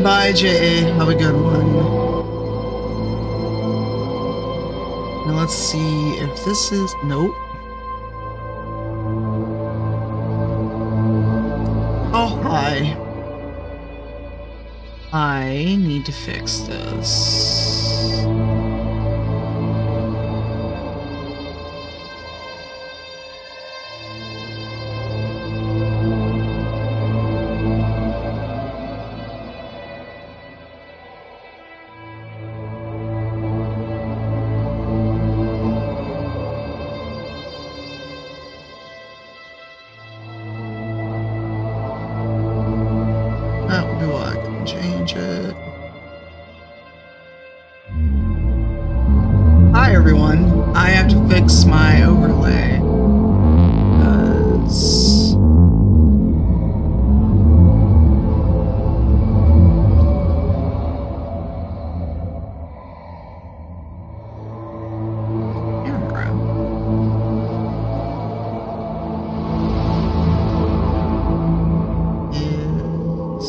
Bye, JA. Have a good one. Now let's see if this is... Nope. Oh, hi. I need to fix this. Oh, do I can change it? Hi, everyone. I have to fix my overlay. Because... camera. Is...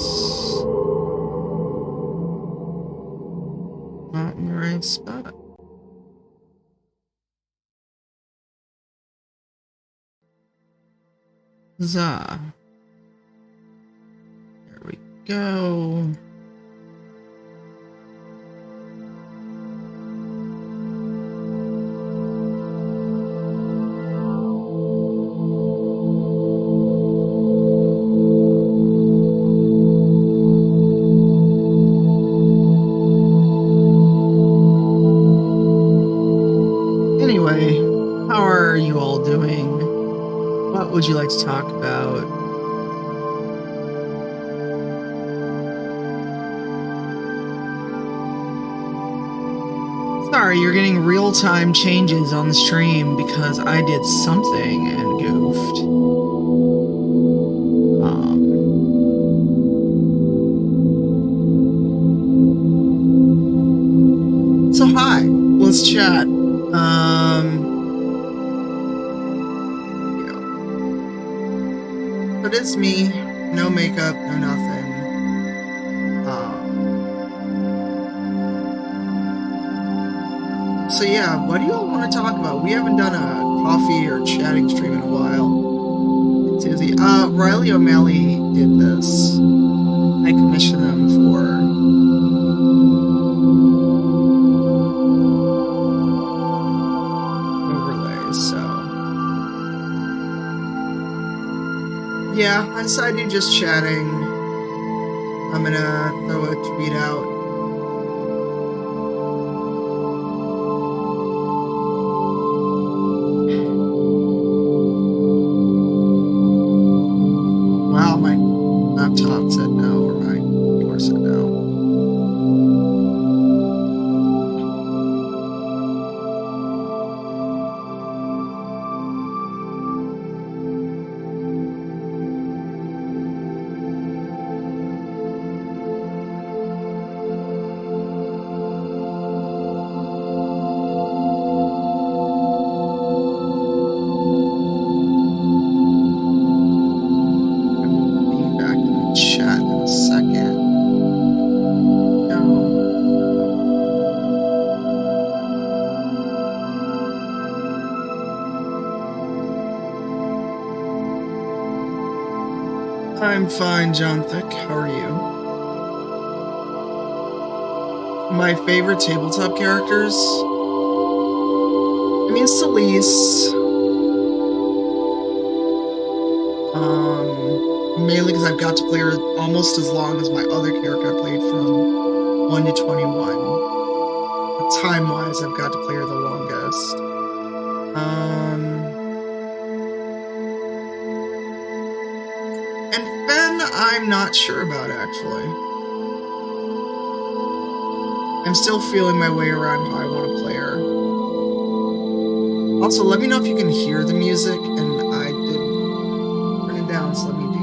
not in the right spot. Huzzah. There we go. Anyway, how are you all doing? What would you like to talk about? Sorry, you're getting real-time changes on the stream because I did something and goofed. So hi, let's chat. But it's me, no makeup, no nothing. So yeah, what do you all want to talk about? We haven't done a coffee or chatting stream in a while. It's Izzy. Riley O'Malley did this. I commissioned them for overlays, so yeah, I decided to do just chatting. I'm gonna throw a tweet out. Wow, my laptop said no, or my keyboard said no. I'm fine, John Thick. How are you? My favorite tabletop characters? I mean, Celeste. Mainly because I've got to play her almost as long as my other character I played from 1 to 21. Time-wise, I've got to play her the longest. And Fen, I'm not sure about, actually. I'm still feeling my way around how I want to play her. Also, let me know if you can hear the music, and I did turn it down, so let me do that.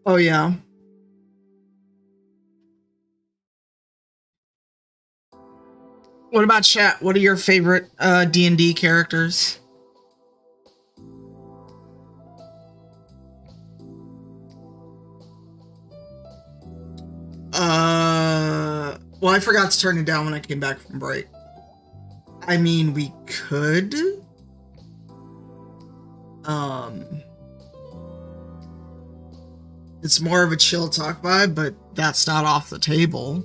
Oh, yeah. What about chat? What are your favorite D&D characters? Well, I forgot to turn it down when I came back from break. I mean, we could. It's more of a chill talk vibe, but that's not off the table.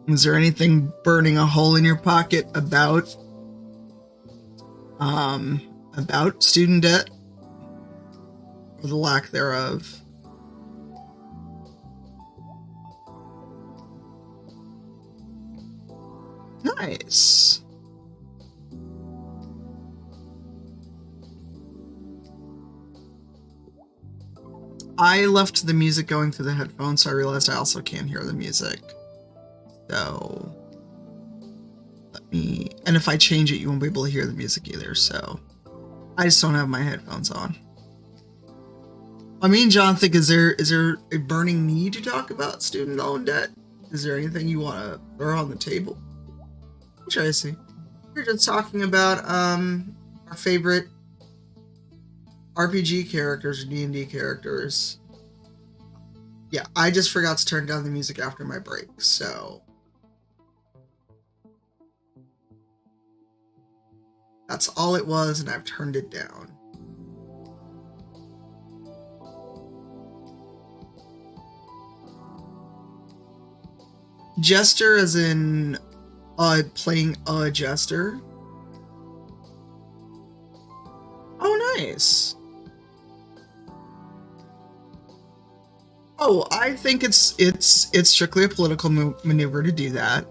Is there anything burning a hole in your pocket about student debt or the lack thereof? Nice. I left the music going through the headphones, so I realized I also can't hear the music. So let me, and if I change it, you won't be able to hear the music either, so I just don't have my headphones on. I mean, Jonathan, is there a burning need to talk about student loan debt? Is there anything you want to throw on the table? Tracy, we're just talking about our favorite RPG characters or D&D characters. Yeah, I just forgot to turn down the music after my break, so that's all it was, and I've turned it down. Jester as in playing a jester. Oh, nice. Oh, I think it's strictly a political maneuver to do that.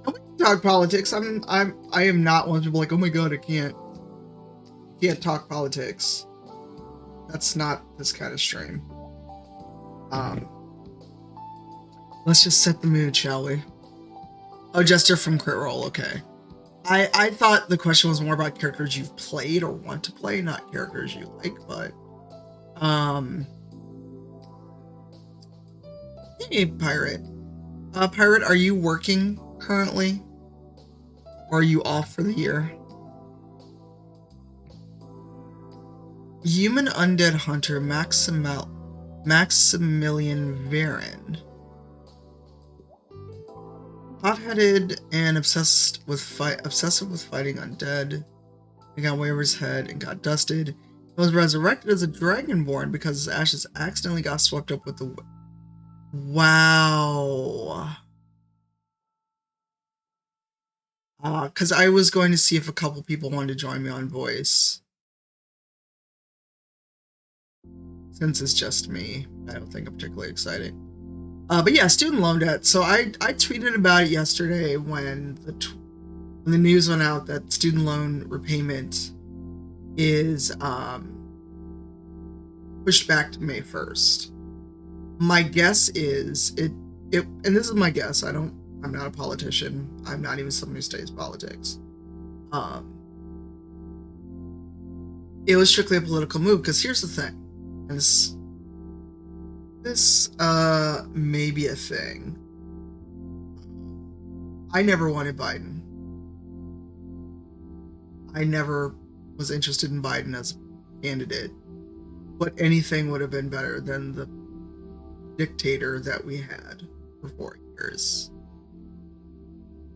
And we can talk politics. I am not one to be like, oh my god, I can't talk politics. That's not this kind of stream. Let's just set the mood, shall we? Oh, Jester from Crit Roll, okay. I thought the question was more about characters you've played or want to play, not characters you like, but hey, Pirate. Pirate, are you working currently? Or are you off for the year? Human Undead Hunter Maximilian Varen. Hot-headed and obsessive with fighting undead. He got way over his head and got dusted. He was resurrected as a dragonborn because his ashes accidentally got swept up with the... Wow. Because I was going to see if a couple people wanted to join me on voice. Since it's just me, I don't think I'm particularly exciting. But yeah, student loan debt. So I tweeted about it yesterday when the news went out that student loan repayment is pushed back to May 1st. My guess is and this is my guess. I'm not a politician. I'm not even someone who studies politics. It was strictly a political move because here's the thing, and this may be a thing. I never wanted Biden. I never was interested in Biden as a candidate, but anything would have been better than the dictator that we had for 4 years.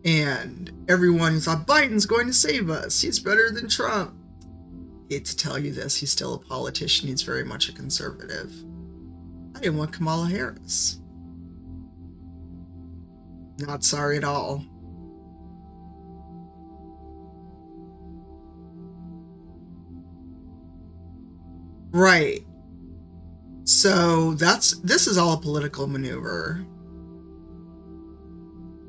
And everyone who thought Biden's going to save us, he's better than Trump. I hate to tell you this, he's still a politician, he's very much a conservative. I didn't want Kamala Harris. Not sorry at all. Right. So this is all a political maneuver.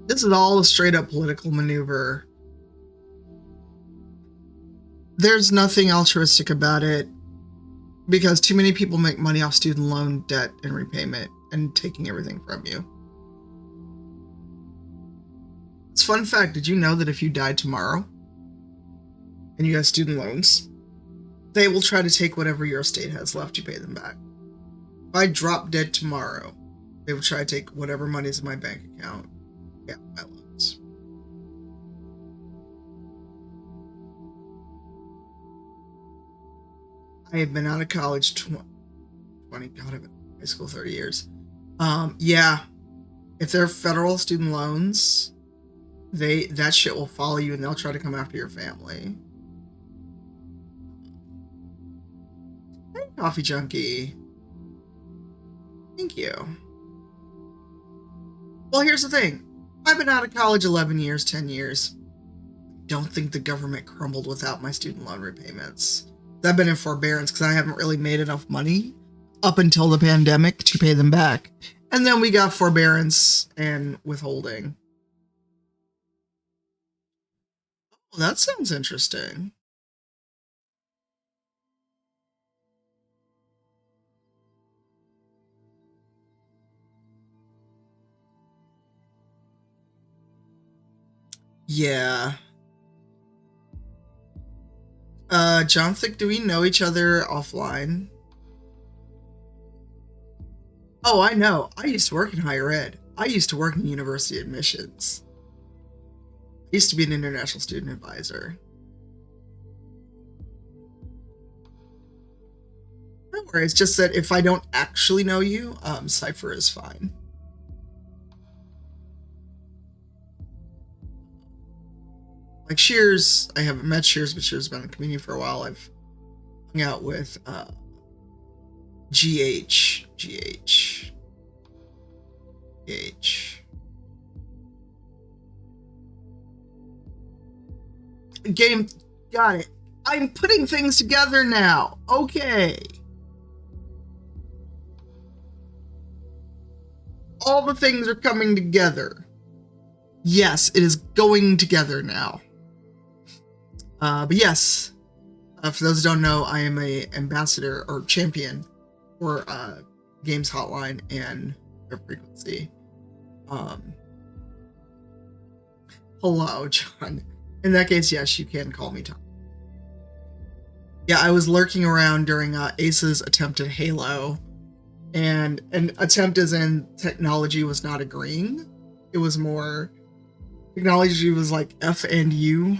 This is all a straight up political maneuver. There's nothing altruistic about it because too many people make money off student loan debt and repayment and taking everything from you. It's a fun fact. Did you know that if you died tomorrow and you have student loans, They will try to take whatever your estate has left, you pay them back. If I drop dead tomorrow, they will try to take whatever money's in my bank account. Yeah, my loans. I have been out of college 20, God, I've been in high school 30 years. Yeah, if they're federal student loans, that shit will follow you and they'll try to come after your family. Hey, Coffee Junkie. Thank you. Well, here's the thing. I've been out of college 11 years, 10 years. Don't think the government crumbled without my student loan repayments. I've been in forbearance because I haven't really made enough money up until the pandemic to pay them back. And then we got forbearance and withholding. Oh, that sounds interesting. Yeah. Jonathan, do we know each other offline? Oh, I know. I used to work in higher ed. I used to work in university admissions. I used to be an international student advisor. No worries. Just that if I don't actually know you, Cypher is fine. Like Shears, I haven't met Shears, but Shears has been a comedian for a while. I've hung out with GH. Game, got it. I'm putting things together now. Okay. All the things are coming together. Yes, it is going together now. But yes, for those who don't know, I am a ambassador or champion for Games Hotline and their frequency. Hello, John. In that case, yes, you can call me Tom. Yeah, I was lurking around during Ace's attempt at Halo, and an attempt as in technology was not agreeing. It was more technology was like F and U.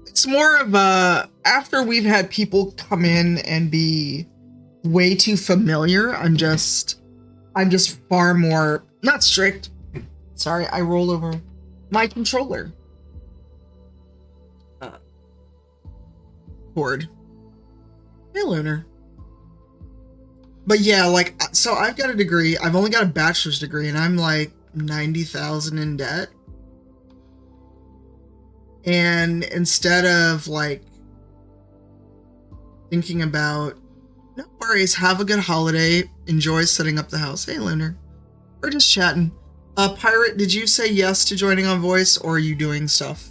It's more of a, after we've had people come in and be way too familiar, I'm just far more, not strict. Sorry, I rolled over my controller. Cord. Hey, Lunar. But yeah, like, so I've got a degree. I've only got a bachelor's degree, and I'm like 90,000 in debt. And instead of like thinking about, no worries, have a good holiday, enjoy setting up the house. Hey, Lunar. We're just chatting. Pirate, did you say yes to joining on voice, or are you doing stuff?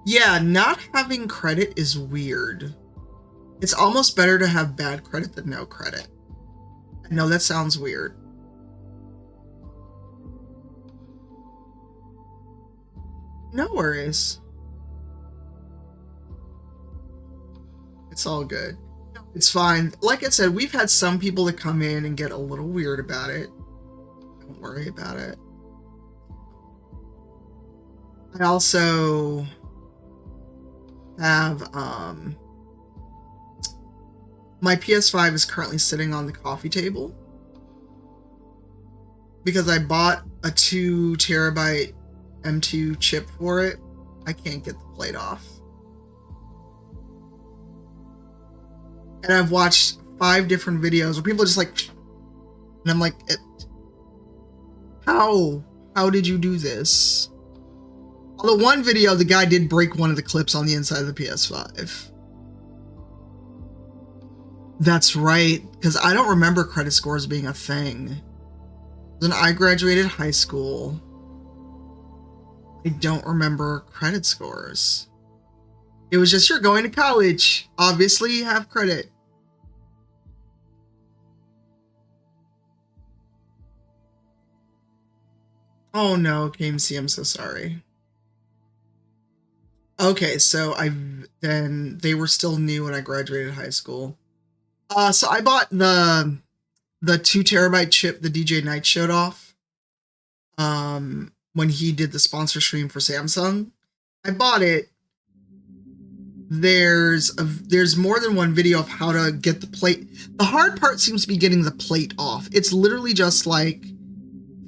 Yeah, not having credit is weird. It's almost better to have bad credit than no credit. I know that sounds weird. No worries. It's all good. It's fine. Like I said, we've had some people that come in and get a little weird about it. Don't worry about it. I also have my PS5 is currently sitting on the coffee table because I bought a 2 terabyte M2 chip for it. I can't get the plate off. And I've watched 5 different videos where people are just like, and I'm like, how did you do this? Although one video, the guy did break one of the clips on the inside of the PS5. That's right, because I don't remember credit scores being a thing. When I graduated high school, I don't remember credit scores. It was just, you're going to college. Obviously, you have credit. Oh no, KMC, I'm so sorry. Okay, so then they were still new when I graduated high school. So I bought the 2 terabyte chip the DJ Knight showed off. When he did the sponsor stream for Samsung. I bought it. There's more than one video of how to get the plate. The hard part seems to be getting the plate off. It's literally just like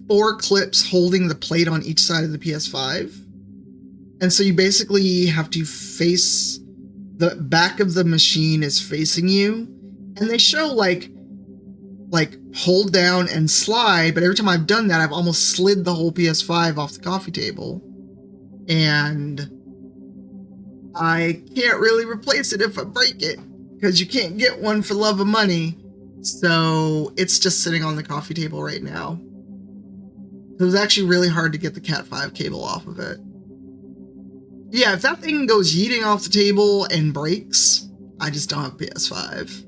4 clips holding the plate on each side of the PS5. And so you basically have to face the back of the machine is facing you. And they show like hold down and slide, but every time I've done that, I've almost slid the whole PS5 off the coffee table. And I can't really replace it if I break it, because you can't get one for love of money. So it's just sitting on the coffee table right now. It was actually really hard to get the Cat 5 cable off of it. Yeah, if that thing goes yeeting off the table and breaks, I just don't have PS5.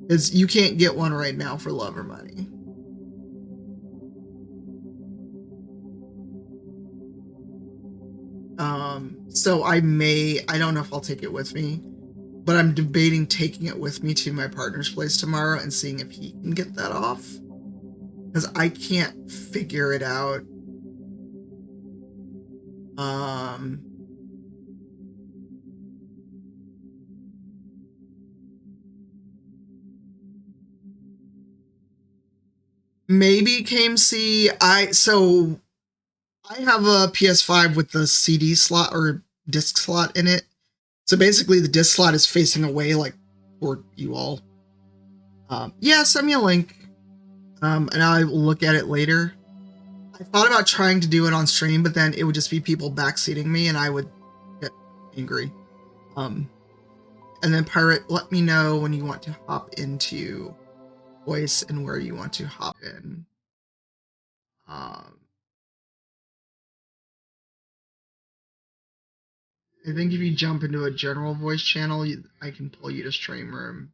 Because you can't get one right now for love or money. So I don't know if I'll take it with me, but I'm debating taking it with me to my partner's place tomorrow and seeing if he can get that off. Because I can't figure it out. Maybe KMC. I have a PS5 with the CD slot or disc slot in it. So basically the disc slot is facing away like toward you all. Yeah, send me a link. And I will look at it later. I thought about trying to do it on stream, but then it would just be people backseating me and I would get angry. And then Pirate, let me know when you want to hop into voice and where you want to hop in. I think if you jump into a general voice channel, I can pull you to stream room.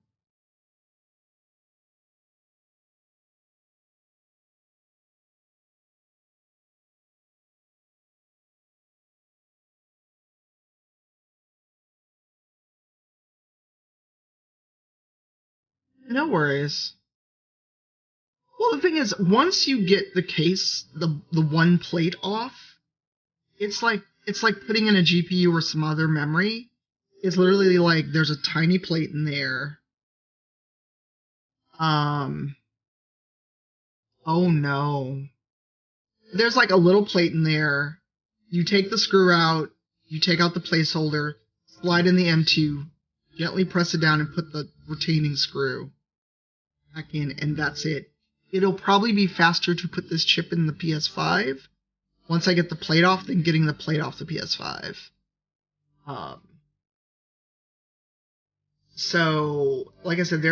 No worries. Well, the thing is, once you get the case, the one plate off, it's like putting in a GPU or some other memory. It's literally like there's a tiny plate in there. Oh no. There's like a little plate in there. You take the screw out, you take out the placeholder, slide in the M2, gently press it down and put the retaining screw back in, and that's it. It'll probably be faster to put this chip in the PS5 once I get the plate off than getting the plate off the PS5. So, like I said,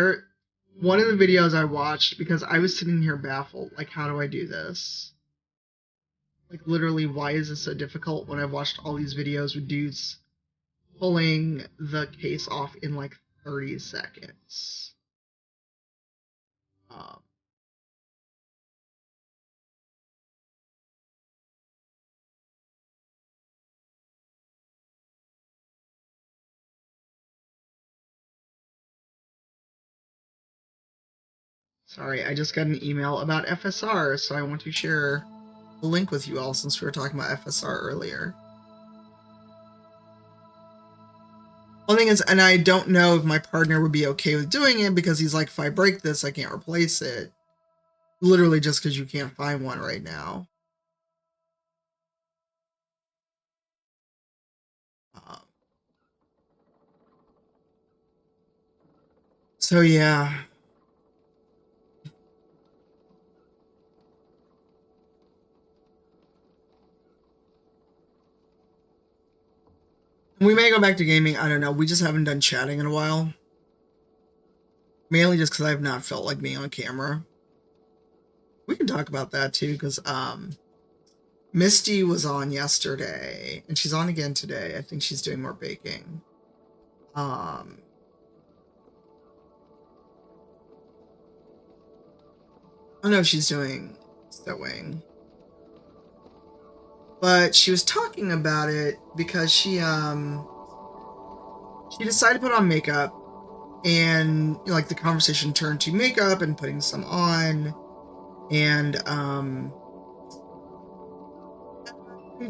one of the videos I watched, because I was sitting here baffled, like, how do I do this? Like, literally, why is this so difficult when I've watched all these videos with dudes pulling the case off in like 30 seconds? Sorry, I just got an email about FSR, so I want to share the link with you all since we were talking about FSR earlier. One thing is, and I don't know if my partner would be okay with doing it because he's like, if I break this, I can't replace it. Literally just because you can't find one right now. So yeah. We may go back to gaming. I don't know. We just haven't done chatting in a while. Mainly just because I have not felt like being on camera. We can talk about that too, because Misty was on yesterday, and she's on again today. I think she's doing more baking. Oh no, she's doing sewing. But she was talking about it because she decided to put on makeup, and like the conversation turned to makeup and putting some on, and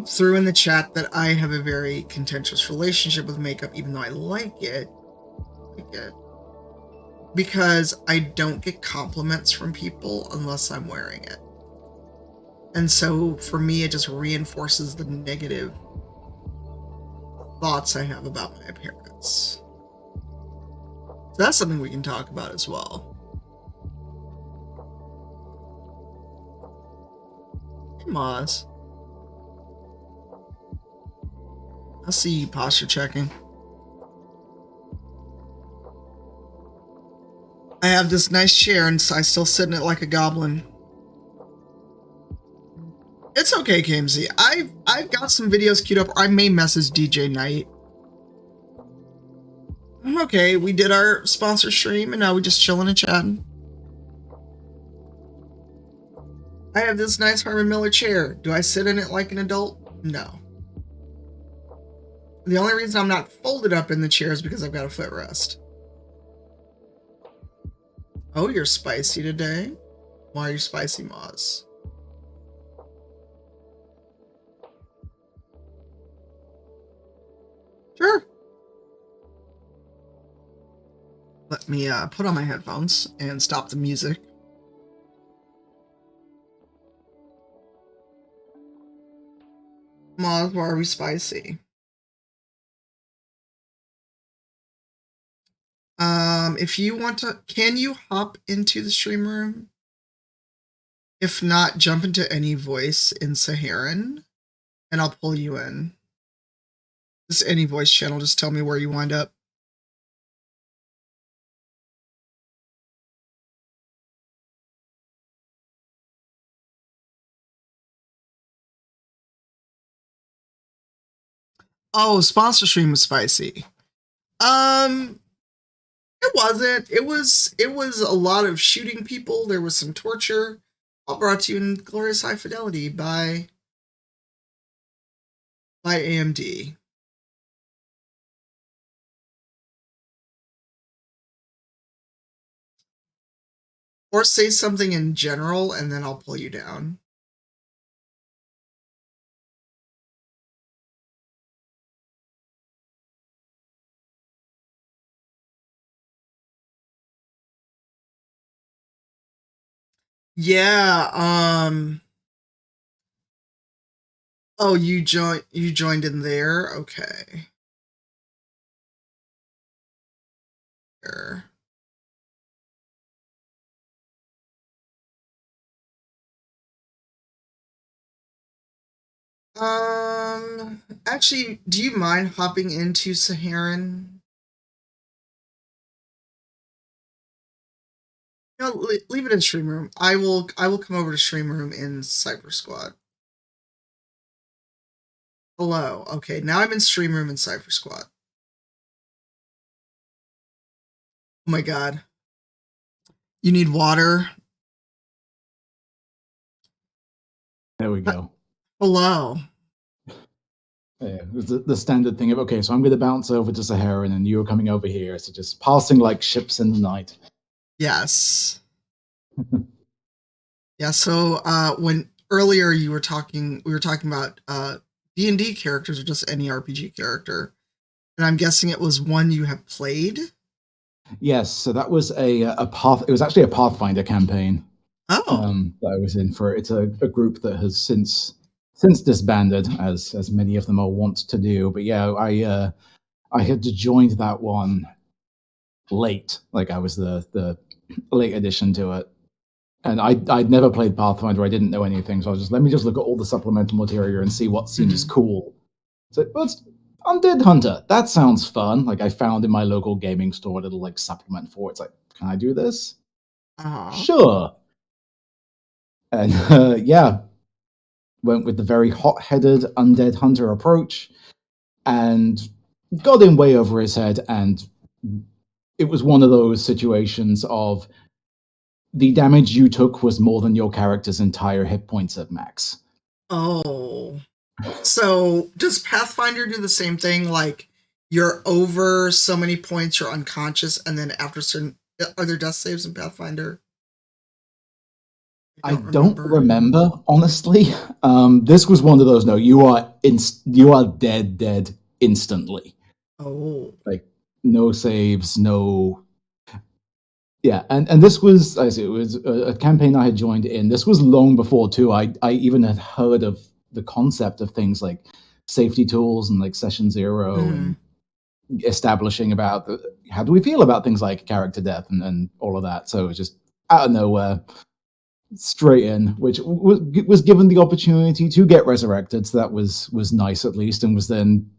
threw in the chat that I have a very contentious relationship with makeup, even though I like it, because I don't get compliments from people unless I'm wearing it. And so for me, it just reinforces the negative thoughts I have about my appearance. So that's something we can talk about as well. Hey, Moz. I see you posture checking. I have this nice chair and I still sit in it like a goblin. It's okay, KMZ. I've got some videos queued up. I may message DJ Knight. I'm okay. We did our sponsor stream and now we just chilling and chatting. I have this nice Herman Miller chair. Do I sit in it like an adult? No. The only reason I'm not folded up in the chair is because I've got a footrest. Oh, you're spicy today? Why are you spicy, Moz? Sure. Let me put on my headphones and stop the music. Moz, why are we spicy? If you want to, can you hop into the stream room? If not, jump into any voice in Saharan, and I'll pull you in. Just any voice channel, just tell me where you wind up. Oh, sponsor stream was spicy. It wasn't. It was a lot of shooting people. There was some torture. All brought to you in glorious high fidelity by AMD. Or say something in general, and then I'll pull you down. Yeah, oh, you joined in there? Okay. Sure. Actually, do you mind hopping into Saharan? No, leave it in stream room. I will come over to stream room in Cypher Squad. Hello. Okay, now I'm in stream room in Cypher Squad. Oh my god. You need water? There we go. Hello. Yeah, the standard thing of, okay, so I'm going to bounce over to Saharan and you're coming over here. So just passing like ships in the night. Yes. Yeah, so when earlier we were talking about D&D characters or just any RPG character. And I'm guessing it was one you have played? Yes, so that was a path. It was actually a Pathfinder campaign. Oh. That I was in for. It's a group that has since disbanded, as many of them are wont to do. But yeah, I had joined that one late. Like I was the late addition to it. And I'd never played Pathfinder. I didn't know anything. So I was just, let me just look at all the supplemental material and see what seems cool. So, what's Undead Hunter? That sounds fun. Like I found in my local gaming store a little like supplement for it. It's like, can I do this? Sure. And yeah, went with the very hot-headed Undead Hunter approach and got in way over his head. And it was one of those situations of the damage you took was more than your character's entire hit points at max. Oh. So does Pathfinder do the same thing? Like you're over so many points, you're unconscious, and then after certain are there death saves in Pathfinder? I I don't don't remember. remember honestly. This was one of those. No, you are dead instantly. Oh, Like no saves, no. Yeah, and this was, I say, it was a campaign I had joined in. This was long before too. I even had heard of the concept of things like safety tools and like session zero mm-hmm. and establishing about how do we feel about things like character death and all of that. So it was just out of nowhere, straight in, which was given the opportunity to get resurrected. So that was nice at least, and was then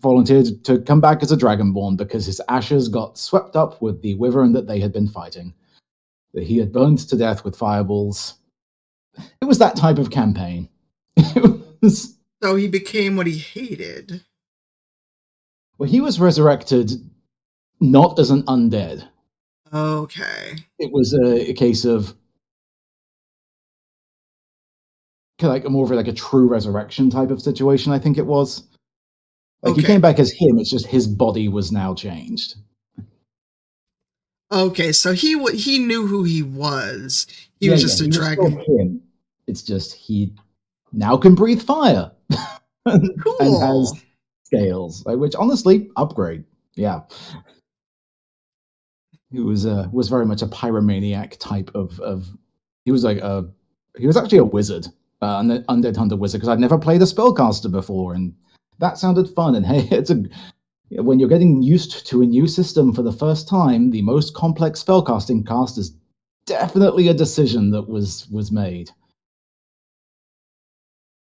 volunteered to come back as a dragonborn because his ashes got swept up with the wyvern that they had been fighting, that he had burned to death with fireballs. It was that type of campaign. It was, So he became what he hated. well, he was resurrected not as an undead. Okay. It was a case of like more of like a true resurrection type of situation. I think it was like he Okay. came back as him. It's just his body was now changed. Okay, so he knew who he was. He Yeah, was yeah, just a he was still dragon. him. It's just he now can breathe fire and has Cool. scales, like, which honestly upgrade. Yeah, he was very much a pyromaniac type of. He was like a he was actually a wizard, an undead hunter wizard, because I'd never played a spellcaster before, and that sounded fun. And hey, it's a when you're getting used to a new system for the first time, the most complex spellcasting cast is definitely a decision that was made.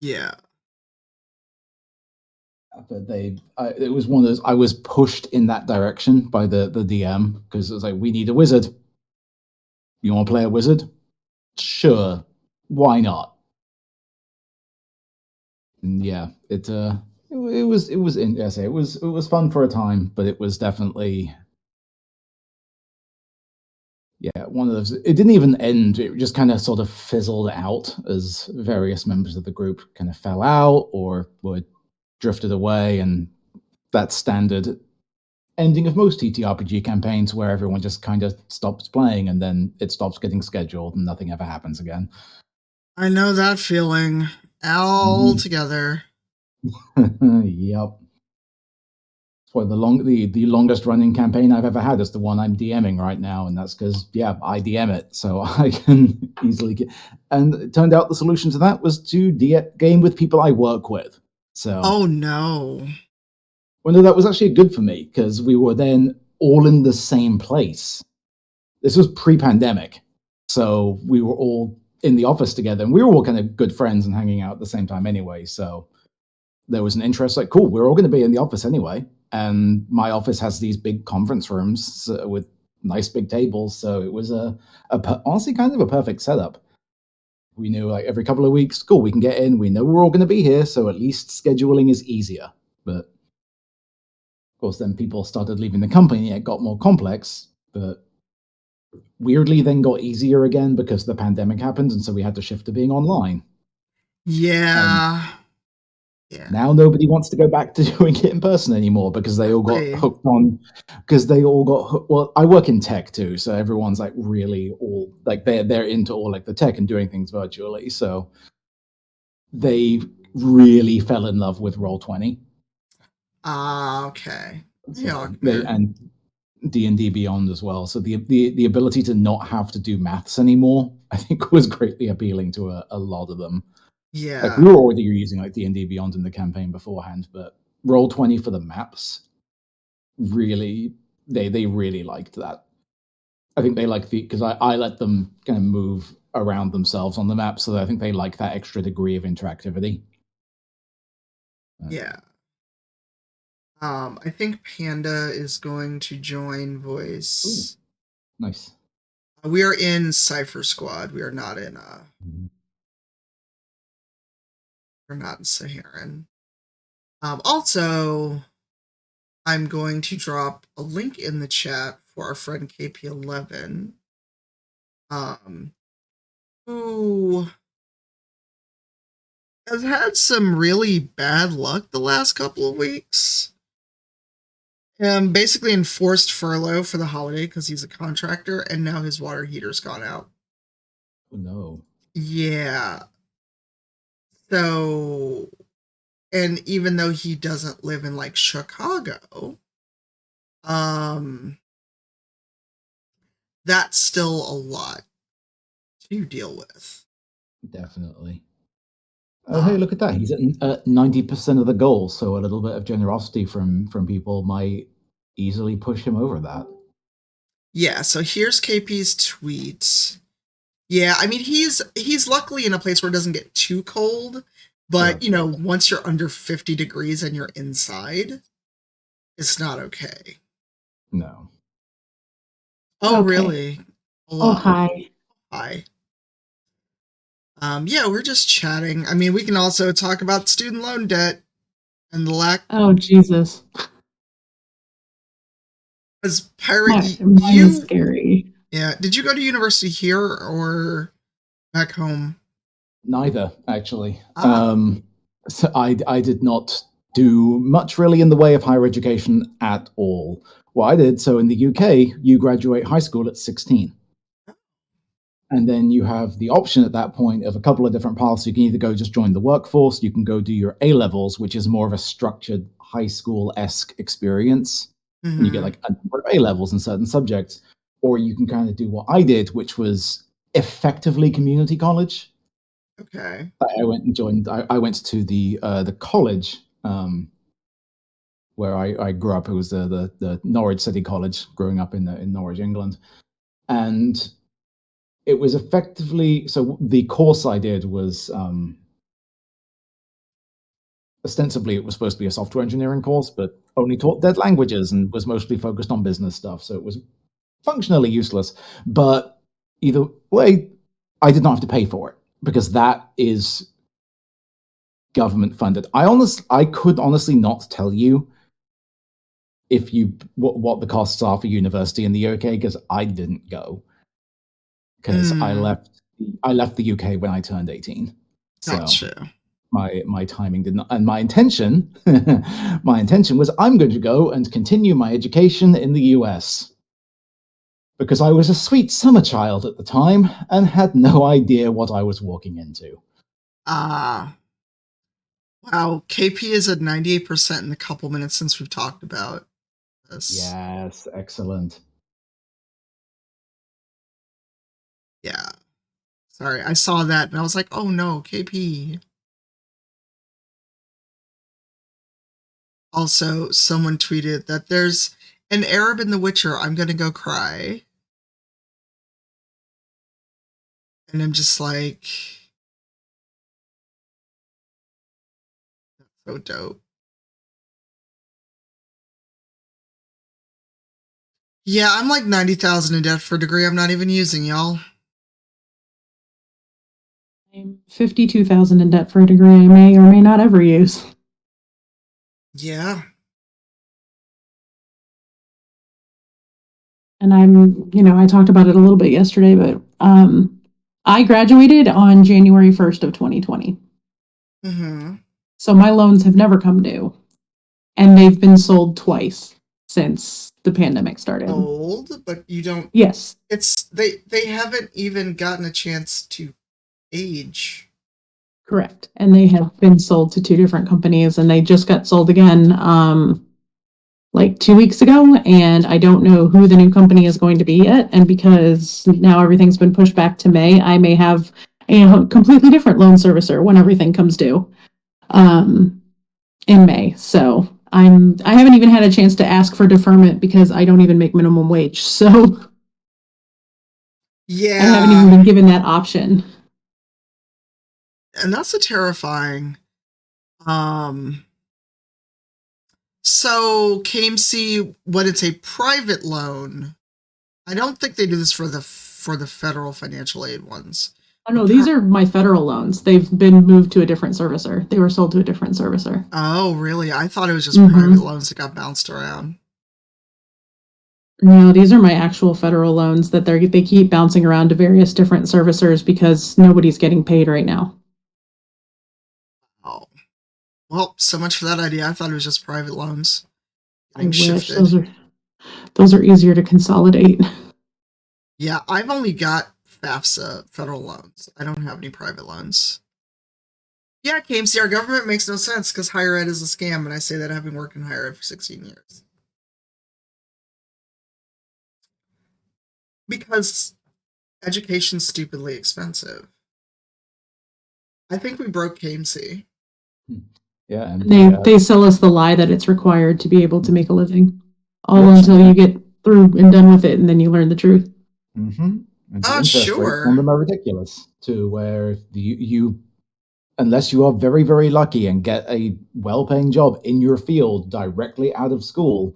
Yeah. But it was one of those. I was pushed in that direction by the DM because it was like, we need a wizard. You want to play a wizard? Sure, why not? And yeah, it was in, yeah, it was fun for a time, but it was definitely, yeah, one of those. It didn't even end. It just kind of sort of fizzled out as various members of the group kind of fell out or were drifted away, and that standard ending of most TTRPG campaigns where everyone just kind of stops playing and then it stops getting scheduled and nothing ever happens again. I know that feeling Mhm. altogether. Yep. For the longest running campaign I've ever had is the one I'm DMing right now, and that's because yeah, I DM it, so I can easily get. And it turned out the solution to that was to game with people I work with. So Oh no. well, no, that was actually good for me because we were then all in the same place. This was pre-pandemic, so we were all in the office together, and we were all kind of good friends and hanging out at the same time anyway. So there was an interest, like, cool, we're all going to be in the office anyway, and my office has these big conference rooms with nice big tables, so it was honestly kind of a perfect setup. We knew like every couple of weeks, cool, we can get in, we know we're all going to be here, so at least scheduling is easier. But of course then people started leaving the company, it got more complex, but weirdly then got easier again because the pandemic happened, and so we had to shift to being online. And Yeah. Yeah. now nobody wants to go back to doing it in person anymore because they all got Really? hooked on. Because they all got well, I work in tech too, so everyone's like really all like they're into all like the tech and doing things virtually. So they really fell in love with Roll20. Ah, okay. So they Yawkner. and D&D Beyond as well. So the ability to not have to do maths anymore, I think, was greatly appealing to a lot of them. Like we Yeah. were already using like D&D Beyond in the campaign beforehand, but Roll20 for the maps really they really liked that. I think they like the because I let them kind of move around themselves on the map, so I think they like that extra degree of interactivity. Yeah. I think Panda is going to join Ooh, voice. nice. We are in Cypher Squad. Mhm. We're not in Saharan. Also, I'm going to drop a link in the chat for our friend KP11, um, who has had some really bad luck the last couple of weeks. Basically enforced furlough for the holiday because he's a contractor, and now his water heater's gone out. Oh, no. Yeah. So, and even though he doesn't live in like Chicago, that's still a lot to deal with. Definitely. Oh, hey, look at that. He's at 90% of the goal, so a little bit of generosity from people might easily push him over that. Yeah, so here's KP's tweet. Yeah, I mean he's luckily in a place where it doesn't get too cold, but you know, once you're under 50 degrees and you're inside, it's not okay. No. Oh, Okay. really? Oh, hi. Hi. Yeah, we're just chatting. I mean, we can also talk about student loan debt and the lack. Oh, Jesus. As Pirate, Mine is scary. Yeah. Did you go to university here or back home? Neither, actually. So I did not do much really in the way of higher education at all. What I did, so in the UK, you graduate high school at 16. And then you have the option at that point of a couple of different paths. You can either go just join the workforce, you can go do your A levels, which is more of a structured high school-esque experience. Mm-hmm. And you get like a number of A levels in certain subjects. Or you can kind of do what I did, which was effectively community college. Okay. I went and joined. I went to the college where I grew up. It was the Norwich City College, growing up in Norwich, England, and it was effectively, so the course I did was ostensibly it was supposed to be a software engineering course, but only taught dead languages and was mostly focused on business stuff. So it was functionally useless. But either way, I did not have to pay for it, because that is government funded. I could honestly not tell you if what the costs are for university in the UK, because I didn't go, because I left the UK when I turned 18. Gotcha. So my timing did not, and my intention was I'm going to go and continue my education in the US, because I was a sweet summer child at the time and had no idea what I was walking into. Wow, KP is at 98% in the couple minutes since we've talked about this. Yes, excellent. Yeah. Sorry, I saw that and I was like, oh no, KP. Also, someone tweeted that there's an Arab in The Witcher. I'm gonna go cry. And I'm just like, that's so dope. Yeah, I'm like 90,000 in debt for a degree I'm not even using, y'all. I'm 52,000 in debt for a degree I may or may not ever use. Yeah. And I talked about it a little bit yesterday, but I graduated on January 1st of 2020. Mm-hmm. So my loans have never come due. And they've been sold twice since the pandemic started. Sold, but you don't. Yes. It's they haven't even gotten a chance to age. Correct. And they have been sold to two different companies, and they just got sold again like 2 weeks ago, and I don't know who the new company is going to be yet. And because now everything's been pushed back to May, I may have a completely different loan servicer when everything comes due in May. So I haven't even had a chance to ask for deferment because I don't even make minimum wage. So yeah, I haven't even been given that option. And that's a terrifying. So KMC, when it's a private loan, I don't think they do this for the federal financial aid ones. Oh no, these are my federal loans. They've been moved to a different servicer. They were sold to a different servicer. Oh, really? I thought it was just private loans that got bounced around. No, these are my actual federal loans that they keep bouncing around to various different servicers because nobody's getting paid right now. Well, so much for that idea. I thought it was just private loans I getting wish shifted. those are easier to consolidate. Yeah, I've only got FAFSA federal loans. I don't have any private loans. Yeah, KMC, our government makes no sense because higher ed is a scam, and I say that having worked in higher ed for 16 years. Because education's stupidly expensive. I think we broke KMC. Yeah, and They sell us the lie that it's required to be able to make a living, all Yes. until you get through and done with it, and then you learn the truth. And the Oh, interest rates sure. on them are ridiculous. To where you, unless you are very, very lucky and get a well-paying job in your field directly out of school,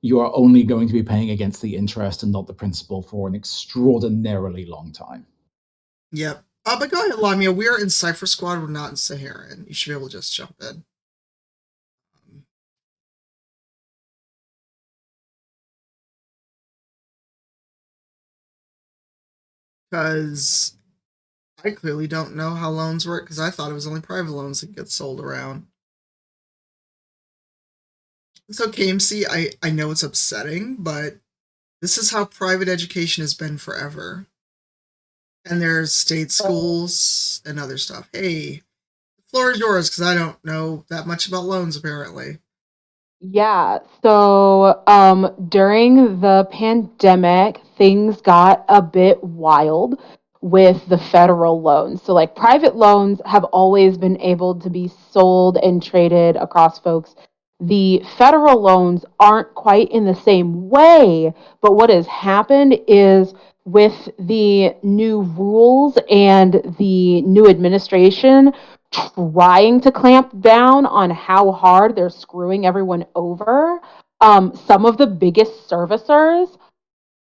you are only going to be paying against the interest and not the principal for an extraordinarily long time. Yep. But go ahead, Lamia. We are in Cypher Squad. We're not in Saharan. You should be able to just jump in. Because I clearly don't know how loans work because I thought it was only private loans that get sold around. So KMC, I know it's upsetting, but this is how private education has been forever. And there's state schools and other stuff. Hey, the floor is yours because I don't know that much about loans apparently. Yeah, so during the pandemic, things got a bit wild with the federal loans. So, like, private loans have always been able to be sold and traded across folks. The federal loans aren't quite in the same way, but what has happened is with the new rules and the new administration trying to clamp down on how hard they're screwing everyone over. Some of the biggest servicers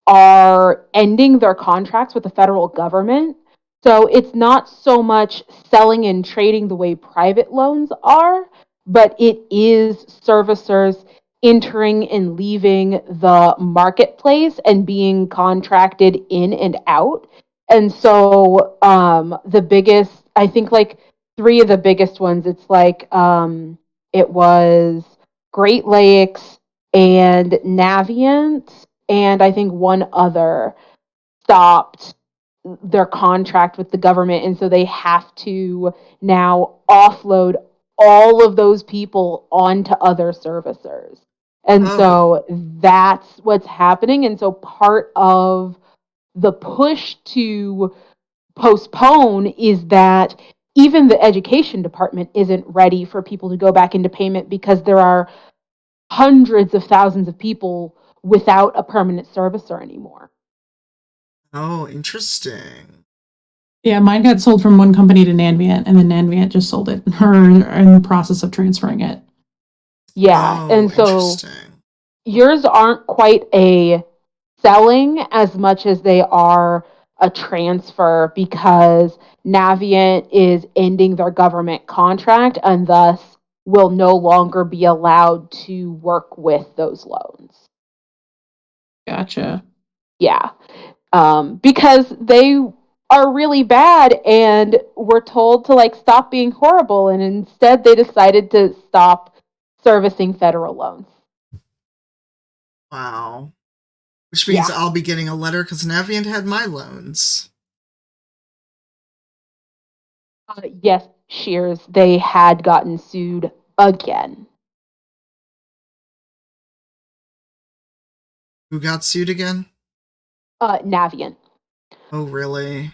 are ending their contracts with the federal government. So it's not so much selling and trading the way private loans are, but it is servicers entering and leaving the marketplace and being contracted in and out. And so the biggest, I think, like three of the biggest ones, it's like it was Great Lakes and Navient, and I think one other stopped their contract with the government, and so they have to now offload all of those people onto other servicers. And Oh, so that's what's happening. And so part of the push to postpone is that even the education department isn't ready for people to go back into payment because there are hundreds of thousands of people without a permanent servicer anymore. oh, interesting. Yeah, mine got sold from one company to Navient, and then Navient just sold it, or are in the process of transferring it. Yeah, Oh, and so interesting. yours aren't quite a selling as much as they are a transfer because Navient is ending their government contract and thus will no longer be allowed to work with those loans. Gotcha. Yeah. Because they are really bad and were told to like stop being horrible, and instead they decided to stop servicing federal loans. Wow. Which means Yeah. I'll be getting a letter because Navient had my loans. Yes, Shears, they had gotten sued again. Who got sued again? Navient. Oh, really?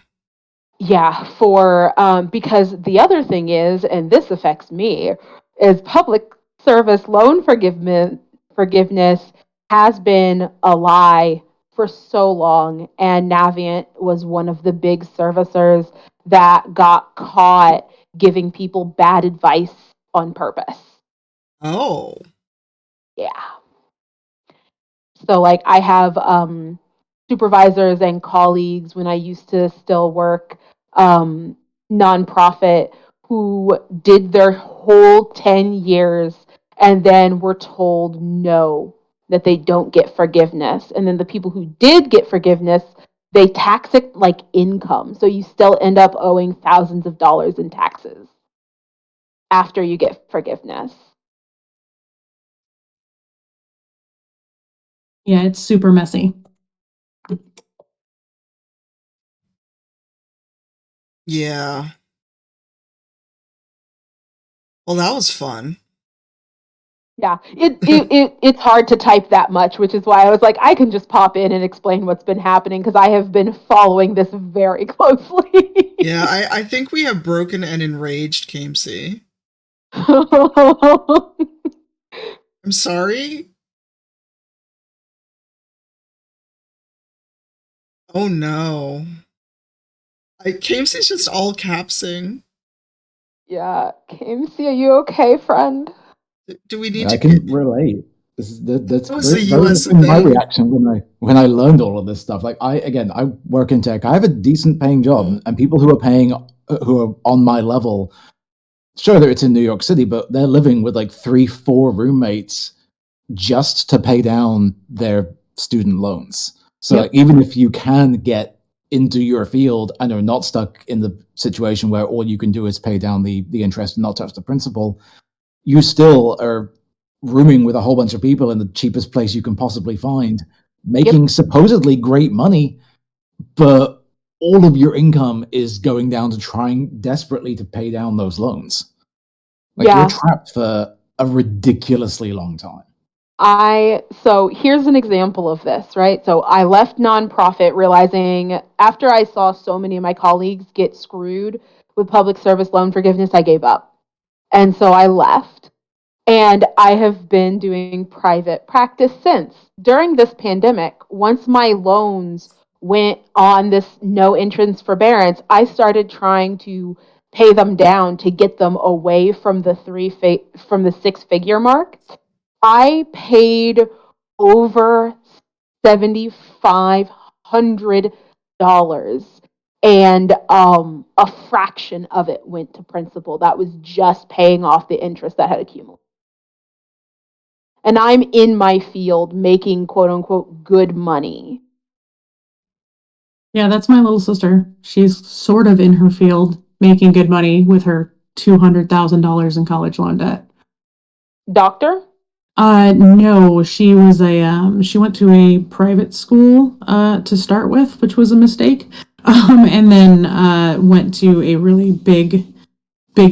Yeah, for because the other thing is, and this affects me, is public service loan forgiveness has been a lie for so long, and Navient was one of the big servicers that got caught giving people bad advice on purpose. Oh. Yeah. So like I have supervisors and colleagues when I used to still work nonprofit who did their whole 10 years and then were told no, that they don't get forgiveness. And then the people who did get forgiveness, they tax it like income. So you still end up owing thousands of dollars in taxes. after you get forgiveness. Yeah, it's super messy. Yeah. Well, that was fun. Yeah, it's hard to type that much, which is why I was like, I can just pop in and explain what's been happening because I have been following this very closely. Yeah, I think we have broken and enraged KMC. I'm sorry. Oh no. KMC's just all capsing. Yeah, KMC, are you okay, friend? Do we need I to can relate. That's That was the very US much been my thing. reaction when I learned all of this stuff. Like I work in tech. I have a decent paying job, and people who are on my level, sure that it's in New York City, but they're living with like 3-4 roommates just to pay down their student loans. So Yep. like, even if you can get into your field and are not stuck in the situation where all you can do is pay down the interest and not touch the principal, you still are rooming with a whole bunch of people in the cheapest place you can possibly find, making supposedly great money, but all of your income is going down to trying desperately to pay down those loans. Like you're trapped for a ridiculously long time. So here's an example of this, right? So I left nonprofit realizing after I saw so many of my colleagues get screwed with public service loan forgiveness, I gave up. And so I left. And I have been doing private practice since. During this pandemic, once my loans went on this no entrance forbearance, I started trying to pay them down to get them away from the from the 6-figure mark. I paid over $7,500, and a fraction of it went to principal. That was just paying off the interest that had accumulated. And I'm in my field making quote unquote good money. Yeah, that's my little sister. She's sort of in her field making good money with her $200,000 in college loan debt. Doctor? No, she was she went to a private school to start with, which was a mistake. And then went to a really big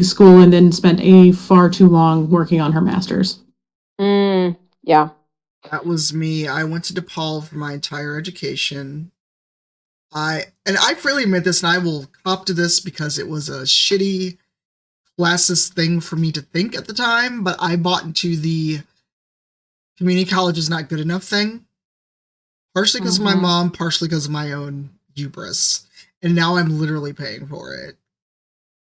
school and then spent a far too long working on her master's. Yeah. That was me. I went to DePaul for my entire education. I freely admit this, and I will cop to this because it was a shitty classist thing for me to think at the time, but I bought into the community college is not good enough thing. Partially because of my mom, partially because of my own hubris. And now I'm literally paying for it.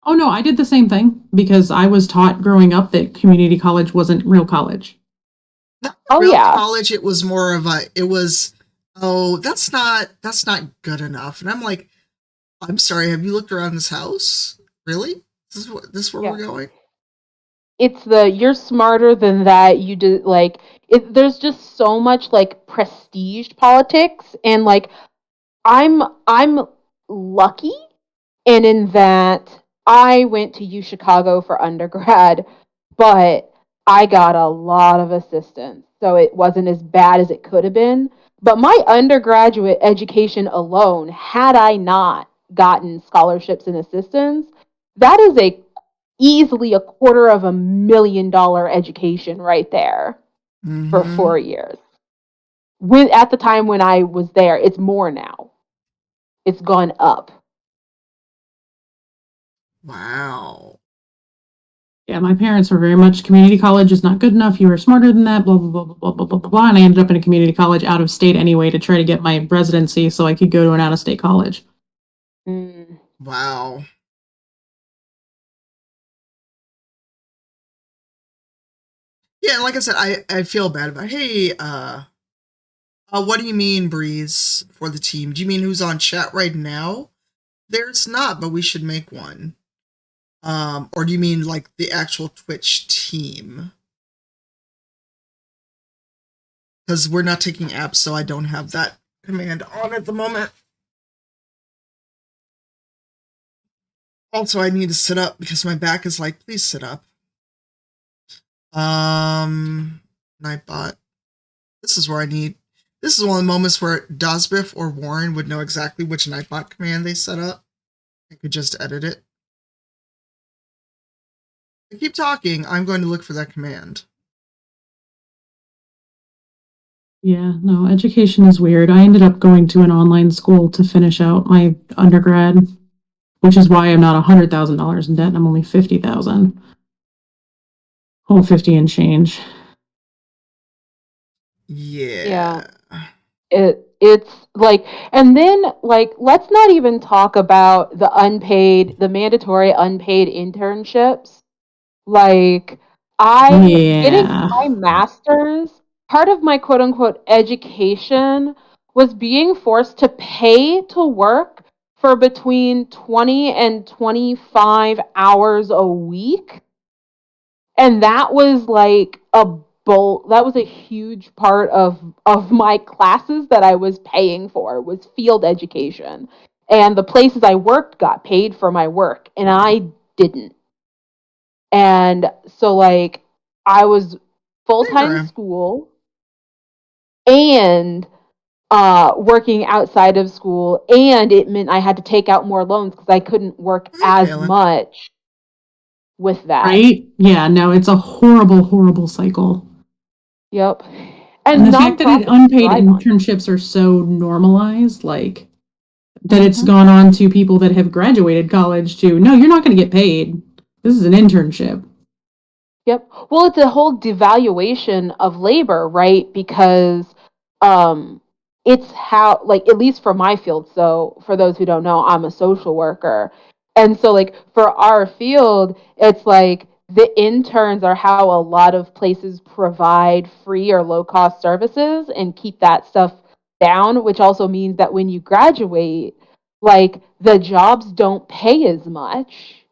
Oh no, I did the same thing because I was taught growing up that community college wasn't real college. Not real college, it was more of that's not good enough. And I'm like, I'm sorry, have you looked around this house? Really? This is where we're going? It's you're smarter than that. You do there's just so much like prestige politics, and like I'm lucky, and in that I went to Chicago for undergrad, but I got a lot of assistance. So it wasn't as bad as it could have been. But my undergraduate education alone, had I not gotten scholarships and assistance, that is easily $250,000 education right there for 4 years. At the time when I was there, it's more now. It's gone up. Wow. Yeah, my parents were very much community college is not good enough. You were smarter than that, blah, blah, blah, blah, blah, blah, blah, blah. And I ended up in a community college out of state anyway to try to get my residency so I could go to an out of state college. Wow. Yeah, like I said, I feel bad about, hey, what do you mean, Breeze, for the team? Do you mean who's on chat right now? There's not, but we should make one. Or do you mean like the actual Twitch team? Because we're not taking apps, so I don't have that command on at the moment. Also, I need to sit up because my back is like, please sit up. Nightbot. This is one of the moments where Dosbiff or Warren would know exactly which Nightbot command they set up. I could just edit it. I keep talking, I'm going to look for that command. Yeah, no, education is weird. I ended up going to an online school to finish out my undergrad, which is why I'm not $100,000 in debt. I'm only 50,000. Oh, 50 and change. Yeah. It's like, and then like, let's not even talk about the mandatory unpaid internships. Like, getting Yeah. my master's, part of my quote unquote education was being forced to pay to work for between 20 and 25 hours a week. And that was like that was a huge part of my classes that I was paying for was field education. And the places I worked got paid for my work and I didn't. And so like I was full-time Graham. school and working outside of school, and it meant I had to take out more loans because I couldn't work as Kaylin. much with that. Right? Yeah, no, it's a horrible, horrible cycle. Yep. And the fact that unpaid thrive on it. internships are so normalized, like that it's Mhm. gone on to people that have graduated college to, no, you're not going to get paid. This is an internship. Yep. Well, it's a whole devaluation of labor, right? Because it's how, like, at least for my field. So, for those who don't know, I'm a social worker. And so, like, for our field, it's like the interns are how a lot of places provide free or low cost services and keep that stuff down, which also means that when you graduate, like, the jobs don't pay as much.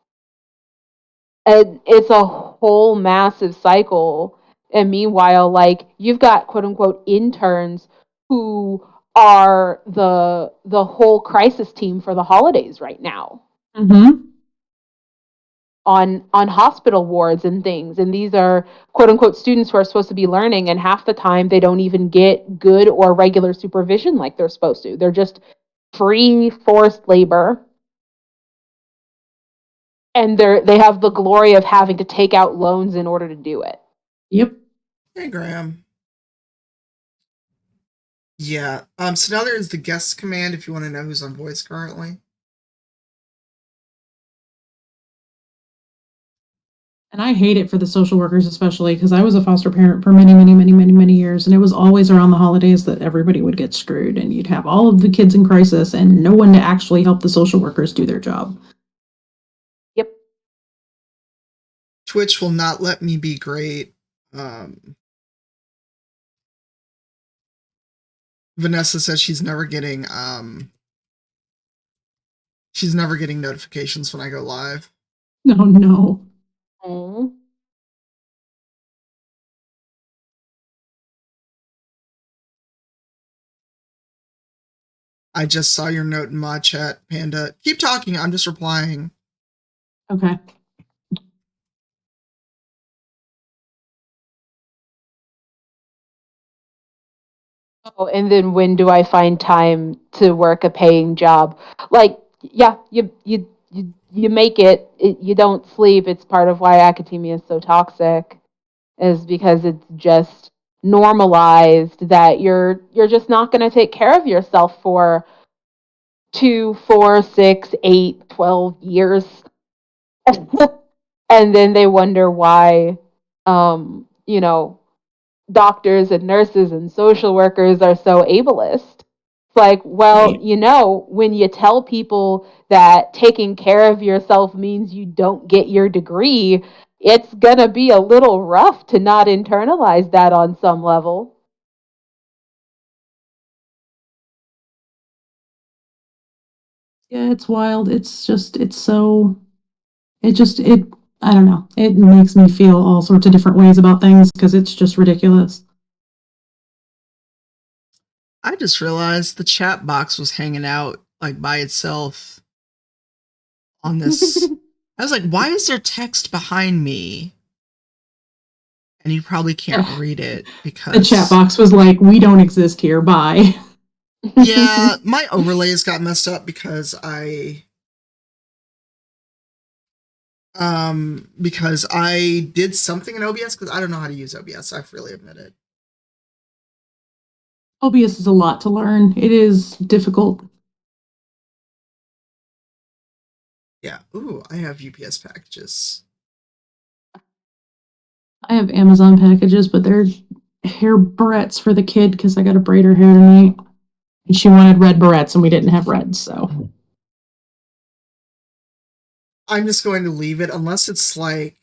And it's a whole massive cycle. And meanwhile, like you've got quote unquote interns who are the whole crisis team for the holidays right now Mm-hmm. on hospital wards and things. And these are quote unquote students who are supposed to be learning, and half the time they don't even get good or regular supervision like they're supposed to. They're just free forced labor, and they have the glory of having to take out loans in order to do it. Yep. Hey, Graham. Yeah. So now there's the guest command if you want to know who's on voice currently. And I hate it for the social workers, especially because I was a foster parent for many, many, many, many, many years. And it was always around the holidays that everybody would get screwed. And you'd have all of the kids in crisis and no one to actually help the social workers do their job. Yep. Twitch will not let me be great. Vanessa says she's never getting notifications when I go live. No, no. Mm. I just saw your note in mod chat, Panda. Keep talking, I'm just replying. Okay. Oh, and then when do I find time to work a paying job? Like, yeah, you make it, you don't sleep. It's part of why academia is so toxic, is because it's just normalized that you're just not going to take care of yourself for 2, 4, 6, 8, 12 years. And then they wonder why you know, doctors and nurses and social workers are so ableist. It's like, well, Right. you know, when you tell people that taking care of yourself means you don't get your degree, it's going to be a little rough to not internalize that on some level. Yeah, it's wild. It's just, I don't know. It makes me feel all sorts of different ways about things because it's just ridiculous. I just realized the chat box was hanging out like by itself on this. I was like, why is there text behind me? And you probably can't Ugh. read it because The chat box was like, "We don't exist here." Bye. Yeah, my overlays got messed up because I did something in OBS because I don't know how to use OBS. I freely admit it. OBS is a lot to learn. It is difficult. Yeah. Ooh, I have UPS packages. I have Amazon packages, but they're hair barrettes for the kid because I got to braid her hair tonight. And she wanted red barrettes, and we didn't have reds, so. I'm just going to leave it unless it's like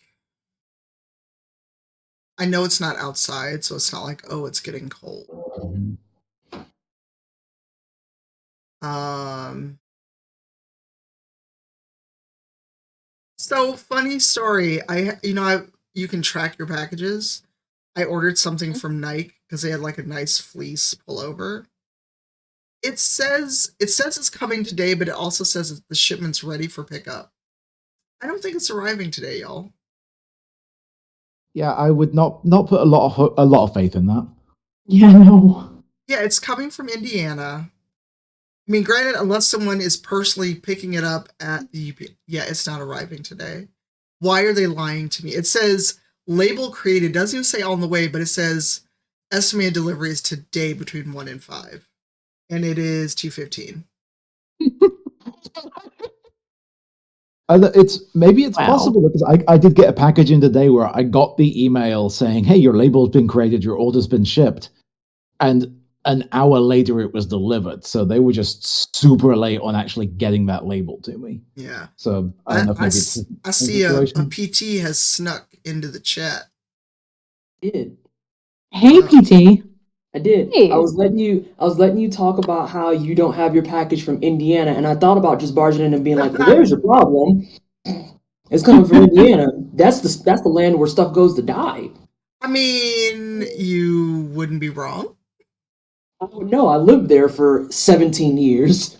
I know it's not outside, so it's not like, oh, it's getting cold. Mhm. So funny story. You can track your packages. I ordered something from Nike because they had like a nice fleece pullover. It says it's coming today, but it also says that the shipment's ready for pickup. I don't think it's arriving today, y'all. Yeah, I would not put a lot of faith in that. Yeah, no. Yeah, it's coming from Indiana. I mean, granted, unless someone is personally picking it up at the UP, yeah, it's not arriving today. Why are they lying to me? It says label created. It doesn't even say on the way, but it says estimated delivery is today between 1 and 5. And it is 2:15. It's Wow. possible because I did get a package in today where I got the email saying, "Hey, your label's been created, your order's been shipped," and an hour later it was delivered. So they were just super late on actually getting that label to me. Yeah. So I don't know if maybe it's I see a situation. PT has snuck into the chat. Did. Hey, PT. I did. Hey. I was letting you talk about how you don't have your package from Indiana, and I thought about just barging in and being like, "Well, there's your problem. It's coming from Indiana. That's the land where stuff goes to die." I mean, you wouldn't be wrong. Oh no, I lived there for 17 years.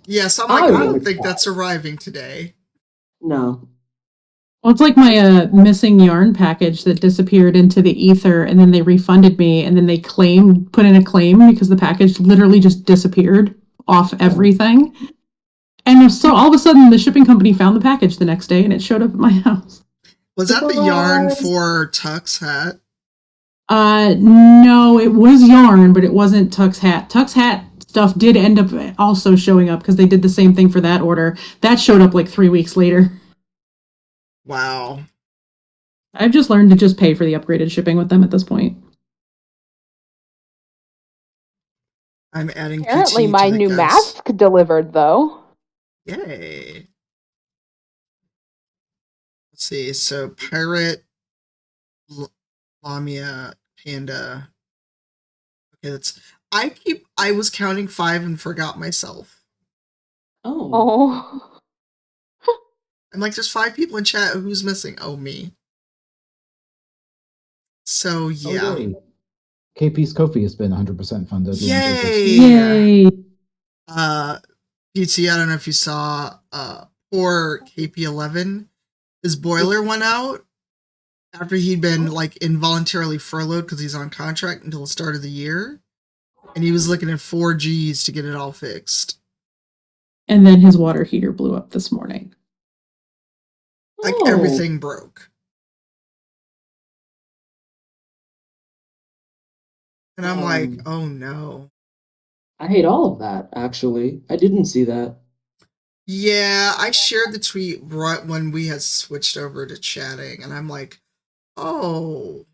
Yes, I'm like, I don't would think try. that's arriving today. No. Well, it's like my missing yarn package that disappeared into the ether, and then they refunded me, and then they put in a claim because the package literally just disappeared off everything. And so all of a sudden, the shipping company found the package the next day, and it showed up at my house. Was that the yarn for Tuck's hat? No, it was yarn, but it wasn't Tuck's hat. Tuck's hat stuff did end up also showing up because they did the same thing for that order. That showed up like 3 weeks later. Wow. I've just learned to just pay for the upgraded shipping with them at this point. I'm adding Apparently, PT my to the new guys. mask delivered though. Yay. Let's see. So Pirate, Lamia, Panda. Okay, I was counting 5 and forgot myself. Oh. Oh. I'm like, there's 5 people in chat. Who's missing? Oh, me. So yeah. Oh, yay. KP's Kofi has been 100% funded. Yay! Yay! PT, I don't know if you saw, poor KP11, his boiler went out after he'd been like involuntarily furloughed because he's on contract until the start of the year, and he was looking at 4 Gs to get it all fixed. And then his water heater blew up this morning. Like Oh. everything broke. And I'm like, oh no. I hate all of that, actually. I didn't see that. Yeah, I shared the tweet right when we had switched over to chatting, and I'm like, oh,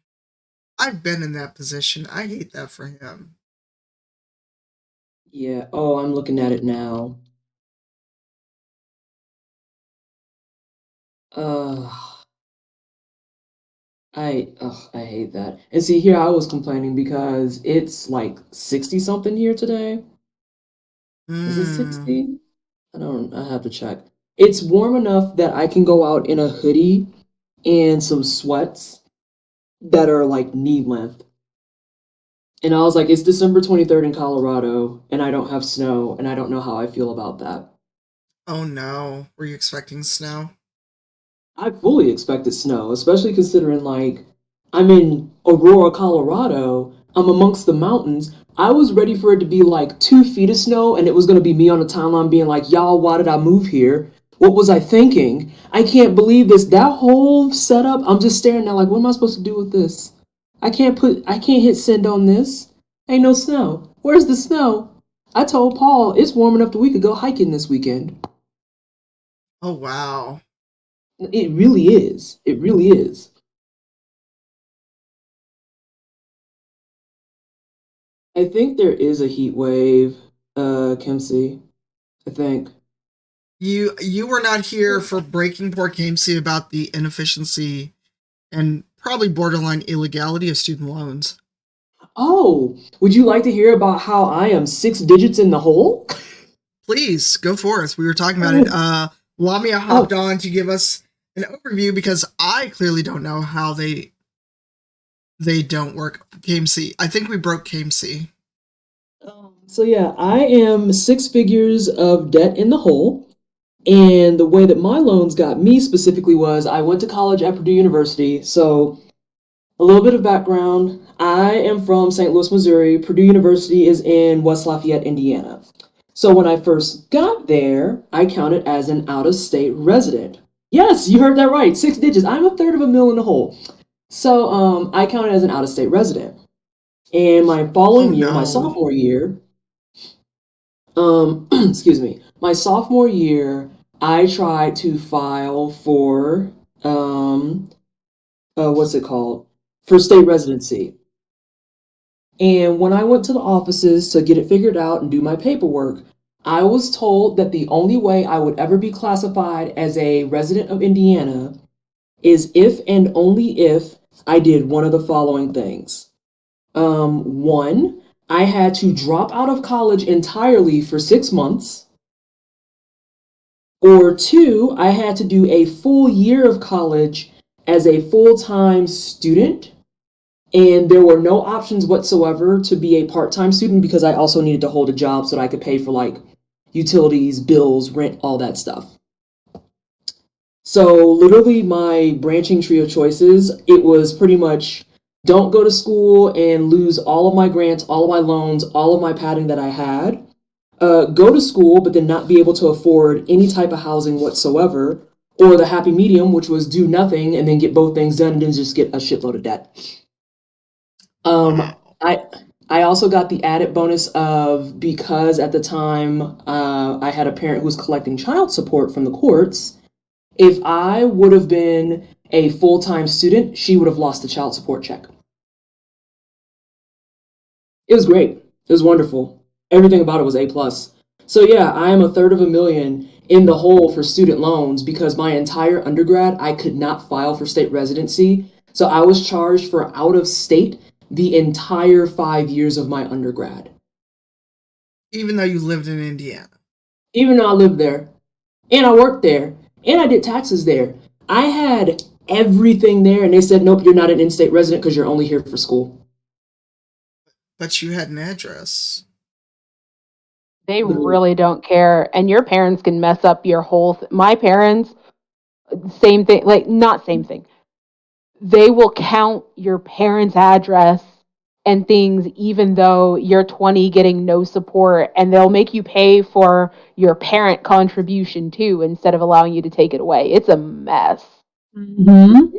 I've been in that position. I hate that for him. Yeah. Oh, I'm looking at it now. I hate that. And see, here I was complaining because it's like 60 something here today. Is it 60? I have to check. It's warm enough that I can go out in a hoodie and some sweats that are like knee length. And I was like, it's December 23rd in Colorado, and I don't have snow, and I don't know how I feel about that. Oh no. Were you expecting snow? I fully expected snow, especially considering like I'm in Aurora, Colorado. I'm amongst the mountains. I was ready for it to be like 2 feet of snow, and it was gonna be me on the timeline being like, "Y'all, why did I move here? What was I thinking? I can't believe this." That whole setup, I'm just staring there like, "What am I supposed to do with this? I can't hit send on this. Ain't no snow. Where's the snow?" I told Paul it's warm enough that we could go hiking this weekend. Oh wow. It really is. It really is. I think there is a heat wave, Kimsey. I think. You were not here for Breaking Poor Gamesy about the inefficiency and probably borderline illegality of student loans. Oh, would you like to hear about how I am 6 digits in the hole? Please go forth. We were talking about it. Lamia hopped on to give us an overview because I clearly don't know how they don't work. Gamesy. I think we broke Gamesy. So yeah, I am 6 figures of debt in the hole. And the way that my loans got me specifically was I went to college at Purdue University. So a little bit of background. I am from St. Louis, Missouri. Purdue University is in West Lafayette, Indiana. So when I first got there, I counted as an out-of-state resident. Yes, you heard that right. 6 digits. I'm a third of a mil in the hole. So I counted as an out-of-state resident. And my following year, my sophomore year, excuse me, my sophomore year, I tried to file for what's it called? For state residency. And when I went to the offices to get it figured out and do my paperwork, I was told that the only way I would ever be classified as a resident of Indiana is if and only if I did one of the following things. One, I had to drop out of college entirely for 6 months. Or two, I had to do a full year of college as a full-time student. And there were no options whatsoever to be a part-time student because I also needed to hold a job so that I could pay for like utilities, bills, rent, all that stuff. So literally my branching tree of choices, it was pretty much don't go to school and lose all of my grants, all of my loans, all of my padding that I had. Go to school, but then not be able to afford any type of housing whatsoever. Or the happy medium, which was do nothing and then get both things done and then just get a shitload of debt. I also got the added bonus of because at the time I had a parent who was collecting child support from the courts. If I would have been a full-time student, she would have lost the child support check. It was great. It was wonderful. Everything about it was A+. So yeah, I am a third of a million in the hole for student loans because my entire undergrad, I could not file for state residency. So I was charged for out of state the entire 5 years of my undergrad. Even though you lived in Indiana. Even though I lived there, and I worked there, and I did taxes there. I had everything there, and they said, nope, you're not an in-state resident because you're only here for school. But you had an address. They really don't care. And your parents can mess up your whole my parents, same thing, like not same thing. They will count your parents' address and things even though you're 20 getting no support, and they'll make you pay for your parent contribution too instead of allowing you to take it away. It's a mess. Mm-hmm.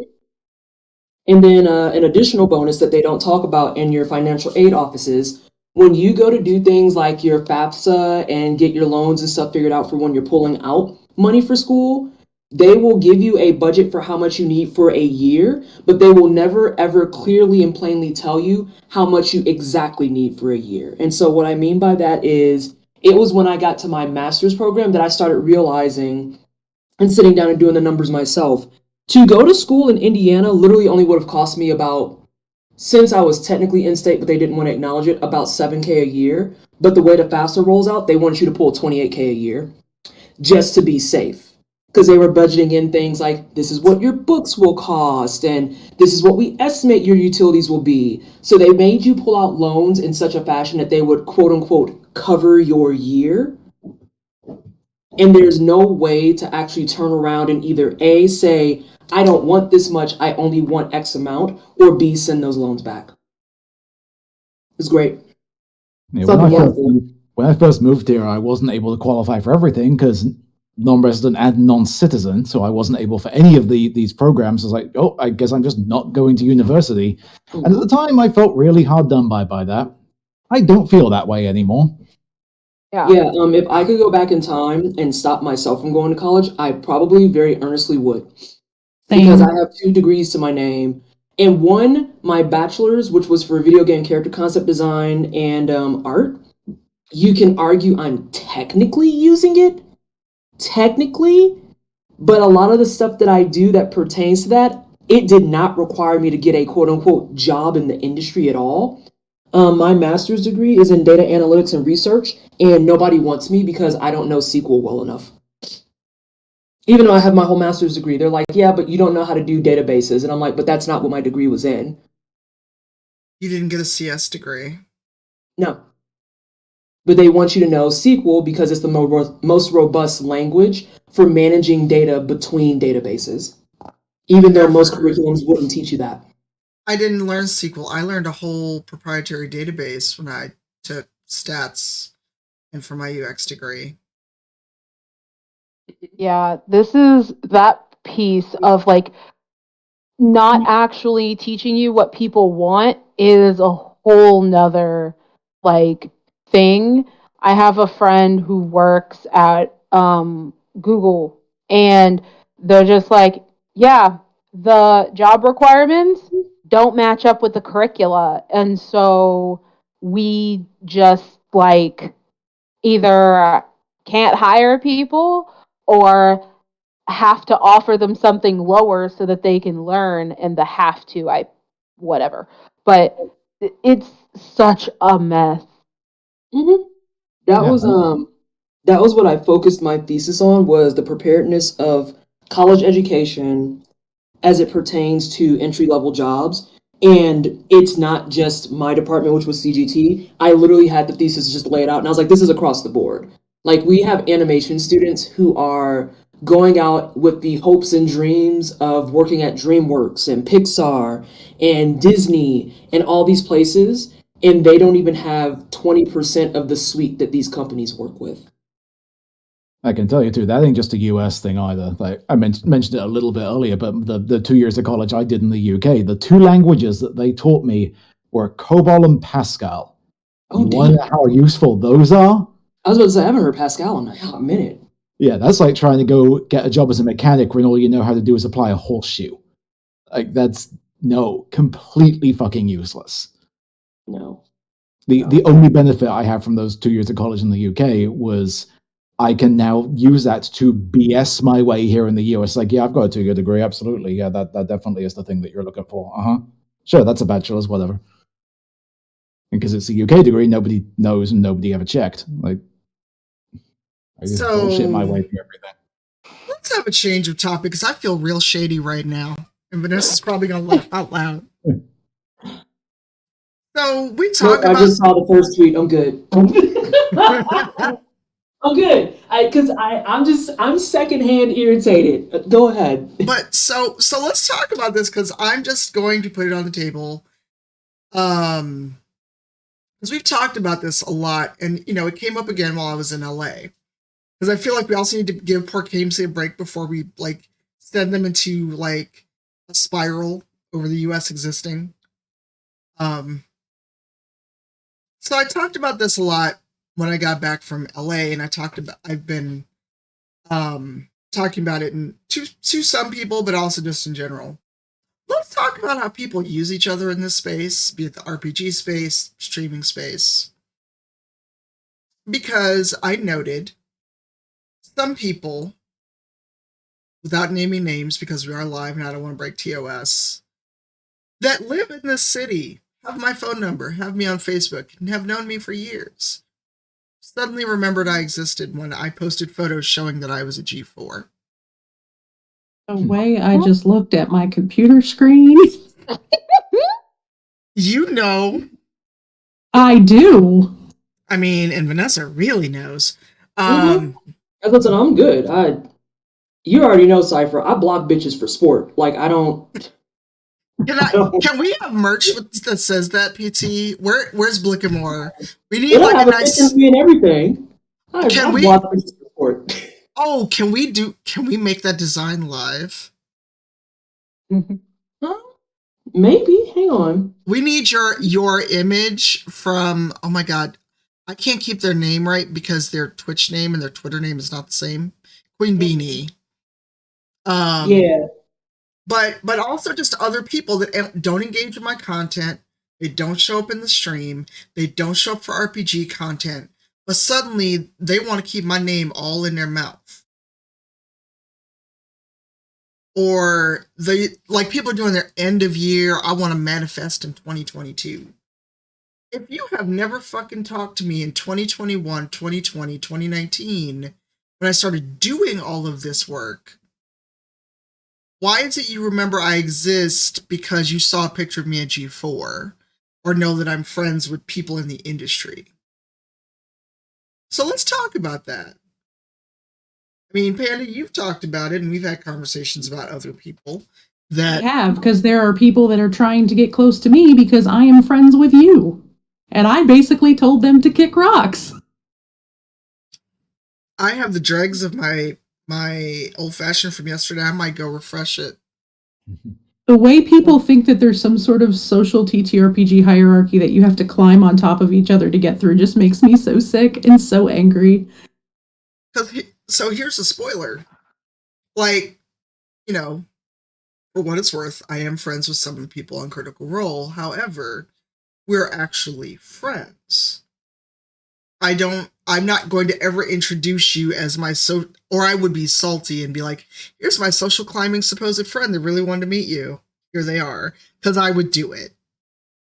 And then an additional bonus that they don't talk about in your financial aid offices, when you go to do things like your FAFSA and get your loans and stuff figured out for when you're pulling out money for school, they will give you a budget for how much you need for a year, but they will never ever clearly and plainly tell you how much you exactly need for a year. And so what I mean by that is it was when I got to my master's program that I started realizing and sitting down and doing the numbers myself. To go to school in Indiana literally only would have cost me about, since I was technically in state, but they didn't want to acknowledge it, about $7,000 a year. But the way the FAFSA rolls out, they want you to pull $28,000 a year just to be safe. Because they were budgeting in things like, this is what your books will cost, and this is what we estimate your utilities will be. So they made you pull out loans in such a fashion that they would, quote unquote, cover your year. And there's no way to actually turn around and either A, say, I don't want this much, I only want X amount, or B, send those loans back. It's great. Yeah, Fucking wonderful. when I first moved here, I wasn't able to qualify for everything because non-resident and non-citizen, so I wasn't able for any of these programs. I was like, oh, I guess I'm just not going to university. And at the time, I felt really hard done by that. I don't feel that way anymore. Yeah. Yeah, if I could go back in time and stop myself from going to college, I probably very earnestly would. Because I have 2 degrees to my name. And one, my bachelor's, which was for video game character concept design and art, you can argue I'm technically using it. Technically. But a lot of the stuff that I do that pertains to that, it did not require me to get a quote unquote job in the industry at all. My master's degree is in data analytics and research, and nobody wants me because I don't know SQL well enough. Even though I have my whole master's degree, they're like, yeah, but you don't know how to do databases. And I'm like, but that's not what my degree was in. You didn't get a CS degree. No. But they want you to know SQL because it's the most robust language for managing data between databases. Even though most curriculums wouldn't teach you that. I didn't learn SQL. I learned a whole proprietary database when I took stats and for my UX degree. Yeah, this is that piece of like not actually teaching you what people want is a whole nother like thing. I have a friend who works at Google, and they're just like, yeah, the job requirements don't match up with the curricula, and so we just like either can't hire people or have to offer them something lower so that they can learn, and the have to, whatever. But it's such a mess. Mm-hmm. That Yeah. was what I focused my thesis on, was the preparedness of college education as it pertains to entry-level jobs. And it's not just my department, which was CGT. I literally had the thesis just laid out, and I was like, this is across the board. Like, we have animation students who are going out with the hopes and dreams of working at DreamWorks and Pixar and Disney and all these places, and they don't even have 20% of the suite that these companies work with. I can tell you too, that ain't just a US thing either. Like I mentioned it a little bit earlier, but the 2 years of college I did in the UK, the 2 languages that they taught me were COBOL and Pascal. Oh, you damn. want to know how useful those are? I was about to say, I haven't heard Pascal in a hot minute. Yeah, that's like trying to go get a job as a mechanic when all you know how to do is apply a horseshoe. Like that's completely fucking useless. No. The only benefit I have from those 2 years of college in the UK was I can now use that to BS my way here in the US. Like, yeah, I've got a 2-year degree. Absolutely. Yeah, that definitely is the thing that you're looking for. Sure, that's a bachelor's, whatever. And because it's a UK degree, nobody knows and nobody ever checked. Like, I just bullshit my way through everything. Let's have a change of topic because I feel real shady right now. And Vanessa's probably going to laugh out loud. So we talk about... I just saw the first tweet. I'm good. I'm good. I'm secondhand irritated. Go ahead. But so let's talk about this because I'm just going to put it on the table. Because we've talked about this a lot, and it came up again while I was in LA. Because I feel like we also need to give Port Gamesy a break before we like send them into like a spiral over the US existing. So I talked about this a lot when I got back from LA, and I've been talking about it to some people, but also just in general. Let's talk about how people use each other in this space, be it the RPG space, streaming space. Because I noted some people, without naming names because we are live and I don't want to break TOS, that live in this city, have my phone number, have me on Facebook, and have known me for years, suddenly remembered I existed when I posted photos showing that I was a G4. The way I just looked at my computer screen. I do. I mean, and Vanessa really knows. Listen, I'm good. You already know, Cypher. I block bitches for sport. Like I don't. Can we have merch that says that, PT? Where's Blickamore? We need They don't like a have a nice. picture of me and everything. I Can we? block bitches for sport. Oh, can we make that design live? Huh? Maybe. Hang on. We need your image from. Oh my god, I can't keep their name right because their Twitch name and their Twitter name is not the same. Queen Beanie. Yeah. But also just other people that don't engage with my content. They don't show up in the stream. They don't show up for RPG content. But suddenly they want to keep my name all in their mouth. Or like people are doing their end of year, I want to manifest in 2022. If you have never fucking talked to me in 2021, 2020, 2019, when I started doing all of this work, why is it you remember I exist because you saw a picture of me at G4 or know that I'm friends with people in the industry? So let's talk about that. I mean, Panda, you've talked about it and we've had conversations about other people that I have, because there are people that are trying to get close to me because I am friends with you. And I basically told them to kick rocks. I have the dregs of my old fashioned from yesterday. I might go refresh it. The way people think that there's some sort of social TTRPG hierarchy that you have to climb on top of each other to get through just makes me so sick and so angry. So here's a spoiler. Like, you know, for what it's worth, I am friends with some of the people on Critical Role. However, we're actually friends. I'm not going to ever introduce you as my or I would be salty and be like, here's my social climbing supposed friend that really wanted to meet you. Here they are. Because I would do it.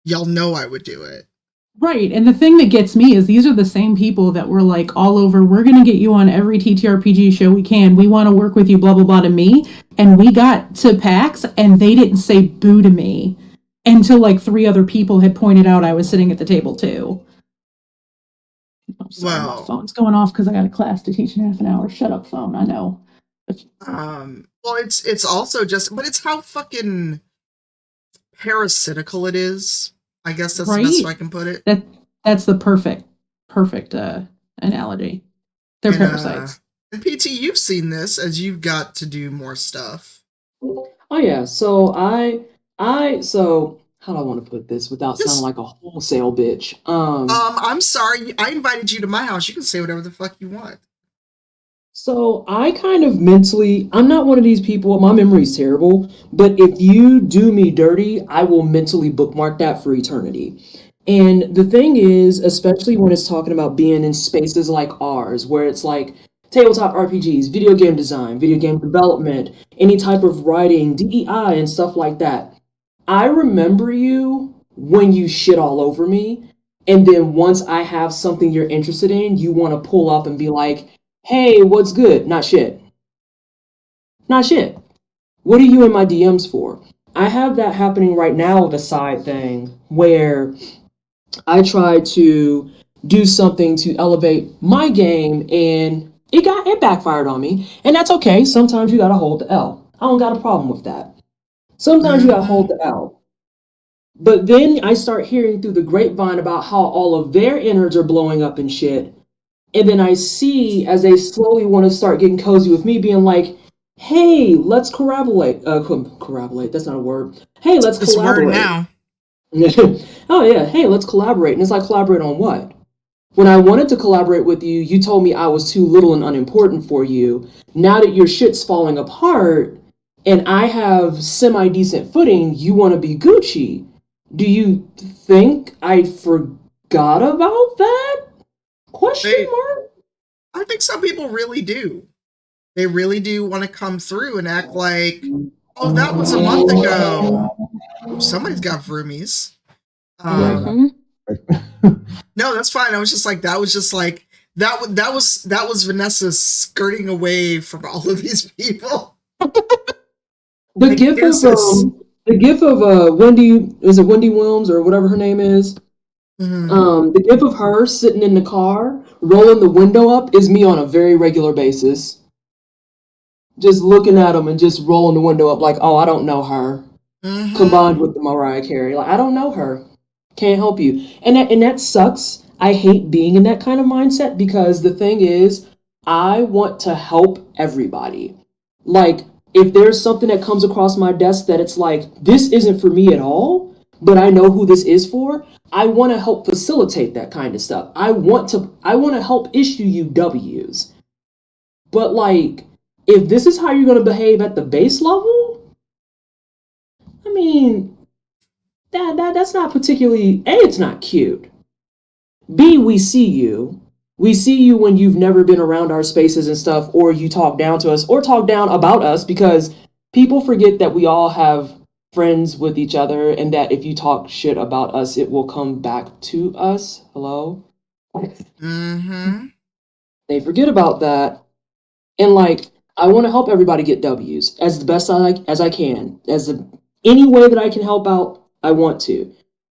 Y'all know I would do it. Right, and the thing that gets me is these are the same people that were like all over, we're going to get you on every TTRPG show we can, we want to work with you, blah, blah, blah, to me, and we got to PAX, and they didn't say boo to me until like 3 other people had pointed out I was sitting at the table too. I'm sorry, my phone's going off because I got a class to teach in half an hour. Shut up, phone, I know. Well, it's also just, but it's how fucking parasitical it is. I guess that's the best way I can put it. That's the perfect analogy. They're parasites. And PT, you've seen this as you've got to do more stuff. Oh yeah, so so how do I want to put this without sounding like a wholesale bitch? I'm sorry, I invited you to my house. You can say whatever the fuck you want. So I kind of mentally, I'm not one of these people, my memory's terrible, but if you do me dirty, I will mentally bookmark that for eternity. And the thing is, especially when it's talking about being in spaces like ours, where it's like tabletop RPGs, video game design, video game development, any type of writing, DEI, and stuff like that. I remember you when you shit all over me, and then once I have something you're interested in, you want to pull up and be like, hey, what's good? Not shit. Not shit. What are you in my DMs for? I have that happening right now with a side thing where I try to do something to elevate my game and it backfired on me. And that's okay. Sometimes you gotta hold the L. I don't got a problem with that. Sometimes you gotta hold the L. But then I start hearing through the grapevine about how all of their innards are blowing up and shit. And then I see as they slowly want to start getting cozy with me, being like, hey, let's collaborate. Collaborate, that's not a word. Hey, let's collaborate. It's a word now. Oh, yeah. Hey, let's collaborate. And it's like, collaborate on what? When I wanted to collaborate with you, you told me I was too little and unimportant for you. Now that your shit's falling apart and I have semi-decent footing, you want to be Gucci. Do you think I forgot about that? Question mark? I think some people really do. They really do want to come through and act like, oh, that was a month ago. Somebody's got Vroomies. No, that's fine. I was just like, that was Vanessa skirting away from all of these people. The gif of Wendy, is it Wendy Williams or whatever her name is? The gif of her sitting in the car, rolling the window up, is me on a very regular basis. Just looking at them and just rolling the window up like, oh, I don't know her. Combined with the Mariah Carey. Like, I don't know her. Can't help you. And that sucks. I hate being in that kind of mindset because the thing is, I want to help everybody. Like, if there's something that comes across my desk that it's like, this isn't for me at all, but I know who this is for, I want to help facilitate that kind of stuff. I want to help issue you W's. But like, if this is how you're going to behave at the base level, I mean, that's not particularly, A, it's not cute. B, we see you. We see you when you've never been around our spaces and stuff, or you talk down to us, or talk down about us, because people forget that we all have friends with each other, and that if you talk shit about us, it will come back to us. Hello? They forget about that. And like, I want to help everybody get W's as the best as I can. Any way that I can help out, I want to.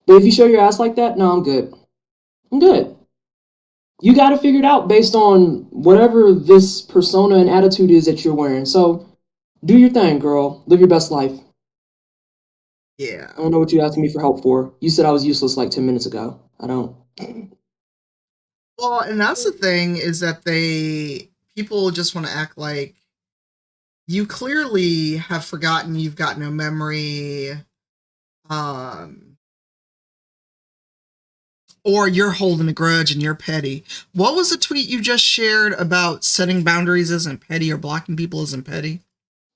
But if you show your ass like that, no, I'm good. I'm good. You got to figure it out based on whatever this persona and attitude is that you're wearing. So do your thing, girl. Live your best life. Yeah. I don't know what you asked me for help for. You said I was useless like 10 minutes ago. I don't. Well, and that's the thing, is that people just want to act like you clearly have forgotten, you've got no memory, or you're holding a grudge and you're petty. What was the tweet you just shared about setting boundaries isn't petty or blocking people isn't petty?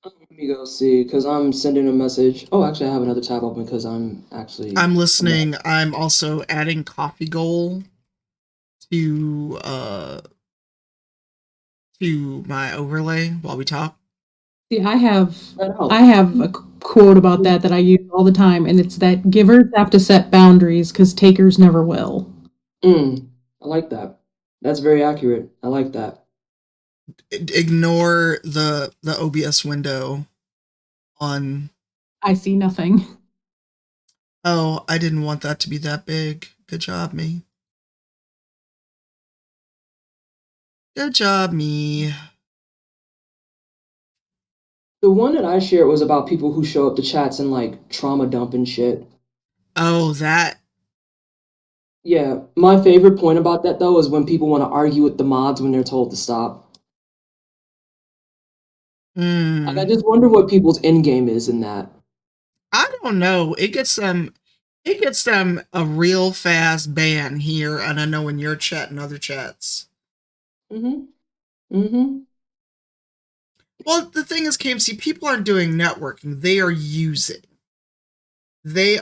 Let me go see, because I'm sending a message. Oh, actually, I have another tab open because I'm listening. I'm also adding Coffee Goal to my overlay while we talk. See, I have a quote about that I use all the time, and it's that givers have to set boundaries because takers never will. I like that. That's very accurate. I like that. Ignore the OBS window on. I see nothing. Oh, I didn't want that to be that big. Good job, me. Good job, me. The one that I shared was about people who show up to chats and like trauma dump and shit. Oh, that. Yeah, my favorite point about that though is when people want to argue with the mods when they're told to stop. Like, I just wonder what people's end game is in that. I don't know. It gets them a real fast ban here, and I know in your chat and other chats. Well, the thing is, KMC, people aren't doing networking. They are using. They're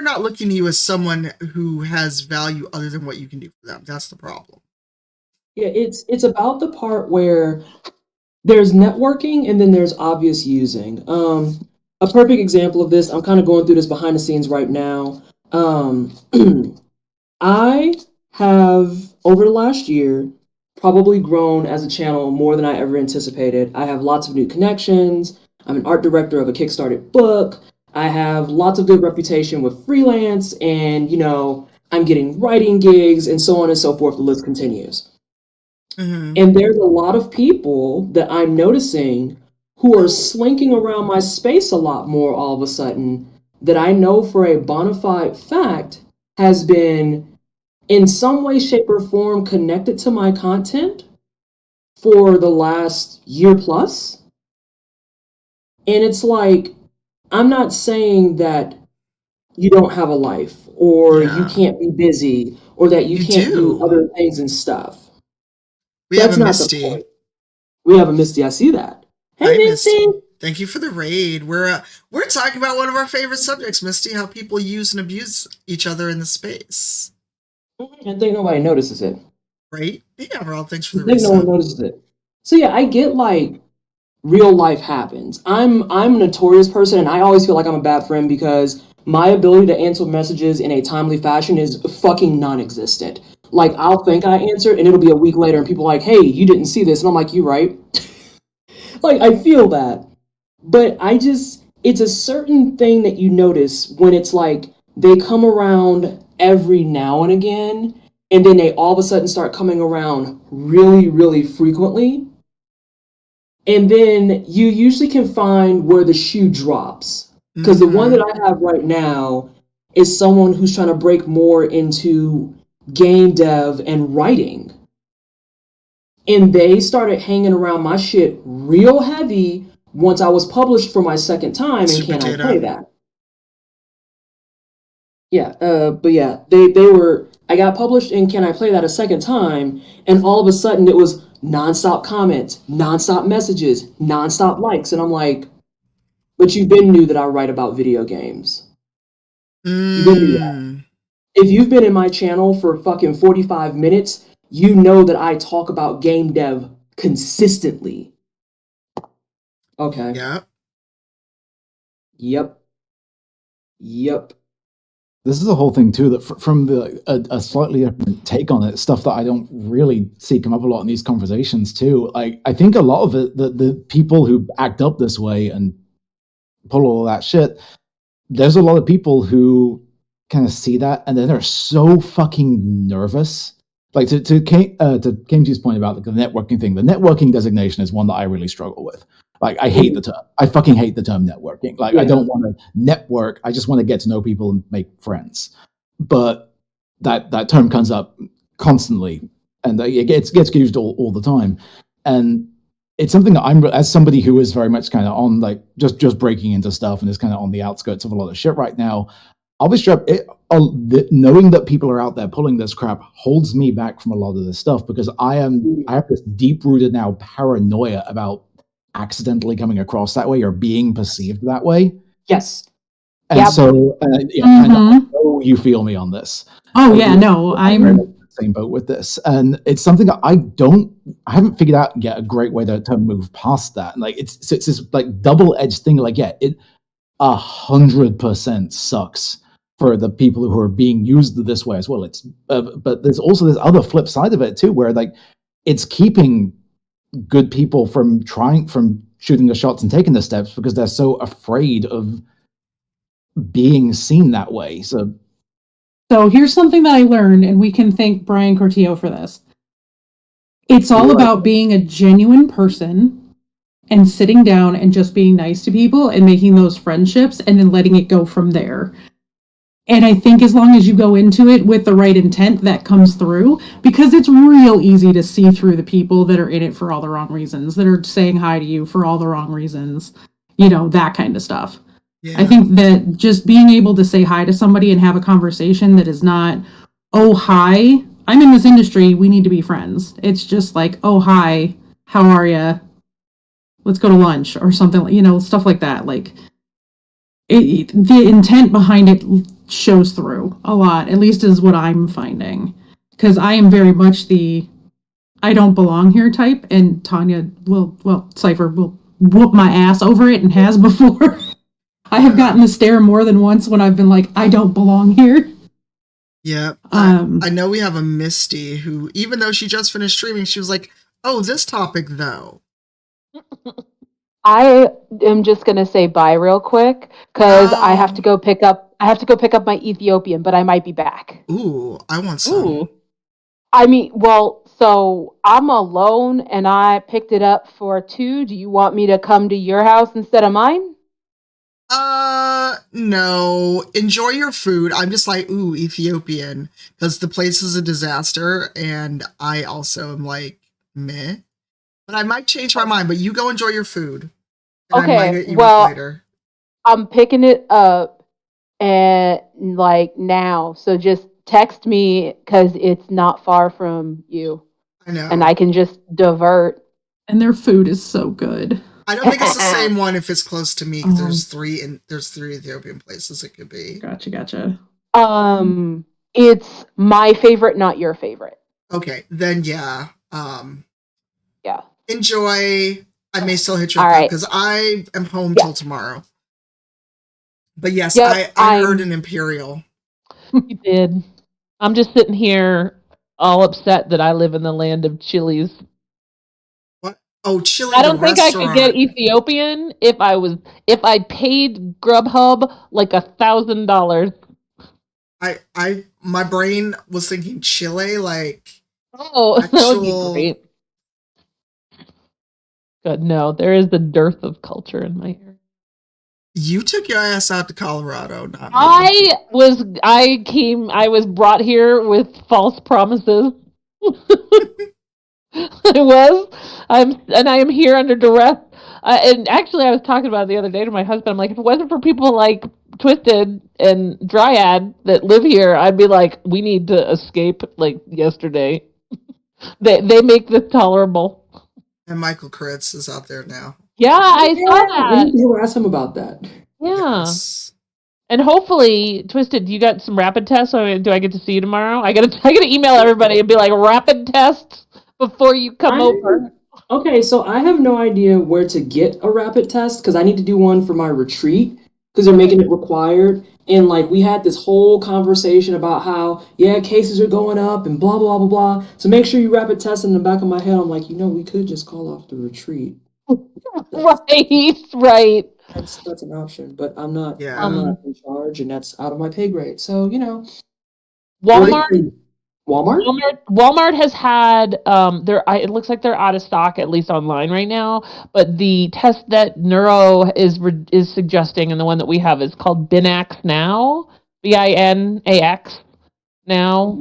not looking at you as someone who has value other than what you can do for them. That's the problem. Yeah, it's about the part where there's networking and then there's obvious using. A perfect example of this, I'm kind of going through this behind the scenes right now. I have, over the last year, probably grown as a channel more than I ever anticipated. I have lots of new connections. I'm an art director of a Kickstarted book. I have lots of good reputation with freelance, and, I'm getting writing gigs and so on and so forth. The list continues. And there's a lot of people that I'm noticing who are slinking around my space a lot more all of a sudden, that I know for a bona fide fact has been in some way, shape, or form connected to my content for the last year plus. And it's like, I'm not saying that you don't have a life, or you can't be busy, or that you can't do other things and stuff. That's not the point. We have a Misty. I see that. Hey, Misty. Thank you for the raid. We're talking about one of our favorite subjects, Misty, how people use and abuse each other in the space. I think nobody notices it. Right? Yeah, Rob, thanks for the raid. I think no one notices it. So yeah, I get like real life happens. I'm a notorious person, and I always feel like I'm a bad friend because my ability to answer messages in a timely fashion is fucking non-existent. Like, I'll think I answered, and it'll be a week later, and people are like, hey, you didn't see this. And I'm like, you right. Like, I feel that. But it's a certain thing that you notice when it's like they come around every now and again, and then they all of a sudden start coming around really, really frequently. And then you usually can find where the shoe drops. Because the one that I have right now is someone who's trying to break more into game dev and writing. And they started hanging around my shit real heavy once I was published for my second time. And Sweet can I potato. play that? Yeah, but yeah, they were. I got published in Can I Play That a second time, and all of a sudden it was nonstop comments, nonstop messages, nonstop likes, and I'm like, but you've been knew that I write about video games. You've been knew that. If you've been in my channel for fucking 45 minutes, you know that I talk about game dev consistently. Okay. Yep. Yep. This is a whole thing too that from a slightly different take on it, stuff that I don't really see come up a lot in these conversations too. Like I think a lot of it, the people who act up this way and pull all that shit, there's a lot of people who kind of see that and then they're so fucking nervous. Like to Kamesi's point about the networking thing, the networking designation is one that I really struggle with. Like I hate the term. I fucking hate the term networking. Like I don't want to network. I just want to get to know people and make friends. But that term comes up constantly, and it gets used all the time. And it's something that I'm, as somebody who is very much kind of on like just breaking into stuff and is kind of on the outskirts of a lot of shit right now. I'll be straight up. Knowing that people are out there pulling this crap holds me back from a lot of this stuff because I have this deep rooted now paranoia about accidentally coming across that way or being perceived that way. Yes. And so, and I know you feel me on this. Oh yeah, no, I'm in the same boat with this, and it's something that I haven't figured out yet a great way to move past that. Like it's this like double-edged thing. Like yeah, it 100% sucks for the people who are being used this way as well. It's but there's also this other flip side of it too, where like it's keeping good people from shooting the shots and taking the steps because they're so afraid of being seen that way. So here's something that I learned, and we can thank Brian Cortillo for this. It's all about being a genuine person and sitting down and just being nice to people and making those friendships and then letting it go from there. And I think as long as you go into it with the right intent, that comes through, because it's real easy to see through the people that are in it for all the wrong reasons, that are saying hi to you for all the wrong reasons, that kind of stuff. Yeah. I think that just being able to say hi to somebody and have a conversation that is not, oh, hi, I'm in this industry, we need to be friends. It's just like, oh, hi, how are you? Let's go to lunch or something, stuff like that. Like, the intent behind it shows through a lot, at least is what I'm finding. Because I am very much the I don't belong here type, and Tanya Cypher will whoop my ass over it and has before. I have gotten the stare more than once when I've been like, I don't belong here. Yeah. I know we have a Misty who, even though she just finished streaming, she was like, oh, this topic though. I am just gonna say bye real quick because I have to go pick up my Ethiopian, but I might be back. Ooh, I want some. Ooh. I mean, well, so I'm alone and I picked it up for 2. Do you want me to come to your house instead of mine? No. Enjoy your food. I'm just like, ooh, Ethiopian, because the place is a disaster, and I also am like, meh. But I might change my mind. But you go enjoy your food. Okay, well, I'm picking it up and like now, so just text me because it's not far from you. I know, and I can just divert. And their food is so good. I don't think it's the same one if it's close to me. There's 3 Ethiopian places it could be. Gotcha. It's my favorite, not your favorite. Okay, then yeah. Yeah. Enjoy. I may still hit you up because I am home till tomorrow. But yes, I heard an Imperial. You did. I'm just sitting here all upset that I live in the land of chilies. What? Oh, Chile, I the don't think I could get restaurant. Ethiopian if I paid Grubhub like $1,000. My brain was thinking Chile, like Oh, that would be actual. great. Good. No, there is the dearth of culture in my area. You took your ass out to Colorado, not me. I was brought here with false promises. I am here under duress. And actually, I was talking about it the other day to my husband. I'm like, if it wasn't for people like Twisted and Dryad that live here, I'd be like, we need to escape like yesterday. They make this tolerable. And Michael Kritz is out there now. Yeah, I saw I that. need to harass him about that. Yeah. Yes. And hopefully, Twisted, you got some rapid tests. So do I get to see you tomorrow? I gotta email everybody and be like, rapid tests before you come over. Okay, so I have no idea where to get a rapid test because I need to do one for my retreat because they're making it required. And like we had this whole conversation about how cases are going up and blah blah blah blah. So make sure you rapid test. In the back of my head, I'm like, we could just call off the retreat. Right. That's an option, but I'm not. Yeah. I'm not in charge, and that's out of my pay grade. So Walmart Walmart. has had it looks like they're out of stock, at least online right now, but the test that Neuro is suggesting, and the one that we have, is called Binax Now, Binax Now.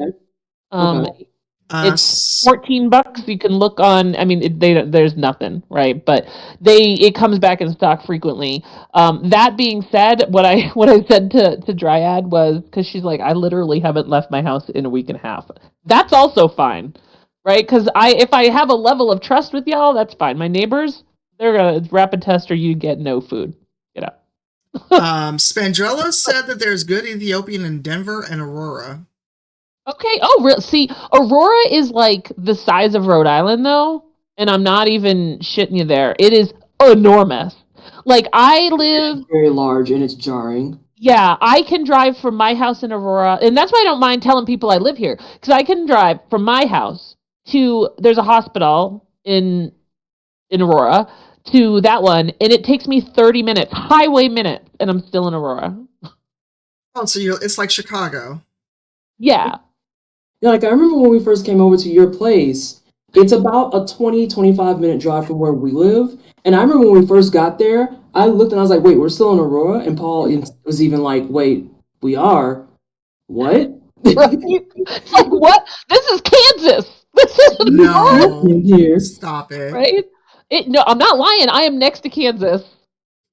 Okay. It's $14. You can look on. I mean, there's nothing, right? But it comes back in stock frequently. That being said, what I said to Dryad was, because she's like, I literally haven't left my house in a week and a half. That's also fine, right? Because if I have a level of trust with y'all, that's fine. My neighbors, they're gonna rapid test or you get no food. Get up. Spandrella said that there's good Ethiopian in Denver and Aurora. Okay. Oh, see, Aurora is like the size of Rhode Island, though, and I'm not even shitting you there. It is enormous. Like I live very large and it's jarring. Yeah, I can drive from my house in Aurora, and that's why I don't mind telling people I live here, because I can drive from my house to there's a hospital in Aurora to that one, and it takes me 30 minutes, highway minutes, and I'm still in Aurora. Oh, so it's like Chicago. Yeah. Like I remember when we first came over to your place, it's about a 20-25 minute drive from where we live. And I remember when we first got there, I looked and I was like, wait, we're still in Aurora? And Paul was even like, wait, we are? What? Right? Like, what? This is Kansas. This is No. Here. Stop it. Right? No, I'm not lying. I am next to Kansas.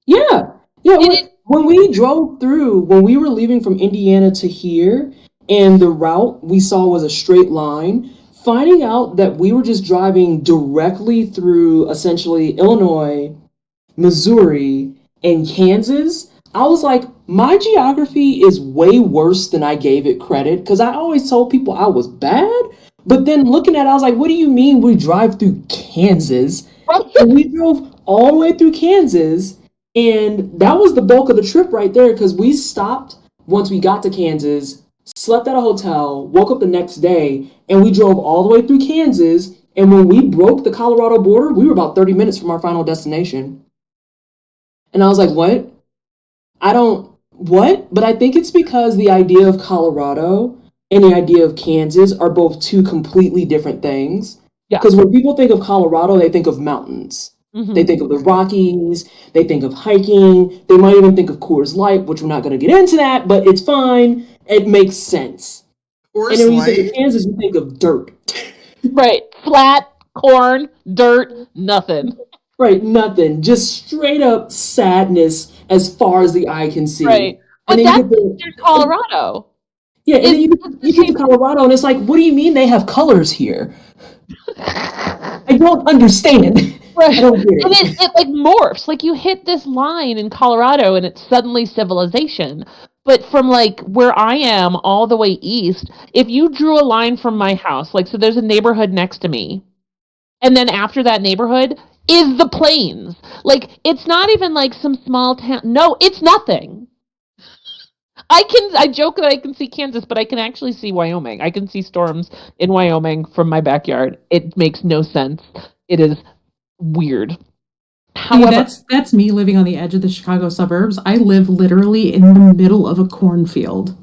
Yeah. When we drove through, when we were leaving from Indiana to here, and the route we saw was a straight line, finding out that we were just driving directly through essentially Illinois, Missouri, and Kansas, I was like, my geography is way worse than I gave it credit, because I always told people I was bad. But then looking at it, I was like, what do you mean we drive through Kansas? And we drove all the way through Kansas, and that was the bulk of the trip right there, because we stopped once we got to Kansas, slept at a hotel, woke up the next day, and we drove all the way through Kansas. And when we broke the Colorado border, we were about 30 minutes from our final destination. And I was like, what? But I think it's because the idea of Colorado and the idea of Kansas are both two completely different things. Yeah. Because when people think of Colorado, they think of mountains. Mm-hmm. They think of the Rockies. They think of hiking. They might even think of Coors Light, which we're not going to get into that, but it's fine. It makes sense. Coors and then when you Light? think of Kansas, you think of dirt. Right. Flat, corn, dirt, nothing. Right, nothing. Just straight up sadness as far as the eye can see. Right. But And then that's Colorado. Yeah, and then you get to Colorado, and it's like, what do you mean they have colors here? I don't understand. Right. I don't get it. And it like morphs. Like you hit this line in Colorado, and it's suddenly civilization. But from like where I am all the way east, if you drew a line from my house, like so there's a neighborhood next to me, and then after that neighborhood is the plains. Like it's not even like some small town. No, it's nothing. I joke that I can see Kansas, but I can actually see Wyoming. I can see storms in Wyoming from my backyard. It makes no sense. It is weird. See, However, that's me living on the edge of the Chicago suburbs. I live literally in the middle of a cornfield.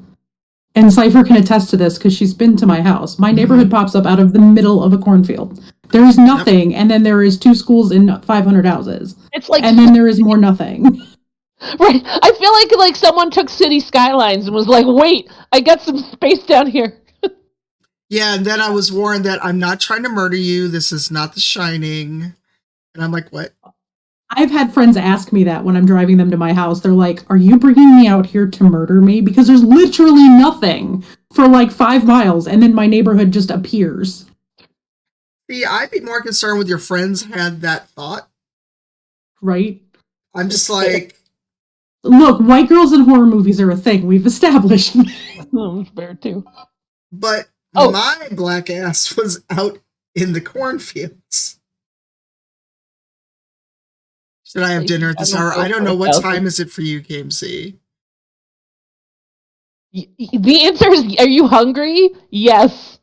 And Cypher can attest to this because she's been to my house. My neighborhood pops up out of the middle of a cornfield. There is nothing, and then there is 2 schools and 500 houses. it's like, And then there is more nothing. right? I feel like someone took City Skylines and was like, "Wait, I got some space down here." Yeah, and then I was warned that I'm not trying to murder you. This is not The Shining. And I'm like, what? I've had friends ask me that when I'm driving them to my house. They're like, "Are you bringing me out here to murder me?" Because there's literally nothing for like 5 miles, and then my neighborhood just appears. See, I'd be more concerned with your friends had that thought. Right? I'm just like, Look, white girls in horror movies are a thing. We've established. Fair too. but Oh. my black ass was out in the cornfields. Should I have dinner at this hour? I don't know. What time is it for you, KMC? The answer is: are you hungry? Yes.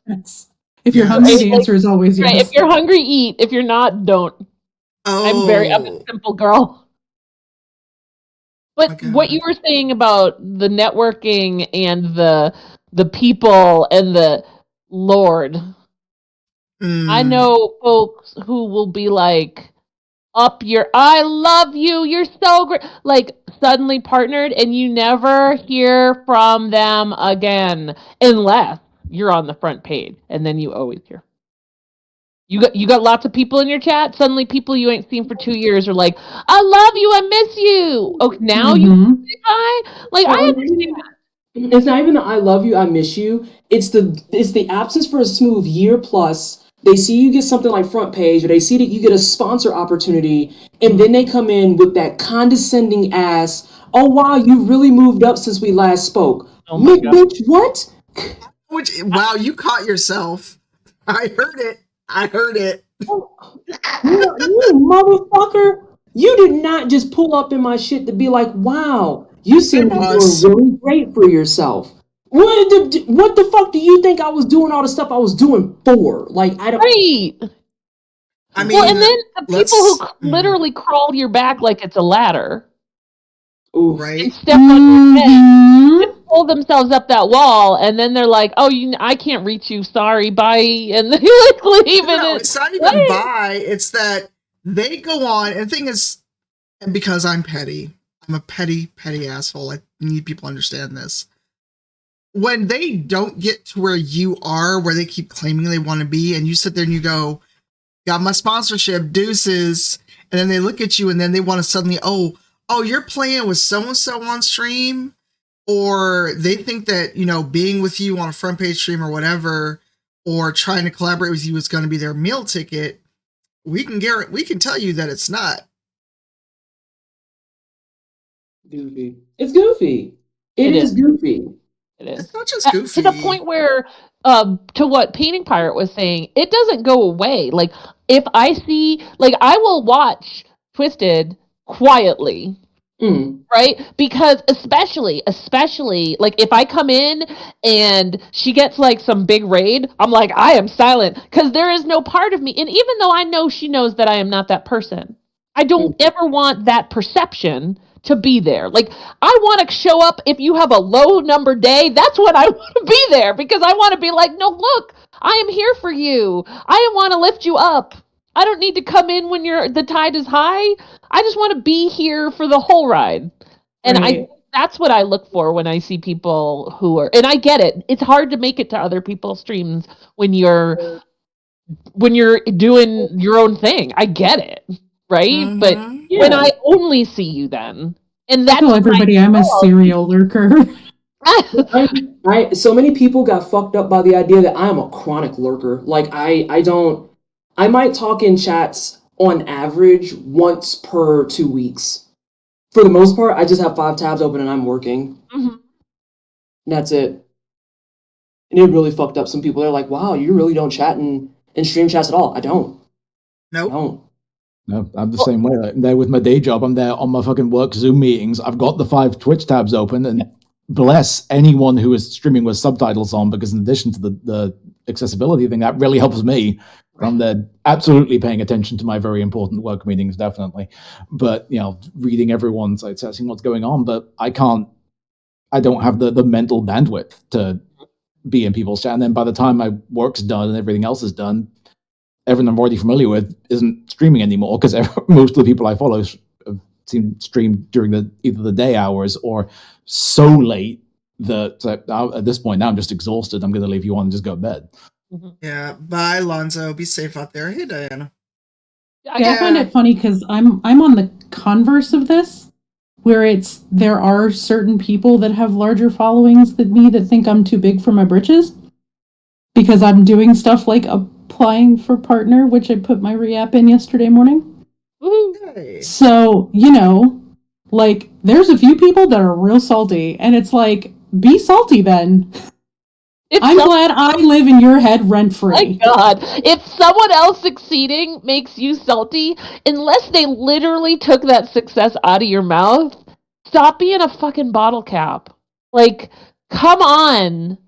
If you're Yes. hungry, the answer is always Right. yes. If you're hungry, eat. If you're not, don't. Oh, I'm a simple girl. But Okay. what you were saying about the networking and the people and the Lord, I know folks who will be like, I love you, you're so great, like suddenly partnered, and you never hear from them again unless you're on the front page, and then you always hear. You got lots of people in your chat. Suddenly, people you ain't seen for 2 years are like, "I love you, I miss you." Oh, now you say hi. Like I understand. It's not even the I love you, I miss you. It's the absence for a smooth year plus. They see you get something like front page, or they see that you get a sponsor opportunity, and then they come in with that condescending ass. Oh wow, you really moved up since we last spoke. Oh my God. Bitch, what? Wow, you caught yourself. I heard it. You motherfucker! You did not just pull up in my shit to be like, wow, you seem to be doing really great for yourself. What the fuck do you think I was doing all the stuff I was doing for? Like, I don't. Right. I mean, Well, and then the people who literally crawl your back like it's a ladder Ooh. right? and step on your head, and pull themselves up that wall, and then they're like, "Oh, I can't reach you. Sorry, bye," and they like leave. No, it's not even bye. It's that they go on, and the thing is, and because I'm petty, I'm a petty asshole. I need people to understand this. When they don't get to where you are, where they keep claiming they want to be, and you sit there and you go, "Got my sponsorship, deuces," and then they look at you, and then they want to suddenly, oh, you're playing with so-and-so on stream, or they think that, being with you on a front page stream or whatever, or trying to collaborate with you is going to be their meal ticket. We can tell you that it's not. Goofy. It's goofy. It is goofy. It is. It's not just goofy. To the point where, to what Painting Pirate was saying, it doesn't go away. Like, if I see, like, I will watch Twisted quietly, right? Because especially, like, if I come in and she gets, like, some big raid, I'm like, I am silent, because there is no part of me, and even though I know she knows that I am not that person, I don't ever want that perception to be there. Like, I want to show up if you have a low number day. That's when I want to be there, because I want to be like, no, look, I am here for you. I want to lift you up. I don't need to come in when the tide is high. I just want to be here for the whole ride. And that's what I look for when I see people who are, and I get it. It's hard to make it to other people's streams when you're doing your own thing. I get it. Right? But when I only see you then, and that's tell everybody I'm a serial lurker. So many people got fucked up by the idea that I'm a chronic lurker. Like, I might talk in chats on average once per 2 weeks. For the most part, I just have 5 tabs open and I'm working. And that's it. And it really fucked up some people. They're like, wow, you really don't chat in stream chats at all. I don't. Nope. I don't. No, I'm the same way. Like, there with my day job, I'm there on my fucking work Zoom meetings. I've got the 5 Twitch tabs open, and bless anyone who is streaming with subtitles on, because in addition to the accessibility thing, that really helps me. I'm there absolutely paying attention to my very important work meetings, definitely. But, reading everyone's, like, seeing what's going on. But I don't have the mental bandwidth to be in people's chat. And then by the time my work's done and everything else is done, everyone I'm already familiar with isn't streaming anymore, because most of the people I follow seem to stream during either the day hours or so late that at this point now I'm just exhausted. I'm going to leave you on and just go to bed. Yeah. Bye, Lonzo. Be safe out there. Hey, Diana. I find it funny because I'm on the converse of this, where there are certain people that have larger followings than me that think I'm too big for my britches, because I'm doing stuff like applying for partner, which I put my re-app in yesterday morning. Hey. So, like, there's a few people that are real salty, and it's like, be salty then. I'm glad I live in your head rent-free. My God. If someone else succeeding makes you salty, unless they literally took that success out of your mouth, stop being a fucking bottle cap. Like, come on.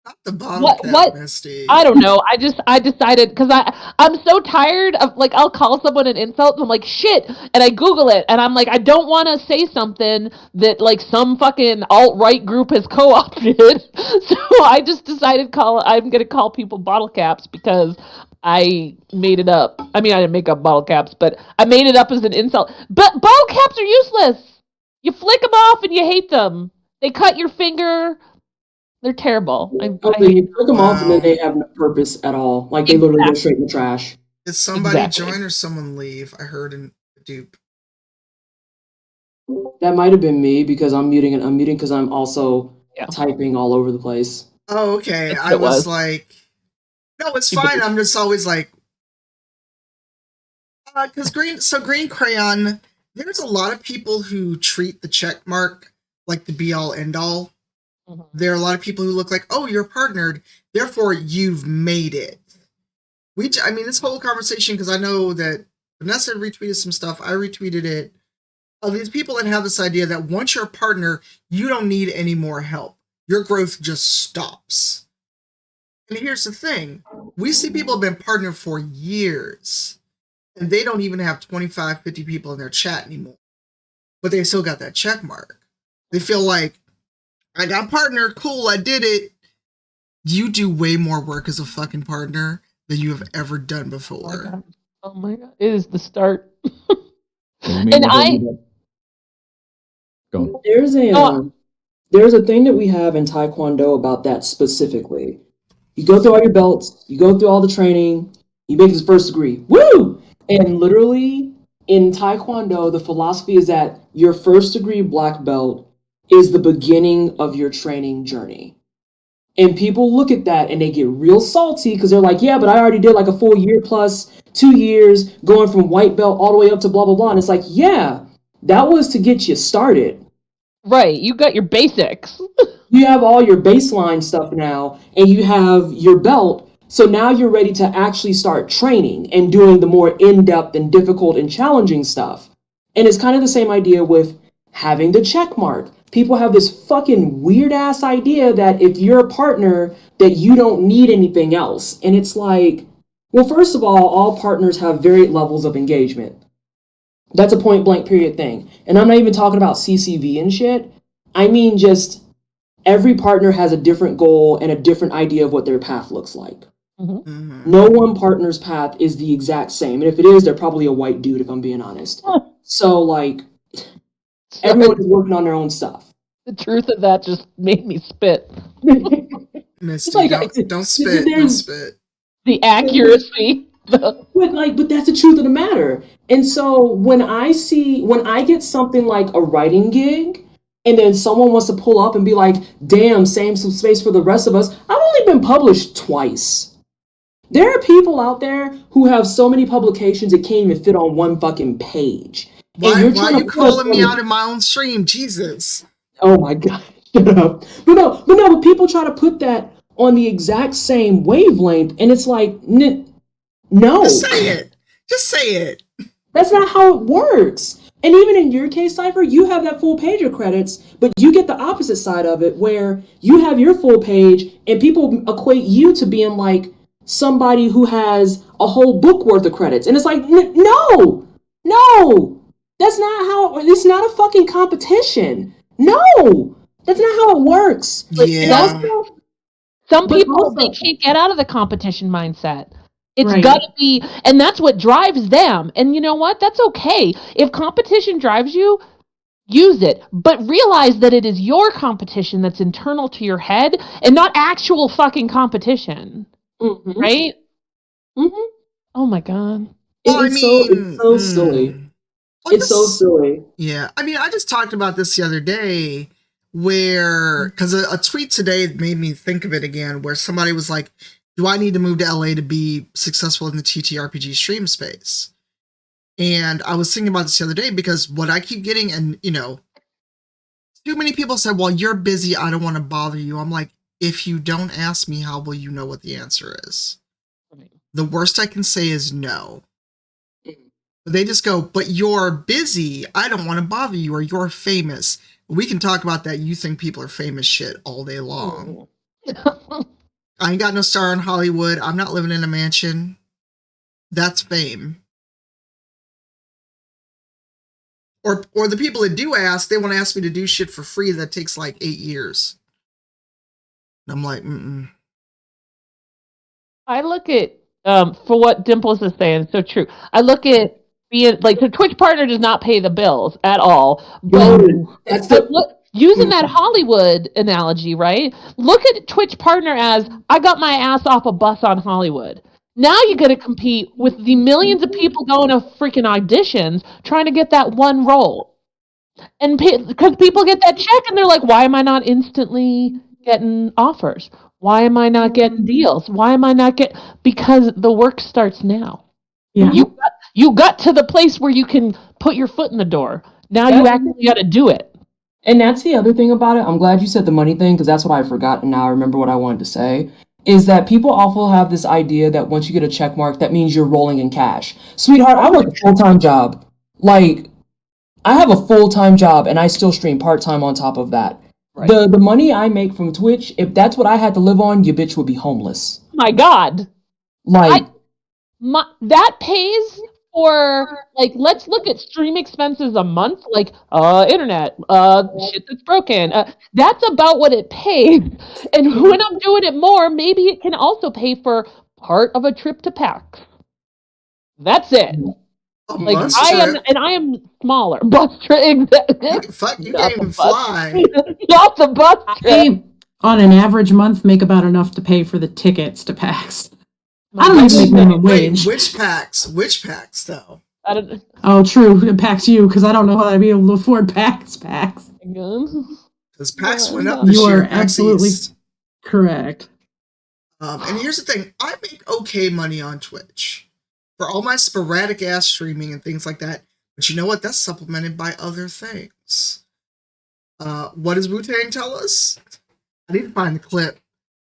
Not the bottle cap, Misty. I don't know. I decided, because I'm so tired of, like, I'll call someone an insult, and I'm like, shit, and I Google it, and I'm like, I don't want to say something that, like, some fucking alt-right group has co-opted, so I just decided I'm going to call people bottle caps, because I made it up. I mean, I didn't make up bottle caps, but I made it up as an insult. But bottle caps are useless. You flick them off and you hate them. They cut your finger. They're terrible. You took them off and then they have no purpose at all. Like, they literally go straight in the trash. Did somebody join or someone leave? I heard in dupe. That might have been me, because I'm muting because I'm also typing all over the place. Oh, okay. I was like, no, it's fine. I'm just always like, because Green Crayon, there's a lot of people who treat the check mark like the be all end all. There are a lot of people who look like, oh, you're partnered, therefore you've made it. This whole conversation, because I know that Vanessa retweeted some stuff, I retweeted it, of these people that have this idea that once you're a partner, you don't need any more help. Your growth just stops. And here's the thing. We see people have been partnered for years, and they don't even have 25, 50 people in their chat anymore. But they still got that check mark. They feel like, I got partner, cool, I did it. You do way more work as a fucking partner than you have ever done before. Oh my God. It is the start. Go. There's a thing that we have in Taekwondo about that specifically. You go through all your belts, you go through all the training, you make this first degree. Woo! And literally in Taekwondo, the philosophy is that your first degree black belt is the beginning of your training journey. And people look at that and they get real salty, because they're like, yeah, but I already did like a full year plus 2 years going from white belt all the way up to blah, blah, blah. And it's like, yeah, that was to get you started. Right. You got your basics. You have all your baseline stuff now, and you have your belt. So now you're ready to actually start training and doing the more in-depth and difficult and challenging stuff. And it's kind of the same idea with having the check mark. People have this fucking weird ass idea that if you're a partner, that you don't need anything else. And it's like, well, first of all partners have varied levels of engagement. That's a point blank period thing. And I'm not even talking about CCV and shit. I mean, just every partner has a different goal and a different idea of what their path looks like. No one partner's path is the exact same. And if it is, they're probably a white dude, if I'm being honest. So, like, everyone is working on their own stuff. The truth of that just made me spit. Misty, like, don't spit. Don't spit. The accuracy. But that's the truth of the matter. And so when I get something like a writing gig, and then someone wants to pull up and be like, damn, save some space for the rest of us. I've only been published twice. There are people out there who have so many publications it can't even fit on one fucking page. Why are you calling me out in my own stream? Jesus. Oh my God. Shut up. But people try to put that on the exact same wavelength, and it's like, no. Just say it. Just say it. That's not how it works. And even in your case, Cypher, you have that full page of credits, but you get the opposite side of it, where you have your full page and people equate you to being like somebody who has a whole book worth of credits. And it's like, no, that's not how, it's not a fucking competition. No, that's not how it works. Yeah. Some But people, also- they can't get out of the competition mindset. It's Right. gotta be, and that's what drives them. And you know what? That's okay. If competition drives you, use it. But realize that it is your competition that's internal to your head and not actual fucking competition. Mhm. Right? Mhm. Oh my God. Well, I It's mean, so silly. Well, It's so this- silly. Yeah, I mean, I just talked about this the other day where, because a tweet today made me think of it again, where somebody was like, do I need to move to LA to be successful in the TTRPG stream space? And I was thinking about this the other day because what I keep getting, and too many people said, well, you're busy, I don't want to bother you. I'm like, if you don't ask me, how will you know what the answer is? Right. The worst I can say is no. They just go, but you're busy. I don't want to bother you, or you're famous. We can talk about that. You think people are famous shit all day long. I ain't got no star in Hollywood. I'm not living in a mansion. That's fame. Or the people that do ask, they want to ask me to do shit for free that takes like 8 years. And I'm like, I look at for what Dimples is saying, it's so true. I look at being like the Twitch partner does not pay the bills at all. But, That's but the look, using that Hollywood analogy, right? Look at Twitch partner as I got my ass off a bus on Hollywood. Now you got to compete with the millions of people going to freaking auditions trying to get that one role. And because people get that check and they're like, why am I not instantly getting offers? Why am I not getting deals? Why am I not getting? Because the work starts now. Yeah. You got to the place where you can put your foot in the door. Now you actually got to do it. And that's the other thing about it. I'm glad you said the money thing because that's what I forgot, and now I remember what I wanted to say. Is that people also have this idea that once you get a check mark, that means you're rolling in cash. Sweetheart, I work a full-time job. Like, I have a full-time job, and I still stream part-time on top of that. Right. The money I make from Twitch, if that's what I had to live on, your bitch would be homeless. My God. Like, That pays for, like, let's look at stream expenses a month, like internet, shit that's broken. That's about what it pays. And when I'm doing it more, maybe it can also pay for part of a trip to PAX. That's it. a Like bus I am, trip. and I am smaller. Bus trip. Fuck, you Not can't the even bus. fly. Not the bus trip. I, on an average month, make about enough to pay for the tickets to PAX. I don't even make minimum Wait, wage. which packs? Which packs, though? I don't. Oh, true. It PAX you, because I don't know how I'd be able to afford PAX. Because packs Yeah, went up no. this You year. are PAX absolutely East. correct. And here's the thing. I make okay money on Twitch for all my sporadic ass streaming and things like that. But you know what? That's supplemented by other things. What does Wu-Tang tell us? I need to find the clip.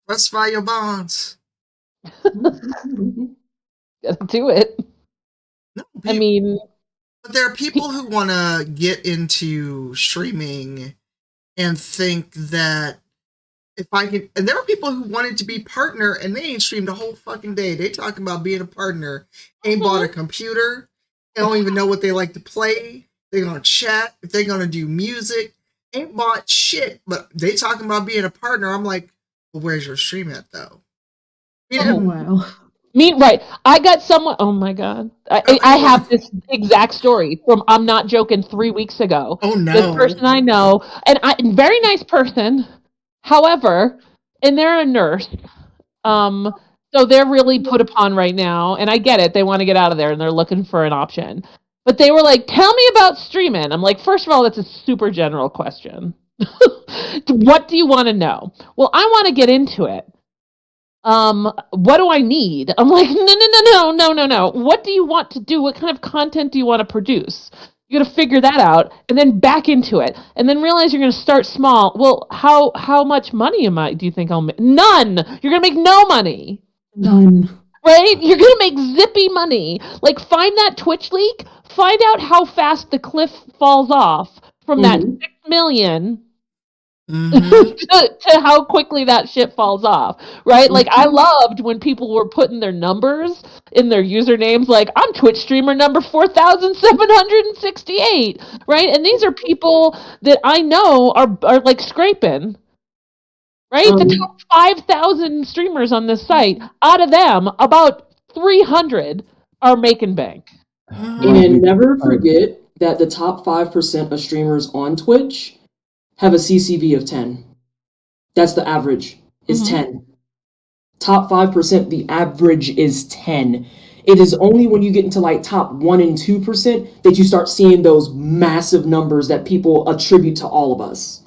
Specify your bonds. Gotta do it. No, I mean, but there are people who want to get into streaming and think that if I can, and there are people who wanted to be partner and they ain't streamed a whole fucking day. They talking about being a partner, ain't bought a computer, they don't even know what they like to play. They're gonna chat, if they're gonna do music, ain't bought shit, but they talking about being a partner. I'm like, well, where's your stream at though? Oh, wow. right. I got someone. Oh my God. I have this exact story from, I'm not joking, 3 weeks ago. Oh no. This person I know, and very nice person. However, and they're a nurse. So they're really put upon right now, and I get it. They want to get out of there and they're looking for an option. But they were like, tell me about streaming. I'm like, first of all, that's a super general question. What do you want to know? Well, I want to get into it. What do I need? I'm like, no. What do you want to do? What kind of content do you want to produce? You got to figure that out and then back into it and then realize you're going to start small. Well, how much money do you think I'll make? None. You're going to make no money. None. Right? You're going to make zippy money. Like, find that Twitch leak. Find out how fast the cliff falls off from that 6 million Mhm. to how quickly that shit falls off, right? Like I loved when people were putting their numbers in their usernames, like I'm Twitch streamer number 4,768, right? And these are people that I know are like scraping, right? The top 5,000 streamers on this site, out of them, about 300 are making bank. Mhm. And never forget that the top 5% of streamers on Twitch have a CCV of 10. That's the average, is 10. Top 5%, the average is 10. It is only when you get into like top 1 and 2% that you start seeing those massive numbers that people attribute to all of us.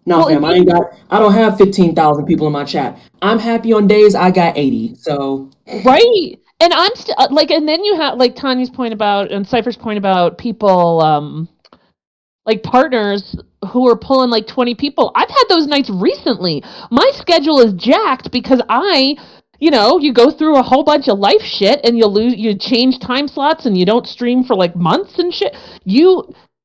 Now, Well, fam, I don't have 15,000 people in my chat. I'm happy on days I got 80. So Right. And I'm still like, and then you have like Tanya's point about and Cypher's point about people, like partners who are pulling like 20 people. I've had those nights recently. My schedule is jacked because you go through a whole bunch of life shit and you change time slots and you don't stream for like months and shit.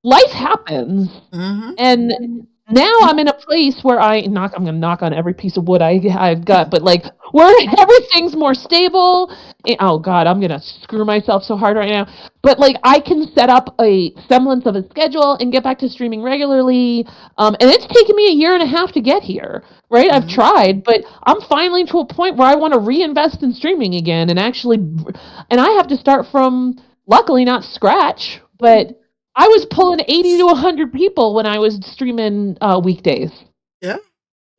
Life happens. Mhm. And now I'm in a place where I'm gonna knock on every piece of wood I've got, but like where everything's more stable. Oh God, I'm gonna screw myself so hard right now. But like I can set up a semblance of a schedule and get back to streaming regularly. And it's taken me a year and a half to get here. Right? I've Mhm. tried, but I'm finally to a point where I want to reinvest in streaming again and I have to start from luckily not scratch, but I was pulling 80 to 100 people when I was streaming weekdays. Yeah.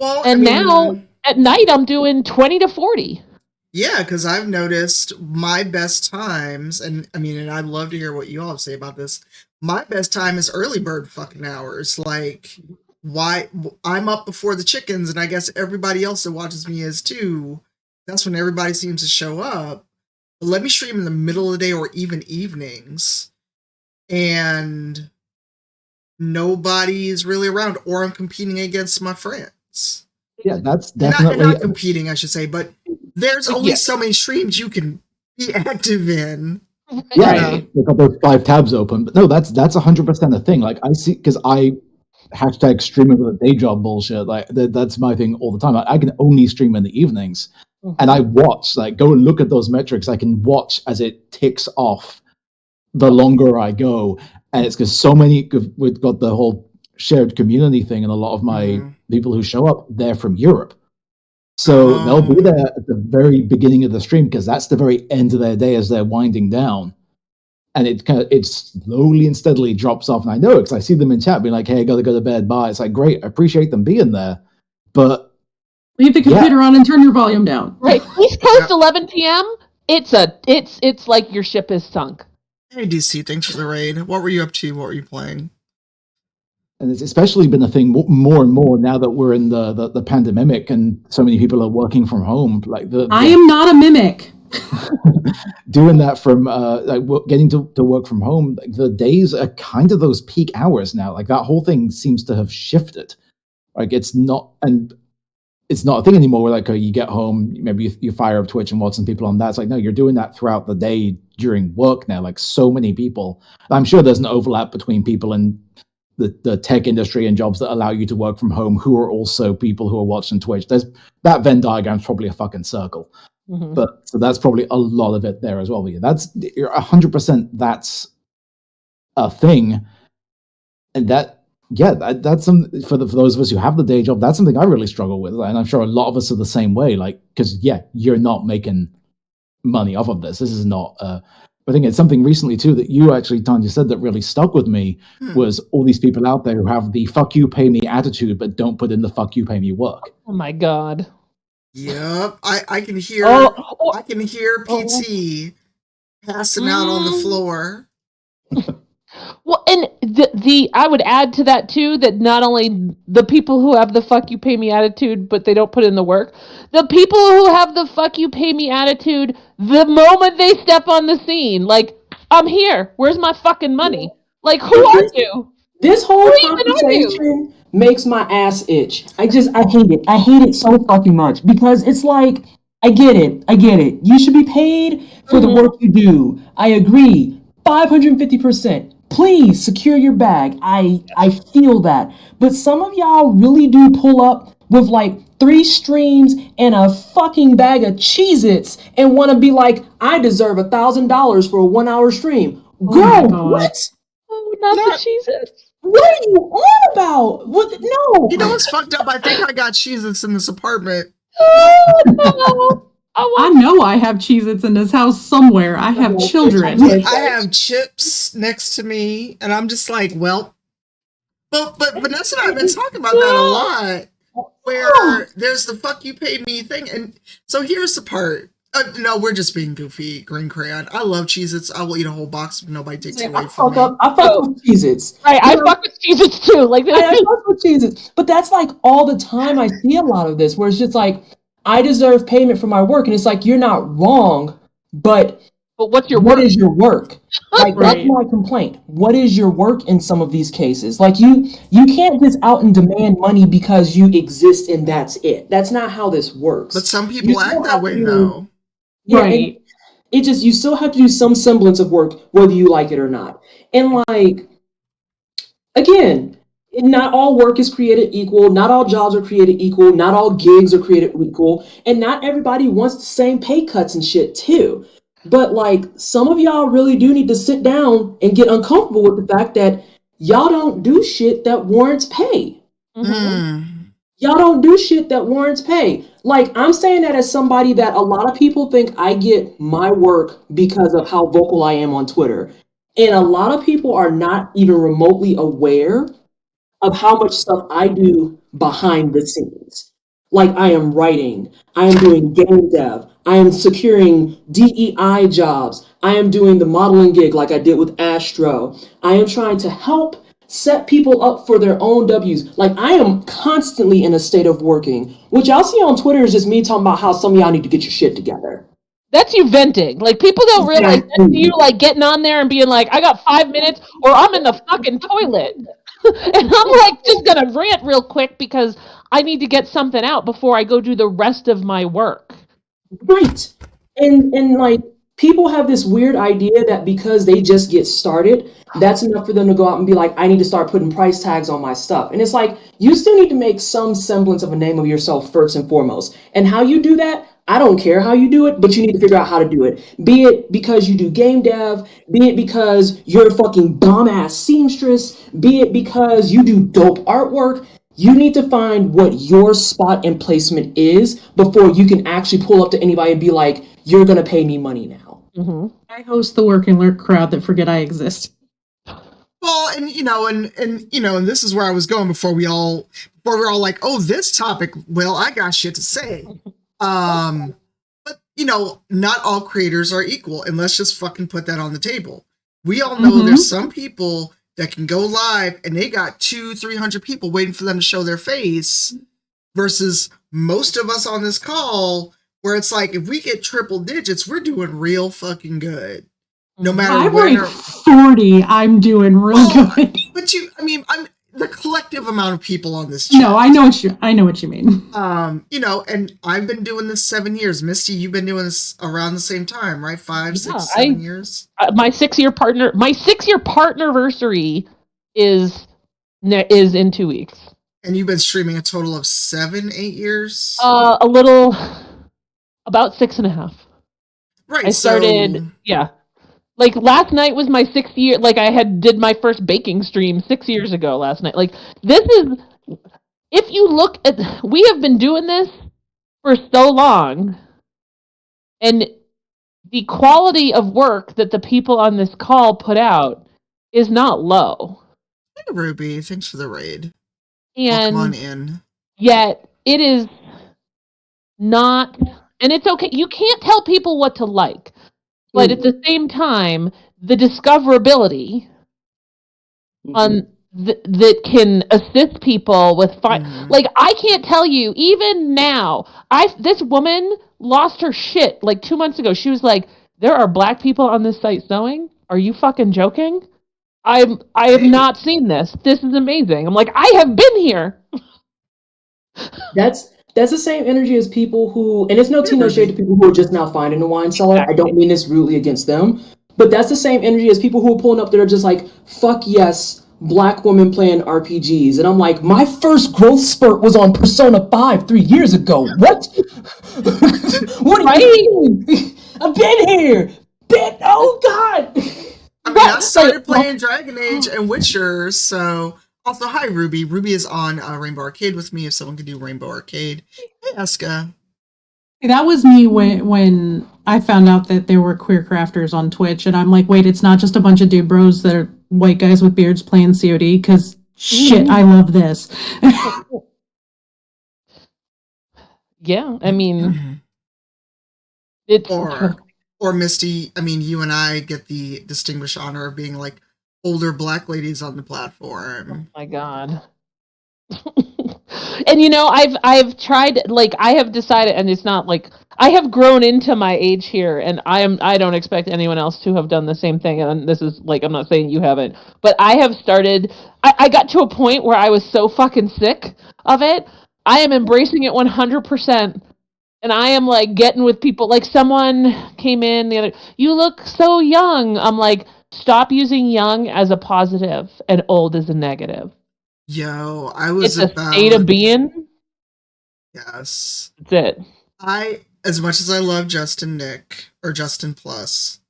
Well, And now at night I'm doing 20 to 40. yeah, because I've noticed my best times, and I'd love to hear what you all have to say about this. My best time is early bird fucking hours. Like, why I'm up before the chickens, and I guess everybody else that watches me is too. That's when everybody seems to show up. But let me stream in the middle of the day or even evenings, and nobody is really around, or I'm competing against my friends. Yeah, that's Not definitely competing, I should say, but there's only Yeah. so many streams you can be active in. yeah. Right. They've got those 5 tabs open. But no, that's 100% a thing. Like I see, because I hashtag streaming with a day job bullshit. Like that's my thing all the time. I can only stream in the evenings, and I watch, like, go and look at those metrics. I can watch as it ticks off the longer I go, and it's because so many, we've got the whole shared community thing, and a lot of my people who show up, they're from Europe. So they'll be there at the very beginning of the stream because that's the very end of their day as they're winding down. And it slowly and steadily drops off. And I know it because I see them in chat being like, hey, I got to go to bed. Bye. It's like, great. I appreciate them being there. But leave the computer on and turn your volume down. Right. East Coast 11 p.m. It's like your ship is sunk. Hey DC, thanks for the raid. What were you up to? What were you playing? And it's especially been a thing more and more now that we're in the pandemic and so many people are working from home. Like I am not a mimic. doing that from getting to work from home. The days are kind of those peak hours now. Like that whole thing seems to have shifted. Like it's not a thing anymore where like you get home, maybe you fire up Twitch and watch some people on that. It's like, no, you're doing that throughout the day during work now. Like so many people. I'm sure there's an overlap between people in the tech industry and jobs that allow you to work from home who are also people who are watching Twitch. There's that Venn diagram's probably a fucking circle. Mm-hmm. But so that's probably a lot of it there as well. But yeah, you're 100%. That's a thing, and that's something for those of us who have the day job. That's something I really struggle with, and I'm sure a lot of us are the same way. Like, because you're not making money off of this. This is not. I think it's something recently too that you actually, Tanya, said that really stuck with me was all these people out there who have the "fuck you, pay me" attitude, but don't put in the "fuck you, pay me" work. Oh my God. Yep, I can hear. Oh. I can hear PT passing out on the floor. Well, and I would add to that too that not only the people who have the "fuck you, pay me" attitude, but they don't put in the work. The people who have the "fuck you, pay me" attitude, the moment they step on the scene, like, I'm here. Where's my fucking money? Like, who are you? This whole Who even are you? conversation makes my ass itch. I hate it. I hate it so fucking much because it's like, I get it. You should be paid for the work you do. I agree. 550%. please secure your bag. I feel that. But some of y'all really do pull up with like 3 streams and a fucking bag of Cheez-Its and want to be like, I deserve $1,000 for a 1-hour stream. Oh Girl, my God. what? Oh, not Not- the Cheez-Its. What are you on about? What? No. You know what's fucked up? I think I got Cheez-Its in this apartment. Oh, no. I I want know I have Cheez-Its in this house somewhere. I have Okay. children. I have chips next to me, and I'm just like, well, but Vanessa and I have been talking about that a lot. Where there's the fuck you pay me thing, and so here's the part. No, we're just being goofy, Green Crayon. I love Cheez-Its. I will eat a whole box if nobody takes it away from me. I fuck with Cheez-Its. I You know, fuck with Cheez-Its too. Like I fuck with Cheez-Its. But that's like all the time I see a lot of this where it's just like, I deserve payment for my work. And it's like, you're not wrong, but what's your what work? is your work? Like, that's Right. my complaint. What is your work in some of these cases? Like, you can't just out and demand money because you exist and that's it. That's not how this works. But some people You still act that have way, to- though. Yeah, Right. it just, you still have to do some semblance of work, whether you like it or not. And like, again, not all work is created equal. Not all jobs are created equal. Not all gigs are created equal. And not everybody wants the same pay cuts and shit too. But like, some of y'all really do need to sit down and get uncomfortable with the fact that y'all don't do shit that warrants pay. Mhm. Mm. Y'all don't do shit that warrants pay. Like, I'm saying that as somebody that a lot of people think I get my work because of how vocal I am on Twitter. And a lot of people are not even remotely aware of how much stuff I do behind the scenes. Like, I am writing, I am doing game dev, I am securing DEI jobs, I am doing the modeling gig like I did with Astro. I am trying to help set people up for their own W's. Like, I am constantly in a state of working. What y'all see on Twitter is just me talking about how some of y'all need to get your shit together. That's you venting. Like people don't realize that's you like getting on there and being like, I got 5 minutes or I'm in the fucking toilet. And I'm like just gonna rant real quick because I need to get something out before I go do the rest of my work. Right. And like, people have this weird idea that because they just get started, that's enough for them to go out and be like, I need to start putting price tags on my stuff. And it's like, you still need to make some semblance of a name of yourself first and foremost. And how you do that, I don't care how you do it, but you need to figure out how to do it. Be it because you do game dev, be it because you're a fucking bomb ass seamstress, be it because you do dope artwork. You need to find what your spot and placement is before you can actually pull up to anybody and be like, you're going to pay me money now. Mm-hmm. I host the work and lurk crowd that forget I exist. Well, and and this is where I was going before we're all like, oh, this topic. Well, I got shit to say. But not all creators are equal, and let's just fucking put that on the table. We all know there's some people that can go live and they got 200-300 people waiting for them to show their face, versus most of us on this call, where it's like if we get triple digits, we're doing real fucking good. No matter I'm when. like 40. I'm doing real Oh, good. But I'm the collective amount of people on this chat. No, I know what you mean. And I've been doing this 7 years. Misty, you've been doing this around the same time, right? 5, 6, 7 years. My 6-year partnerversary is in 2 weeks. And you've been streaming a total of 7, 8 years. A little, about 6.5. Right. I started, yeah. Like last night was my 6th year. Like I did my first baking stream 6 years ago last night. Like this is, if you look at, we have been doing this for so long, and the quality of work that the people on this call put out is not low. Hey, Ruby, thanks for the raid. Welcome on And in. yet it is not, and it's okay. You can't tell people what to like. But at the same time, the discoverability on that can assist people with like I can't tell you even now. This woman lost her shit like 2 months ago. She was like, "There are black people on this site sewing? Are you fucking joking? I have not seen this. This is amazing." I'm like, "I have been here." That's the same energy as people who, and it's no tea, no shade to people who are just now finding a wine cellar. I don't mean this rudely against them, But that's the same energy as people who are pulling up that are just like, fuck yes, black women playing RPGs. And I'm like, my first growth spurt was on Persona 5 3 years ago. What? What are you doing? I've been here. Oh, God. I mean, I started playing Dragon Age and Witcher, so... Also, hi, Ruby. Ruby is on Rainbow Arcade with me, if someone could do Rainbow Arcade. Hey, Eska. That was me when I found out that there were queer crafters on Twitch, and I'm like, wait, it's not just a bunch of dude bros that are white guys with beards playing COD, because shit, I love this. Yeah, I mean, Mm-hmm. it's Or Misty, I mean, you and I get the distinguished honor of being like older black ladies on the platform. my God. And you know, I've tried, like, I have decided, and it's not like I have grown into my age here, and I don't expect anyone else to have done the same thing. And this is like, I'm not saying you haven't, but I have started. I got to a point where I was so fucking sick of it. I am embracing it 100%. And I am like getting with people. Like, someone came in the other, you look so young. I'm like, stop using young as a positive and old as a negative. Yo, I was It's a state of being. Yes. That's it. As much as I love Justin Nick, or Justin Plus,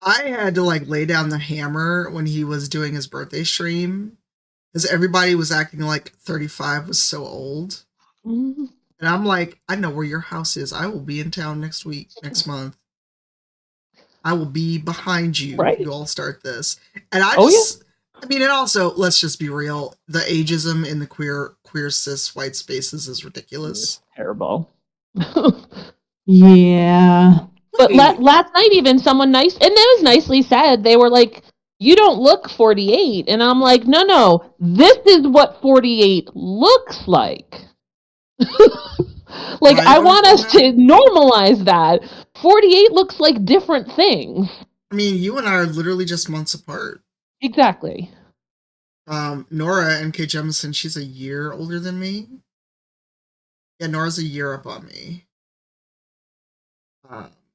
I had to like lay down the hammer when he was doing his birthday stream, because everybody was acting like 35 was so old. Mm-hmm. And I'm like, I know where your house is. I will be in town next month. I will be behind you if you all start this. And I mean, and also, let's just be real. The ageism in the queer cis white spaces is ridiculous. It's terrible. Yeah. But last night, even someone nice, and it was nicely said, they were like, you don't look 48. And I'm like, no, this is what 48 looks like. Like, I want us to normalize that. 48 looks like different things. I mean, you and I are literally just months apart. Exactly. Nora, MK Jemison, she's a year older than me. Yeah, Nora's a year up on me.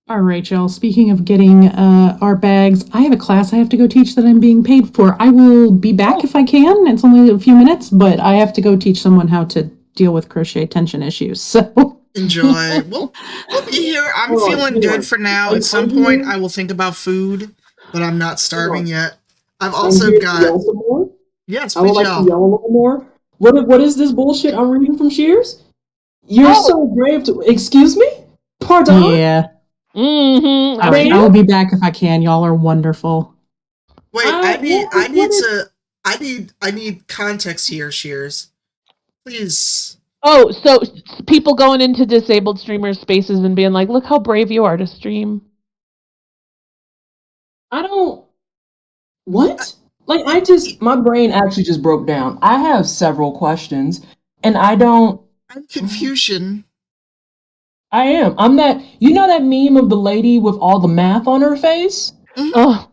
All right, y'all. Speaking of getting our bags, I have a class I have to go teach that I'm being paid for. I will be back if I can. It's only a few minutes, but I have to go teach someone how to deal with crochet tension issues. So enjoy. We'll be here. I'm feeling good for now. At some point, I will think about food, but I'm not starving yet. I've also got. Yes, I would like to yell a little more. What is this bullshit I'm reading from Shears? You're so brave to. Excuse me? Pardon? Yeah. Mm-hmm. All right, I will be back if I can. Y'all are wonderful. Wait, I need context here, Shears. Please. Oh, so people going into disabled streamers' spaces and being like, look how brave you are to stream. I don't. What? Like, my brain actually just broke down. I have several questions, and I don't. I'm confusion. I am. I'm that. You know that meme of the lady with all the math on her face? Mm-hmm. Oh,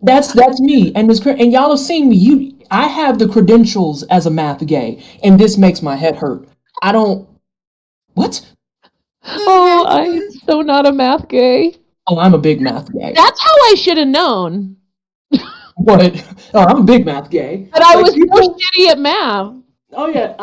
that's me. And y'all have seen me. I have the credentials as a math gay, and this makes my head hurt. I don't. What? Oh, I'm so not a math gay. Oh, I'm a big math gay. That's how I should have known. What? Oh, I'm a big math gay. But I was so shitty at math. Oh yeah,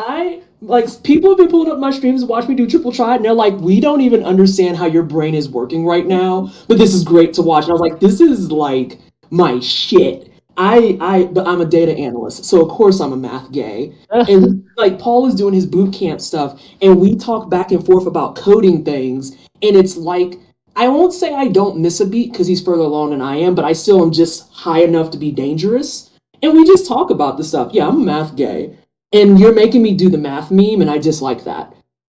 people have been pulling up my streams to watch me do triple try, and they're like, we don't even understand how your brain is working right now, but this is great to watch. And I was like, this is like my shit. But I'm a data analyst, so of course I'm a math gay. And like Paul is doing his boot camp stuff, and we talk back and forth about coding things, and it's like, I won't say I don't miss a beat because he's further along than I am, but I still am just high enough to be dangerous. And we just talk about the stuff. Yeah, I'm a math gay. And you're making me do the math meme, and I dislike that.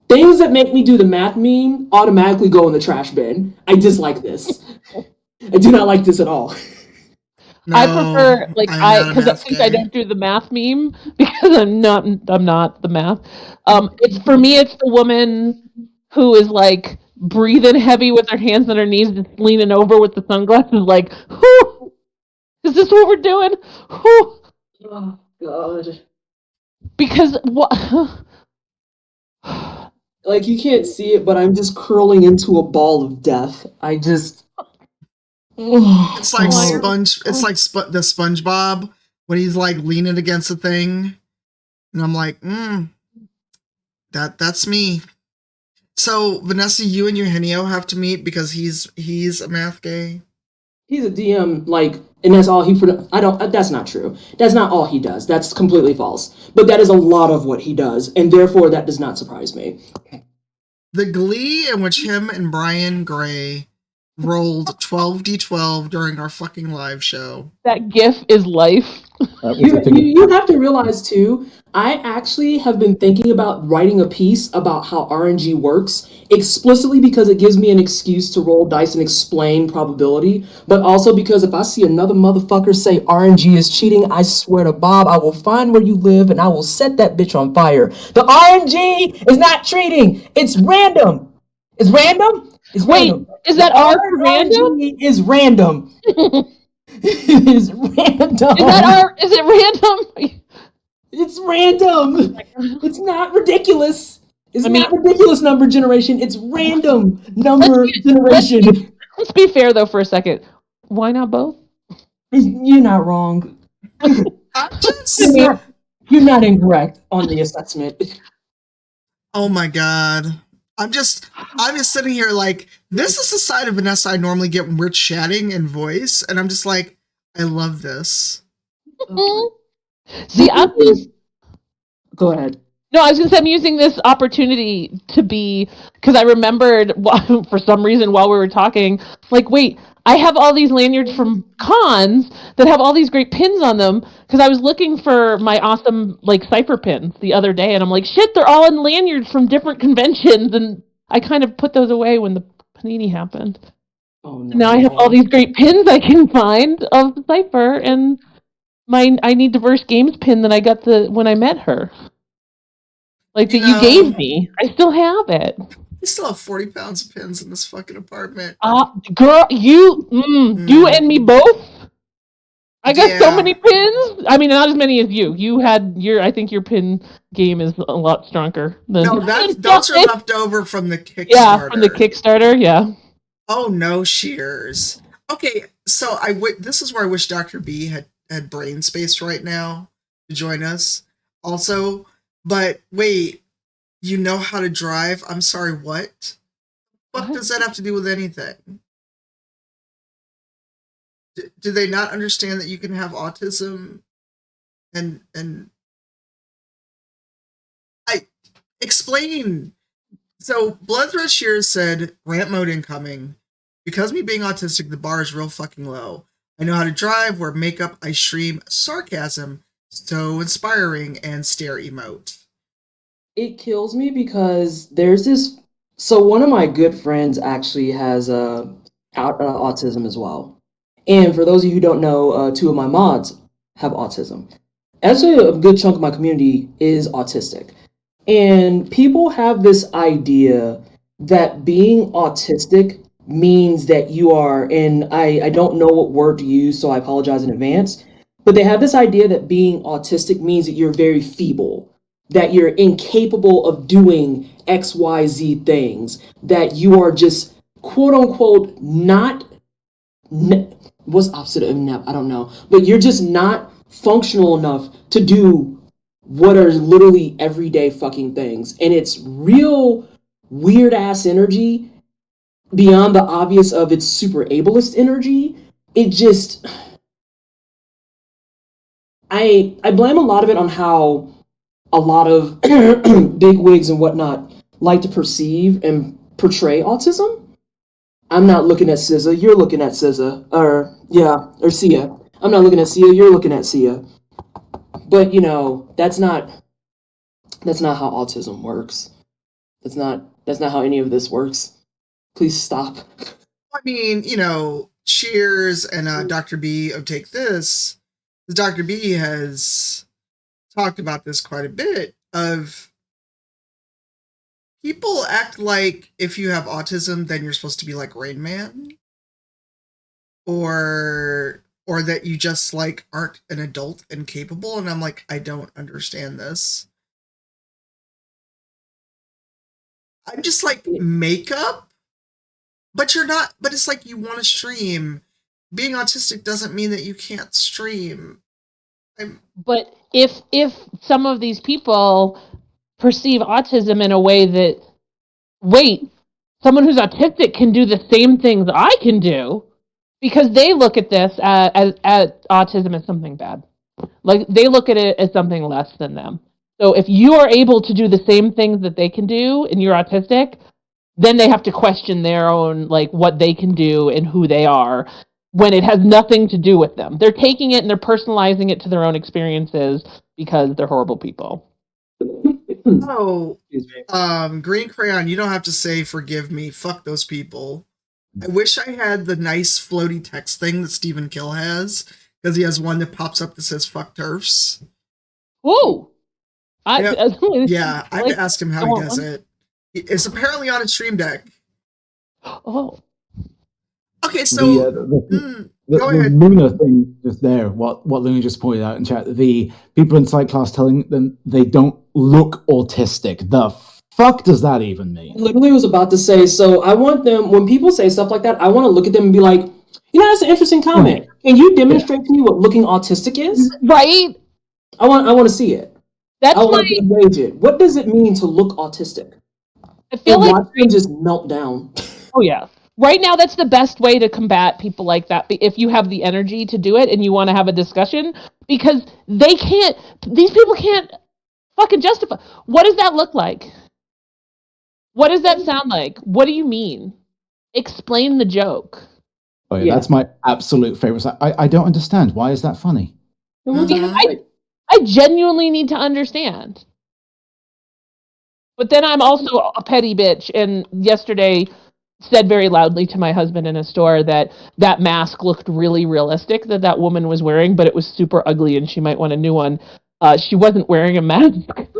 Things that make me do the math meme automatically go in the trash bin. I dislike this. I do not like this at all. No, I prefer, like, because I think I don't do the math meme because I'm not the math. It's for me, it's the woman who is like breathing heavy with her hands on her knees, just leaning over with the sunglasses, like, whoo, is this what we're doing? Whoo. Oh God. Because what? Like, you can't see it, but I'm just curling into a ball of death. It's like Oh. the SpongeBob when he's like leaning against the thing, and I'm like, that's me. So Vanessa, you and Eugenio have to meet because he's a math gay. He's a DM, like, and that's all he. I don't. That's not true. That's not all he does. That's completely false. But that is a lot of what he does, and therefore that does not surprise me. The glee in which him and Brian Gray rolled 12d12 during our fucking live show. That GIF is life. That was a thing. You have to realize too, I actually have been thinking about writing a piece about how RNG works, explicitly because it gives me an excuse to roll dice and explain probability, but also because if I see another motherfucker say RNG is cheating, I swear to Bob, I will find where you live and I will set that bitch on fire. The RNG is not cheating. It's random. It's random. It's Wait, random. is that R for random? RNG is random. It is random. Is it random? It's random. It's not ridiculous. It's I mean- not ridiculous number generation. It's random number generation. Let's be fair though for a second. Why not both? You're not wrong. I'm just, You're not incorrect on the assessment. oh my god. I'm just sitting here like, this is the side of Vanessa I normally get when we're chatting in voice, and I'm just like, I love this. See, I'm just Go ahead. no, I was gonna say I'm using this opportunity to be because I remembered for some reason while we were talking, like, wait, I have all these lanyards from cons that have all these great pins on them because I was looking for my awesome like cipher pins the other day, and I'm like, shit, they're all in lanyards from different conventions, and I kind of put those away when the panini happened. Oh no. Now I have all these great pins I can find of Cypher, and I need diverse games pin that I got when I met her. Like that you gave me. I still have it. I still have 40 pounds of pins in this fucking apartment. Girl, you and me both. I got so many pins. I mean, not as many as you. You had I think your pin game is a lot stronger than. No, those are left over from the Kickstarter. Yeah, from the Kickstarter. Yeah. Oh no, Shears. Okay, so this is where I wish Dr. B had brain space right now to join us. Also, but wait, you know how to drive? I'm sorry, what? What does that have to do with anything? Do they not understand that you can have autism and I explain. So Bloodthread Shears said, rant mode incoming. Because me being autistic, the bar is real fucking low. I know how to drive, wear makeup, I stream sarcasm, so inspiring, and stare emote. It kills me because there's this. So one of my good friends actually has autism as well. And for those of you who don't know, two of my mods have autism. Actually, a good chunk of my community is autistic. And people have this idea that being autistic means that you are, and I don't know what word to use, so I apologize in advance, but they have this idea that being autistic means that you're very feeble, that you're incapable of doing XYZ things, that you are just quote unquote not, what's opposite of inept? I don't know, but you're just not functional enough to do what are literally everyday fucking things. And it's real weird ass energy beyond the obvious of its super ableist energy. It just, I blame a lot of it on how a lot of big wigs and whatnot like to perceive and portray autism. I'm not looking at SZA, you're looking at SZA, or Sia. I'm not looking at Sia, you're looking at Sia. But you know, that's not how autism works. That's not how any of this works. Please stop. I mean, you know, Shears and Dr. B of Take This, Dr. B has talked about this quite a bit, of people act like if you have autism, then you're supposed to be like Rain Man. Or that you just like aren't an adult and capable, and I'm like, I don't understand this. I'm just like, makeup? But you're not, but it's like you want to stream being autistic doesn't mean that you can't stream. But if some of these people perceive autism in a way that, wait, someone who's autistic can do the same things I can do, because they look at this as autism as something bad. Like, they look at it as something less than them. So if you are able to do the same things that they can do and you're autistic, then they have to question their own, like, what they can do and who they are, when it has nothing to do with them. They're taking it and they're personalizing it to their own experiences because they're horrible people. Oh, Green Crayon, you don't have to say forgive me. Fuck those people. I wish I had the nice floaty text thing that Stephen Kill has, because he has one that pops up that says fuck TERFs. Whoa! Yeah, I have to ask him how he does it. It's apparently on a Stream Deck. Oh. Okay, so the go ahead. Luna thing just there, what Luna just pointed out in chat, the people in psych class telling them they don't look autistic. The fuck does that even mean? I literally was about to say, so I want them, when people say stuff like that, I want to look at them and be like, you know, that's an interesting comment. Right. Can you demonstrate to me what looking autistic is? Right? I want to see it. That's I want to engage it. What does it mean to look autistic? I feel like watch them just melt down. Oh yeah. Right now, that's the best way to combat people like that. If you have the energy to do it and you want to have a discussion, because these people can't fucking justify. What does that look like? What does that sound like? What do you mean? Explain the joke. Oh yeah, that's my absolute favorite. I don't understand. Why is that funny? I genuinely need to understand. But then I'm also a petty bitch, and yesterday said very loudly to my husband in a store that mask looked really realistic that woman was wearing, but it was super ugly and she might want a new one. She wasn't wearing a mask. It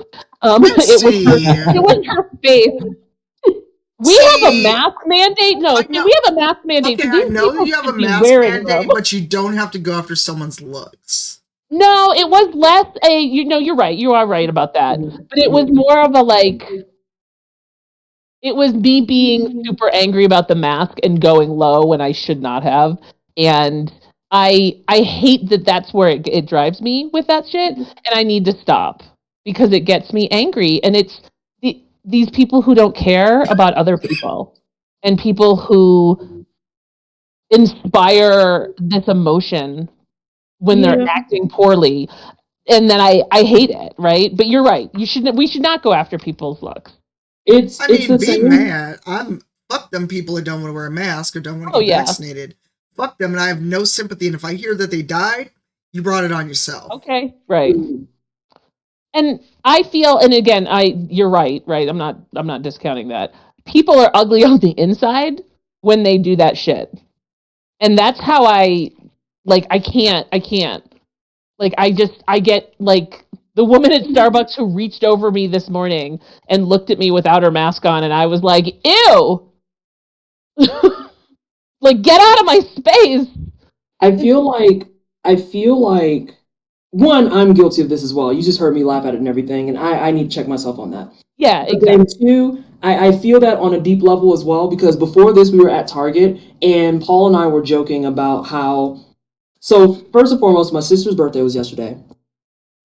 was her face. We have a mask mandate? No, we have a mask mandate. Okay, I know you have a mask mandate, but you don't have to go after someone's looks. No, it was less you're right. You are right about that. But it was more of a it was me being super angry about the mask and going low when I should not have. And I hate that that's where it drives me with that shit. And I need to stop because it gets me angry. And it's these people who don't care about other people and people who inspire this emotion when they're acting poorly. And then I hate it, right? But you're right. We should not go after people's looks. Being mad. Fuck them people that don't want to wear a mask or don't want to get vaccinated. Fuck them, and I have no sympathy. And if I hear that they died, you brought it on yourself. Okay, right. And I feel, and again, you're right. I'm not discounting that. People are ugly on the inside when they do that shit, and that's how I can't. I get the woman at Starbucks who reached over me this morning and looked at me without her mask on, and I was like, ew! Get out of my space! I feel like, one, I'm guilty of this as well. You just heard me laugh at it and everything, and I need to check myself on that. Yeah, exactly. And two, I feel that on a deep level as well, because before this, we were at Target, and Paul and I were joking about how... So, first and foremost, my sister's birthday was yesterday.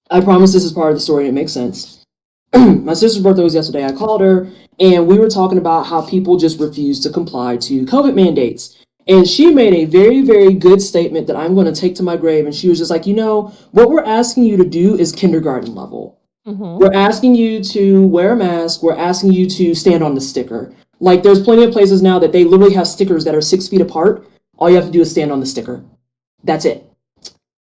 I promise this is part of the story and it makes sense. My sister's birthday was yesterday. I called her and we were talking about how people just refuse to comply to COVID mandates. And she made a very, very good statement that I'm going to take to my grave. And she was just like, what we're asking you to do is kindergarten level. Mm-hmm. We're asking you to wear a mask. We're asking you to stand on the sticker. There's plenty of places now that they literally have stickers that are 6 feet apart. All you have to do is stand on the sticker. That's it.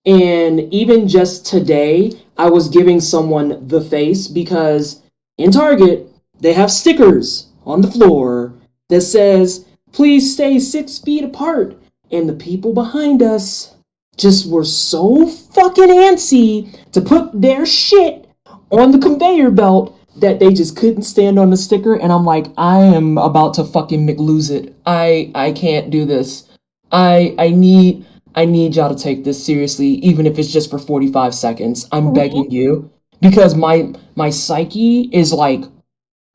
And even just today, I was giving someone the face because in Target, they have stickers on the floor that says, please stay 6 feet apart. And the people behind us just were so fucking antsy to put their shit on the conveyor belt that they just couldn't stand on the sticker. And I'm like, I am about to fucking lose it. I can't do this. I need y'all to take this seriously, even if it's just for 45 seconds. I'm begging you, because my psyche is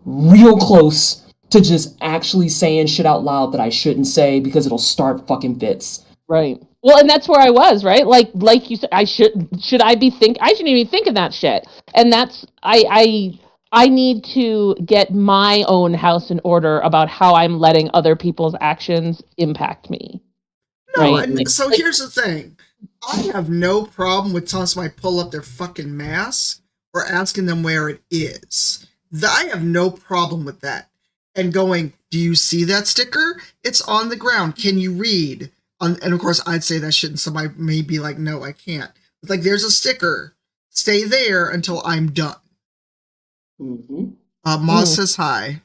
real close to just actually saying shit out loud that I shouldn't say because it'll start fucking fits. Right. Well, and that's where I was, right? Like you said, I shouldn't even think of that shit. And that's I need to get my own house in order about how I'm letting other people's actions impact me. No, Right? and so here's the thing. I have no problem with telling somebody pull up their fucking mask or asking them where it is. I have no problem with that. And going, do you see that sticker? It's on the ground. Can you read? And of course, I'd say that shit, and somebody may be like, no, I can't. It's like, there's a sticker. Stay there until I'm done. Mm-hmm. Moz says hi.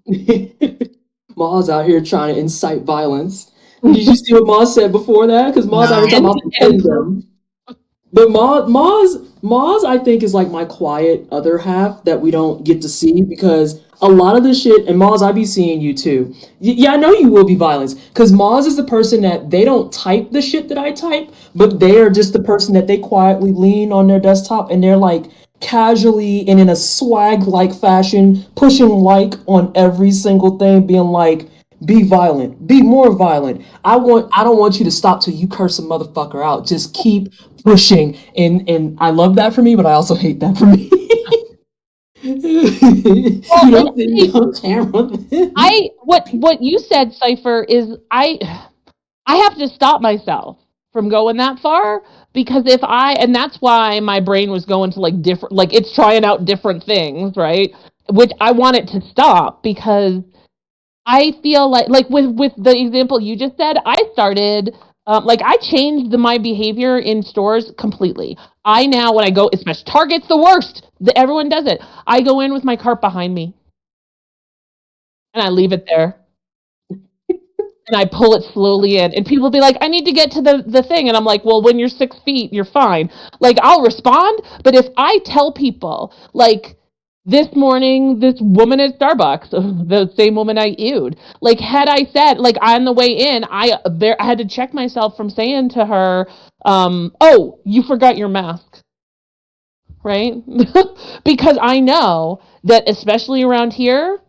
Moz out here trying to incite violence. Did you see what Moz said before that? Because Moz out here talking about defend them. But Moz, I think, is like my quiet other half that we don't get to see, because a lot of the shit, and Moz, I be seeing you too. Yeah, I know you will be violent, because Moz is the person that they don't type the shit that I type, but they are just the person that they quietly lean on their desktop and they're like casually and in a swag-like fashion pushing like on every single thing, being like, be violent, be more violent. I don't want you to stop till you curse a motherfucker out. Just keep pushing. And I love that for me, but I also hate that for me. You don't see me on camera. What you said, Cypher, is I have to stop myself from going that far, because and that's why my brain was going to like different, like it's trying out different things, right? Which I want it to stop, because I feel like with the example you just said, I started I changed my behavior in stores completely. I now, when I go, especially Target's the worst. Everyone does it. I go in with my cart behind me, and I leave it there, and I pull it slowly in. And people will be like, "I need to get to the thing," and I'm like, "Well, when you're 6 feet, you're fine." Like, I'll respond, but if I tell people, like, this morning, this woman at Starbucks, the same woman I ewed, like, had I said, like, on the way in, I had to check myself from saying to her, "Oh, you forgot your mask," right? Because I know that, especially around here,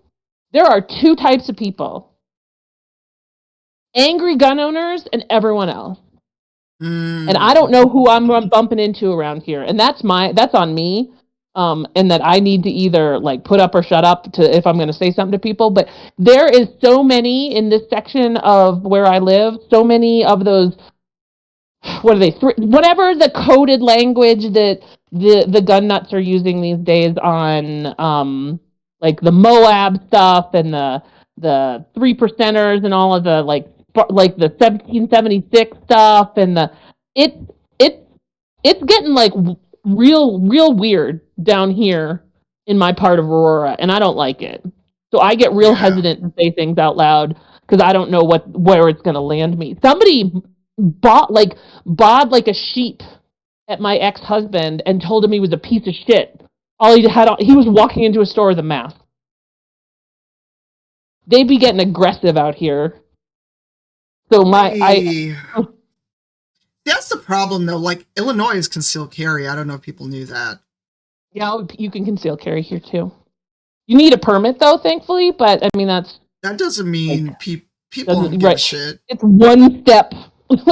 there are two types of people: angry gun owners and everyone else. And I don't know who I'm bumping into around here, and that's on me. And that I need to either like put up or shut up if I'm going to say something to people. But there is so many in this section of where I live, so many of those, what are they, whatever the coded language that the gun nuts are using these days on like the Moab stuff and the 3%ers and all of the like the 1776 stuff, and it's getting like real weird down here in my part of Aurora, and I don't like it. So I get real hesitant to say things out loud, because I don't know where it's going to land me. Somebody bought like a sheep at my ex-husband and told him he was a piece of shit. He was walking into a store with a mask. They be getting aggressive out here. So that's the problem, though. Like, Illinois is concealed carry. I don't know if people knew that. Yeah, you can conceal carry here too. You need a permit, though, thankfully. But I mean, that doesn't mean people don't give a shit. It's one step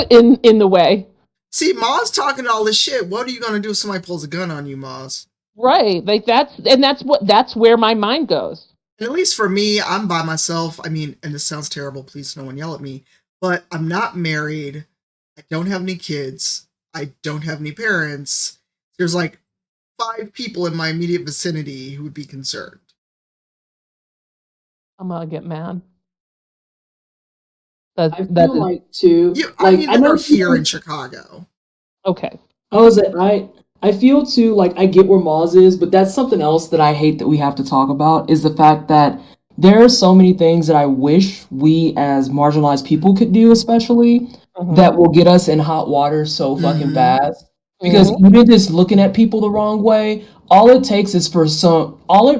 in the way. See, Moz talking all this shit. What are you gonna do if somebody pulls a gun on you, Moz? Right, like that's where my mind goes. And at least for me, I'm by myself. I mean, and this sounds terrible. Please, no one yell at me. But I'm not married. I don't have any kids. I don't have any parents. There's like 5 people in my immediate vicinity who would be concerned. I'm gonna get mad. I feel like too. I know here in Chicago. Okay. I feel too like I get where Moz is, but that's something else that I hate that we have to talk about, is the fact that there are so many things that I wish we as marginalized people could do, especially that will get us in hot water so fucking fast. Because even just looking at people the wrong way, all it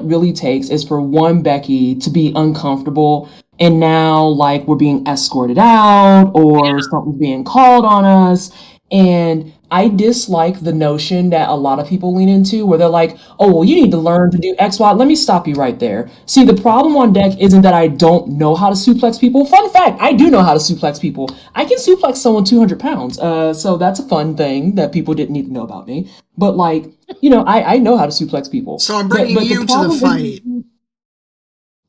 really takes is for one Becky to be uncomfortable, and now like we're being escorted out or something's being called on us, And I dislike the notion that a lot of people lean into where they're like, oh, well, you need to learn to do X, Y. Let me stop you right there. See, the problem on deck isn't that I don't know how to suplex people. Fun fact, I do know how to suplex people. I can suplex someone 200 pounds. So that's a fun thing that people didn't need to know about me. But like, I know how to suplex people. So I'm bringing you to the problem fight.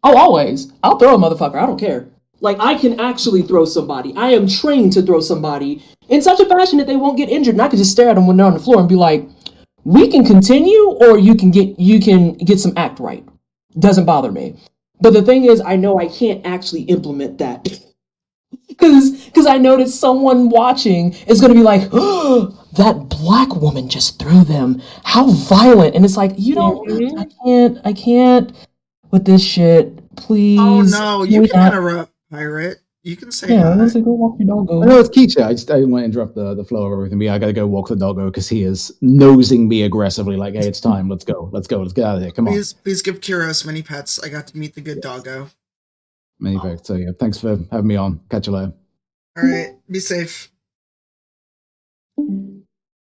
Oh, always. I'll throw a motherfucker. I don't care. Like, I can actually throw somebody. I am trained to throw somebody in such a fashion that they won't get injured. And I can just stare at them when they're on the floor and be like, we can continue, or you can get some act right. Doesn't bother me. But the thing is, I know I can't actually implement that. Because I know that someone watching is going to be like, oh, that black woman just threw them. How violent. And it's like, I can't with this shit. Please. Oh no, you we can not- interrupt, Pirate. You can say Yeah, I hi. was like, go walk your doggo. I know it's Keisha. I didn't want to interrupt the flow of everything. But yeah, I got to go walk the doggo because he is nosing me aggressively. Like, hey, it's time. Let's go. Let's get out of here. Come on. Please give Kiros many pets. I got to meet the good doggo. Many thanks. So yeah, thanks for having me on. Catch you later. All right, be safe.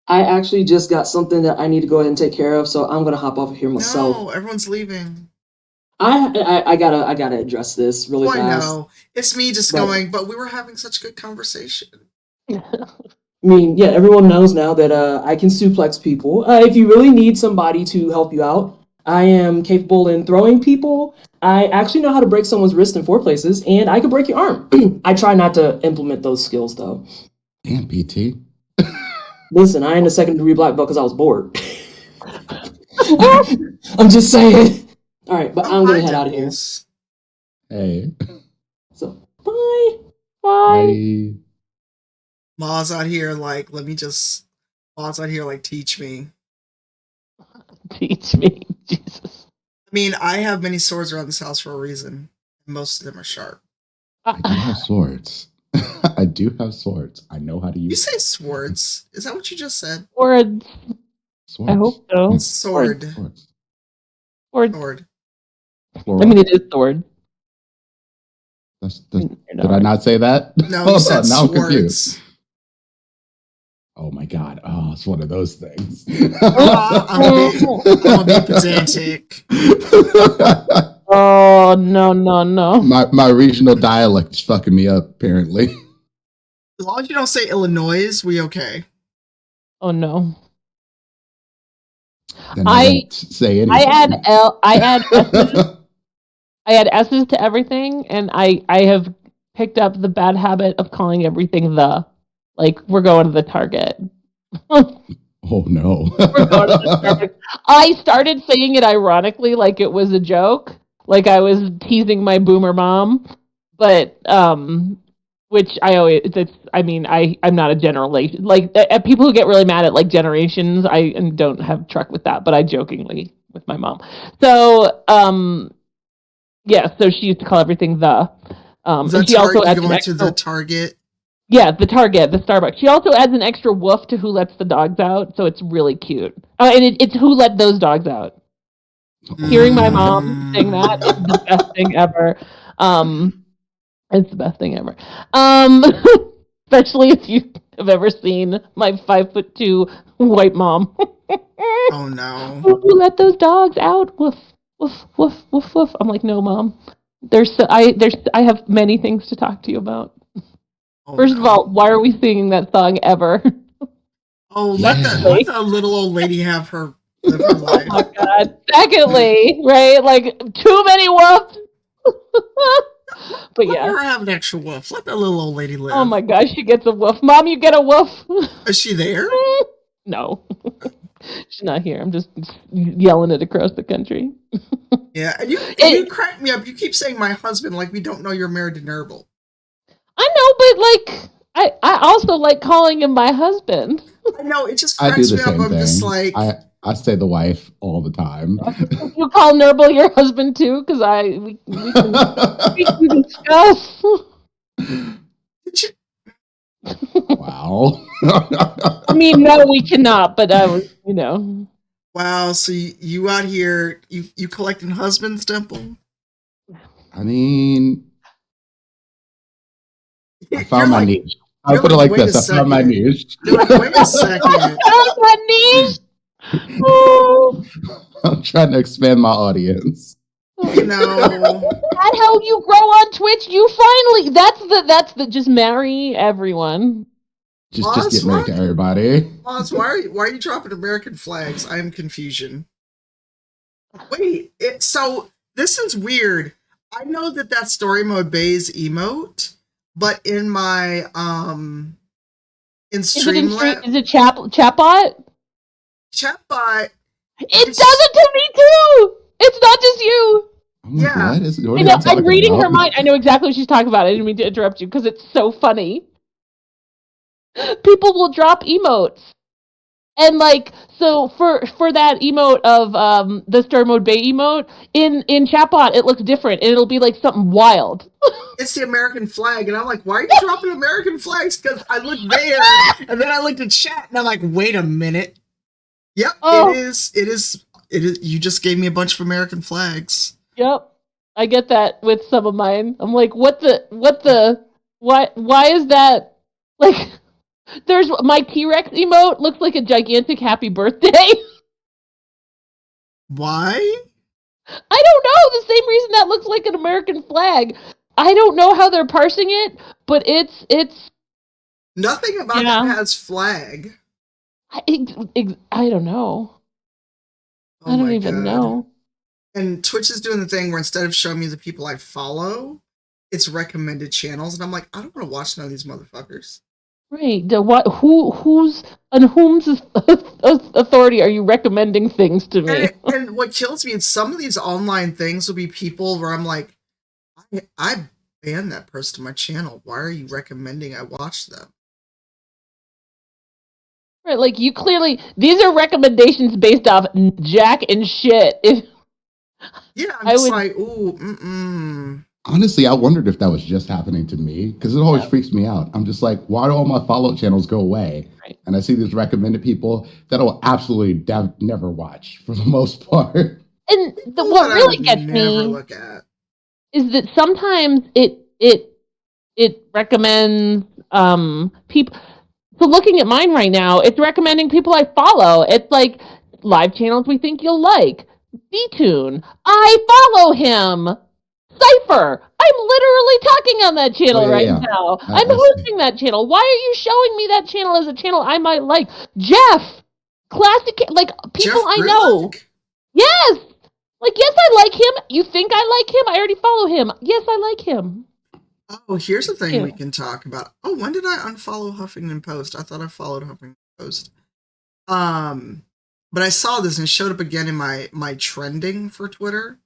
I actually just got something that I need to go ahead and take care of, so I'm gonna hop off of here myself. No, everyone's leaving. I gotta address this really Oh, I fast. know. It's me just But- going, but we were having such good conversation. I mean, yeah, everyone knows now that I can suplex people. If you really need somebody to help you out, I am capable in throwing people. I actually know how to break someone's wrist in 4 places, and I can break your arm. I try not to implement those skills though. Damn, PT. Listen, I ain't a second-degree black belt because I was bored. I'm just saying. All right, but I'm gonna head out of here. Hey. So, bye. Bye. Ma's out here like, Ma's out here like, teach me. Teach me, Jesus. I mean, I have many swords around this house for a reason. Most of them are sharp. I do have swords. I do have swords. I know how to use You say swords? Is that what you just said? Words. swords. I hope so. Sword. Swords. Sword. Sword. Plural. I mean, it is sword. Did I not say that? No, Hold you said on, now I'm confused. swords. Oh my god. Oh, it's one of those things. I'm a bit pedantic. Oh, no. my regional dialect is fucking me up, apparently. As long as you don't say Illinois, we okay. Oh, no. Then I- won't say anything. I add S's to everything, and I have picked up the bad habit of calling everything the. Like, we're going to the Target. Oh no. We're going to the Target. I started saying it ironically, like it was a joke, like I was teasing my boomer mom, but which I always, I'm not a generation. Like people who get really mad at like generations, I don't have truck with that, but I jokingly with my mom. So yeah, so she used to call everything the. And she also adds an going to extra, the Target. yeah, the Target, the Starbucks. She also adds an extra woof to who lets the dogs out, so it's really cute. And it's who let those dogs out. Hearing my mom sing that is the best thing ever. It's the best thing ever. Especially if you have ever seen my 5'2" white mom. Oh no. Who let those dogs out? Woof, woof, woof, woof, woof. I'm like, no, mom. I have many things to talk to you about. Oh, First no. of all, why are we singing that song ever? Oh, Yeah. let the little old lady have her live her life. Oh my god. Secondly, right? Like too many woofs. But Let yeah. her have an extra woof. Let the little old lady live. Oh my gosh, she gets a woof. Mom, you get a woof. Is she there? No. She's not here. I'm just yelling it across the country. Yeah, and you crack me up. You keep saying my husband like we don't know you're married to Nurble. I know, but like I also like calling him my husband. I know, it just I do cracks the me up. same I'm just thing. like, I say the wife all the time. You call Nurble your husband too? Because we can discuss. Wow. I mean, no, we cannot, but I was, wow, so you out here, you collecting husbands, Dimple? I mean, I You're found my like, niche. I'll put it like wait a this. I found my second. niche. You're like, wait a second. That niche. Oh, I'm trying to expand my audience. You know, that's how you grow on Twitch. You finally. That's the. Just marry everyone. Just get married to everybody. Oz, why are you dropping American flags? I am confusion. Wait, so this is weird. I know that that's story mode Bay's emote, but in my in Streamlabs Is it chatbot? chatbot, It does it to me too. It's not just you. I'm like, Yeah. what is, what I are know, y'all talking I'm reading her about? mind. I know exactly what she's talking about. I didn't mean to interrupt you because it's so funny. People will drop emotes. And like, so for that emote of the story mode Bay emote, in chatbot it looks different and it'll be like something wild. it's the American flag, and I'm like, why are you dropping American flags? Because I looked there, and then I looked at chat, and I'm like, wait a minute. Yep, Oh. it is. You just gave me a bunch of American flags. Yep. I get that with some of mine. I'm like, why is that like there's my T-Rex emote looks like a gigantic happy birthday. Why? I don't know. The same reason that looks like an American flag. I don't know how they're parsing it, but it's Nothing about Yeah. that has flag. I don't know. Oh I don't my even God. know. And Twitch is doing the thing where instead of showing me the people I follow, it's recommended channels, and I'm like, I don't want to watch none of these motherfuckers. Right. Who's on whom's authority are you recommending things to me? And what kills me is some of these online things will be people where I'm like, I banned that person to my channel. Why are you recommending I watch them? Right, like you clearly these are recommendations based off jack and shit. If Yeah, I'm I just would- like, ooh, Honestly, I wondered if that was just happening to me because it always Yeah. freaks me out. I'm just like, why do all my follow channels go away? Right. And I see these recommended people that I will absolutely never watch for the most part. and people what that I really would gets never me look at. is that sometimes it recommends people. So looking at mine right now, it's recommending people I follow. It's like live channels we think you'll like. Dtune, I follow him. Cypher, I'm literally talking on that channel Oh, yeah, right yeah. now. I I'm see. hosting that channel. Why are you showing me that channel as a channel I might like? Jeff, classic, like people Jeff I know. Grillick? Yes, like yes, I like him. You think I like him? I already follow him. Yes, I like him. Oh, here's the thing Yeah. we can talk about. Oh, when did I unfollow Huffington Post? I thought I followed Huffington Post. But I saw this and it showed up again in my trending for Twitter.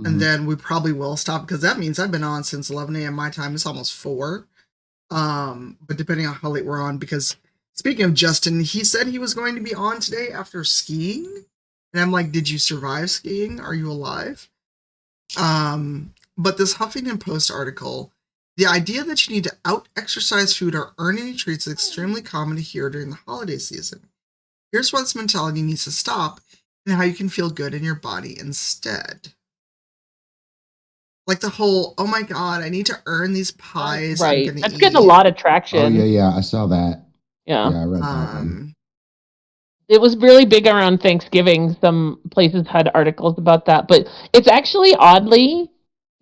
Mhm. And then we probably will stop because that means I've been on since 11 a.m. my time. It's almost 4. But depending on how late we're on, because speaking of Justin, he said he was going to be on today after skiing. And I'm like, did you survive skiing? Are you alive? But this Huffington Post article, the idea that you need to out-exercise food or earn any treats is extremely common to hear during the holiday season. Here's why this mentality needs to stop and how you can feel good in your body instead. Like the whole, oh my god, I need to earn these pies. I'm Right, gonna that's eat. getting a lot of Oh traction. yeah, I saw that. Yeah. Yeah, I read that one. It was really big around Thanksgiving. Some places had articles about that, but it's actually oddly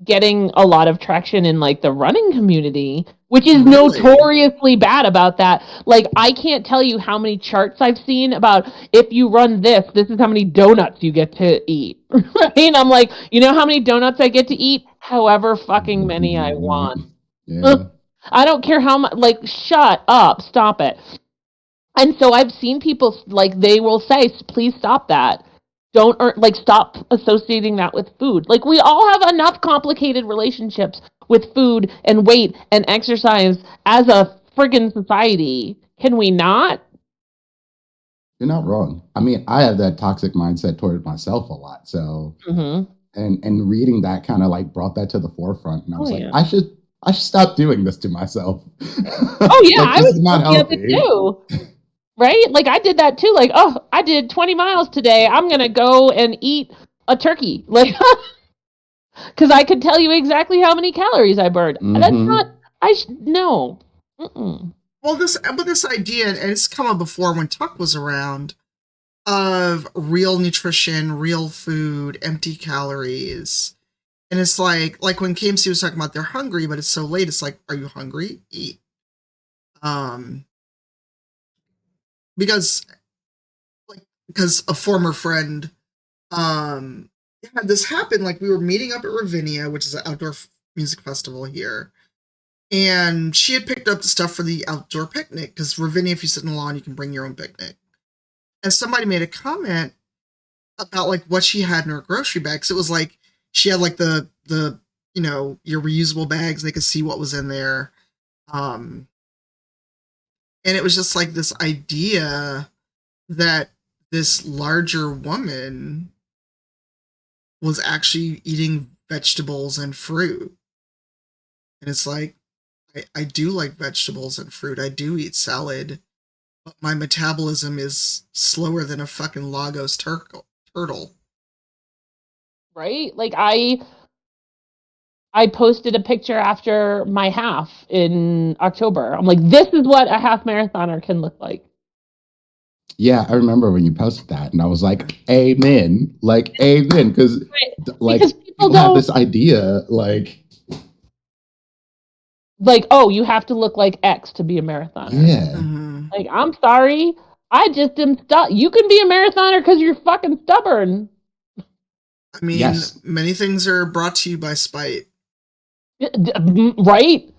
getting a lot of traction in like the running community, which is Really? notoriously bad about that. Like I can't tell you how many charts I've seen about if you run this is how many donuts you get to eat. Right? And I'm like, you know how many donuts I get to eat? However fucking many I want. Yeah. I don't care how much, like, shut up, stop it. And so I've seen people, like, they will say, please stop that. Don't, stop associating that with food. Like, we all have enough complicated relationships with food and weight and exercise as a friggin' society. Can we not? You're not wrong. I mean, I have that toxic mindset toward myself a lot. So, Mm-hmm. and reading that kind of like brought that to the forefront, and I was Oh, like, yeah. I should stop doing this to myself. Oh, yeah, Like, I this was is not guilty of it healthy. too. Right? Like, I did that too. Like, oh, I did 20 miles today. I'm going to go and eat a turkey. Like, because I could tell you exactly how many calories I burned. That's Mhm. not, no. Mm-mm. Well, this idea, and it's come up before when Tuck was around, of real nutrition, real food, empty calories. And it's like when KMC was talking about they're hungry, but it's so late, it's like, are you hungry? Eat. Because a former friend had this happen. Like, we were meeting up at Ravinia, which is an outdoor music festival here, and she had picked up the stuff for the outdoor picnic, because Ravinia, if you sit in the lawn, you can bring your own picnic. And somebody made a comment about like what she had in her grocery bag. So it was like she had like the your reusable bags, they could see what was in there. And it was just like this idea that this larger woman was actually eating vegetables and fruit. And it's like, I do like vegetables and fruit. I do eat salad, but my metabolism is slower than a fucking Lagos turtle. Right? Like I posted a picture after my half in October. I'm like, this is what a half marathoner can look like. Yeah, I remember when you posted that, and I was like, "Amen!" Like, amen, because like Because people have this idea, like, oh, you have to look like X to be a marathoner. yeah, Like, I'm sorry, I just am stuck. You can be a marathoner because you're fucking stubborn. I mean, Yes. many things are brought to you by spite. Right?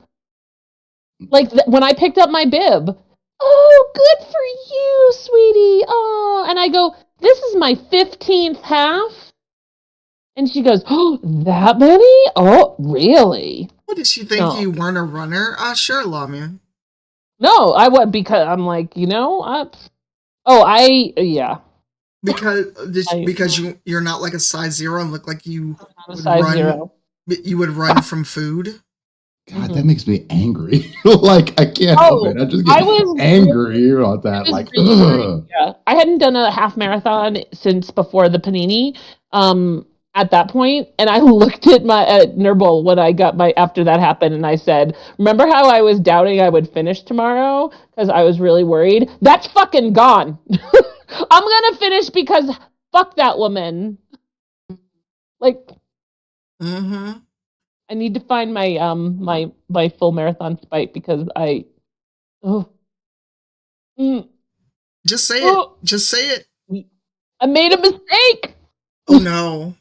Like when I picked up my bib, oh, good for you, sweetie. Oh, and I go, this is my 15th half. And she goes, oh, that many? Oh, really? What, did she think you weren't a runner? Sure, Lamia. No, I would, because I'm like, yeah. Because you're not like a size 0 and look like you would run. 0. You would run from food. God, that makes me angry. Like, I can't help it. I just get angry about that. Like, ugh. Yeah, I hadn't done a half marathon since before the Panini. At that point, and I looked at Nurble when I got after that happened, and I said, remember how I was doubting I would finish tomorrow because I was really worried? That's fucking gone. I'm gonna finish because fuck that woman. Like, I need to find my my full marathon spite because Just say it. Just say it. I made a mistake. Oh no.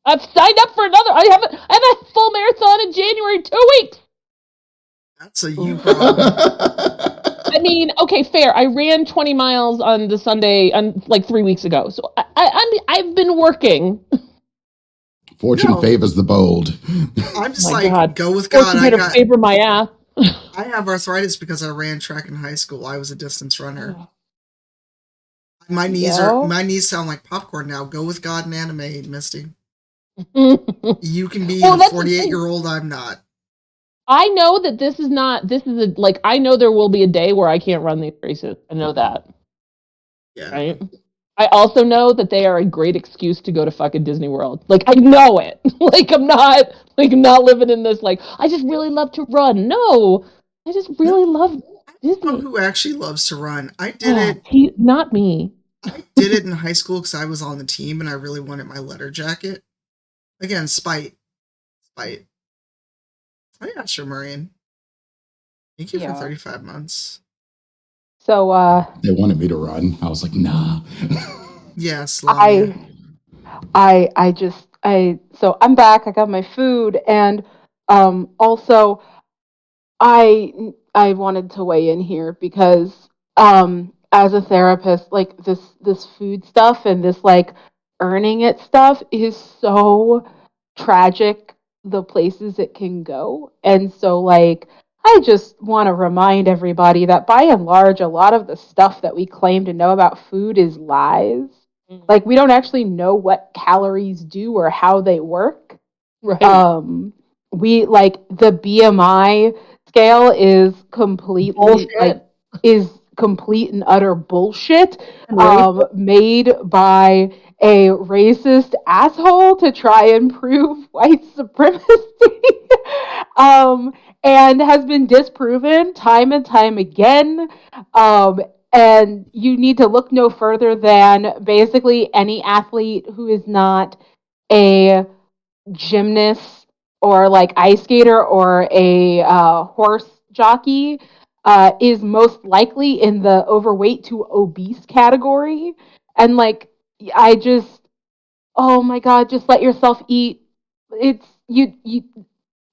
I've signed up for another. I have a full marathon in January, 2 weeks. That's a you problem. I mean, okay, fair. I ran 20 miles on the Sunday, like 3 weeks ago. So I've been working. Fortune favors the bold. I'm just go with God. I got favor my ass. I have arthritis because I ran track in high school. I was a distance runner. My knees sound like popcorn now. Go with God and anime, Misty. You can be a 48-year-old. I'm not. I know that this is I know there will be a day where I can't run these races. I know that. Yeah. Right? I also know that they are a great excuse to go to fucking Disney World. Like, I know it. Like, I'm not living in this, like, I just really love to run. No, I just really love Disney. I don't know who actually loves to run. I did it. Not me. I did it in high school because I was on the team and I really wanted my letter jacket. Again, spite. Oh yeah, sure, Marian. Thank you for 35 months. So they wanted me to run. I was like, nah. Yes, so I'm back. I got my food, and also I wanted to weigh in here because as a therapist, like this food stuff and this like earning it stuff is so tragic, the places it can go. And so like I just want to remind everybody that by and large a lot of the stuff that we claim to know about food is lies. Like, we don't actually know what calories do or how they work. Right. We like the BMI scale is completely is complete and utter bullshit. Made by a racist asshole to try and prove white supremacy. um, and has been disproven time and time again. And you need to look no further than basically any athlete who is not a gymnast or like ice skater or a horse jockey is most likely in the overweight to obese category. And like, I just, oh my God, just let yourself eat. It's you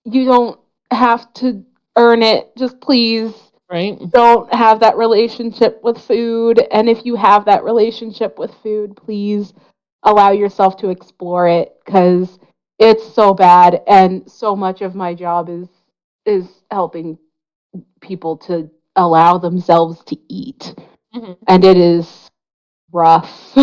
don't have to earn it. Just please Right. don't have that relationship with food. And if you have that relationship with food, please allow yourself to explore it because it's so bad. And so much of my job is helping people to allow themselves to eat. Mhm. And it is rough.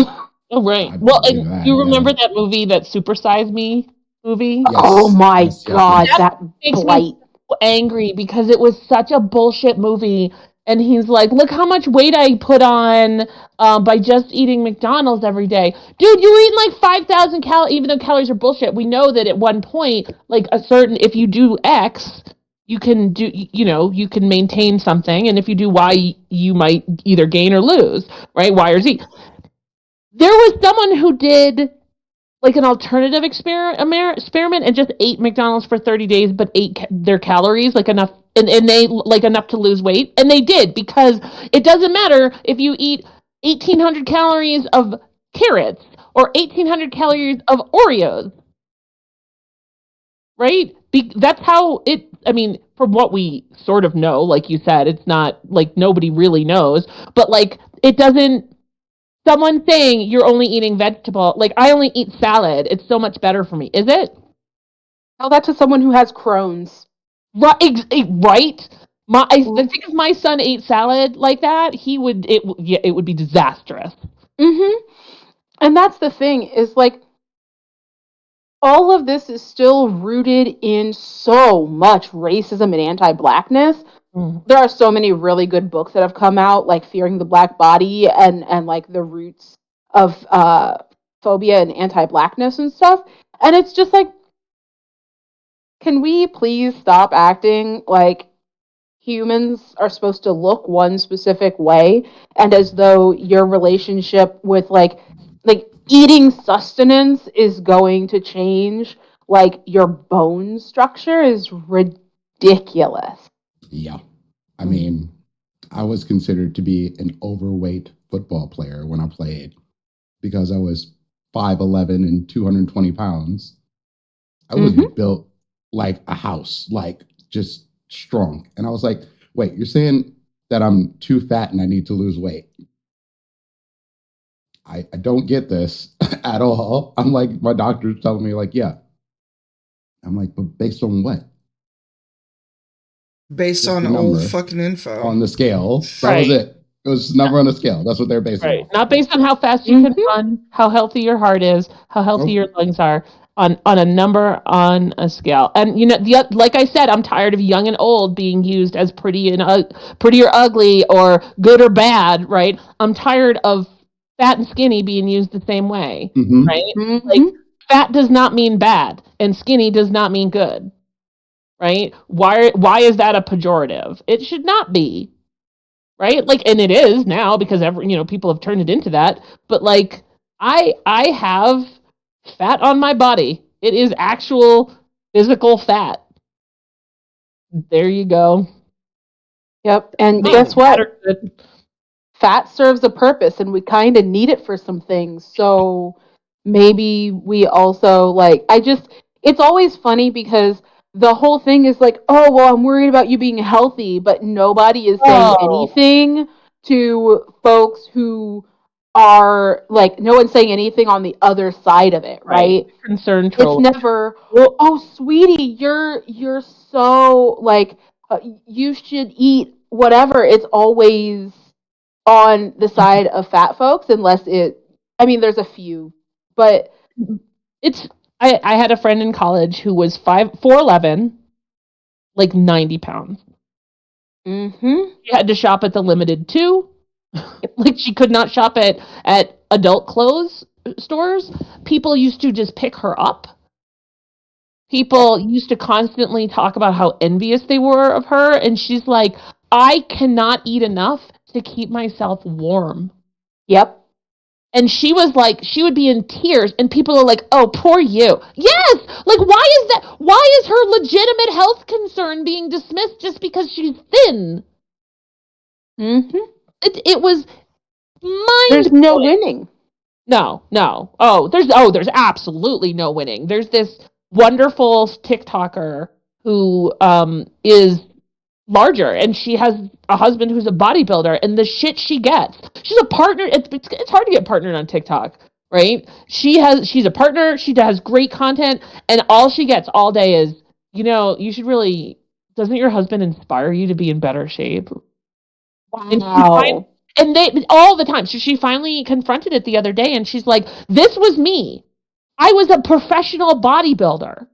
Oh, right. I Well, believe and that, you remember yeah. that movie, that Super Size Me movie? Yes. Oh my Yes, yes, God, yes. that Makes me blight. so angry because it was such a bullshit movie. And he's like, look how much weight I put on by just eating McDonald's every day. Dude, you were eating like 5,000 calories, even though calories are bullshit. We know that at one point, like if you do X, you can do, you can maintain something. And if you do Y, you might either gain or lose, right? Y or Z. There was someone who did like an alternative experiment and just ate McDonald's for 30 days, but ate their calories like enough, and they like enough to lose weight. And they did, because it doesn't matter if you eat 1,800 calories of carrots or 1,800 calories of Oreos, right? That's how it, I mean, from what we sort of know, like you said, it's not like nobody really knows, but like it doesn't, someone saying you're only eating vegetable, like I only eat salad, it's so much better for me. Is it? Tell that to someone who has Crohn's. Right, right. The thing if my son ate salad like that, it would be disastrous. Mm-hmm. And that's the thing is like all of this is still rooted in so much racism and anti-blackness. There are so many really good books that have come out, like Fearing the Black Body and like the roots of phobia and anti-blackness and stuff. And it's just like, can we please stop acting like humans are supposed to look one specific way, and as though your relationship with like eating sustenance is going to change like your bone structure is ridiculous. Yeah. I mean, I was considered to be an overweight football player when I played because I was 5'11" and 220 pounds. I was built like a house, like just strong. And I was like, wait, you're saying that I'm too fat and I need to lose weight? I don't get this at all. I'm like, my doctor's telling me, like, yeah. I'm like, but based on what? Based Just on the old number fucking info. on the scale. That Right. was it. It was number on a scale. That's what they're basing it Right. off. Not based on how fast you can run, how healthy your heart is, how healthy your lungs are, on a number on a scale. And like I said, I'm tired of young and old being used as pretty or ugly or good or bad, right? I'm tired of fat and skinny being used the same way, right? Like fat does not mean bad and skinny does not mean good. Right? Why is that a pejorative? It should not be. Right? Like, and it is now because people have turned it into that, but like I have fat on my body. It is actual physical fat. There you go. Yep. And guess what? Fat serves a purpose and we kind of need it for some things. So maybe we also it's always funny because the whole thing is like, oh, well, I'm worried about you being healthy, but nobody is saying anything to folks who are like, no one's saying anything on the other side of it, right? Concern troll. It's never, oh, sweetie, you're so like, you should eat whatever. It's always on the side of fat folks, there's a few, but I had a friend in college who was 4'11", like 90 pounds. She had to shop at the Limited too. Like she could not shop at adult clothes stores, people used to just pick her up. People used to constantly talk about how envious they were of her, and she's like, I cannot eat enough to keep myself warm. Yep. And she was like, she would be in tears, and people are like, oh, poor you. Yes! Like, why is her legitimate health concern being dismissed just because she's thin? Mm-hmm. It was There's no winning. No. There's absolutely no winning. There's this wonderful TikToker who is larger, and she has a husband who's a bodybuilder, and the shit she gets. She's a partner. It's hard to get partnered on TikTok, right? She's a partner. She does great content, and all she gets all day is, you should really. Doesn't your husband inspire you to be in better shape? Wow. And they all the time. So she finally confronted it the other day, and she's like, "This was me. I was a professional bodybuilder.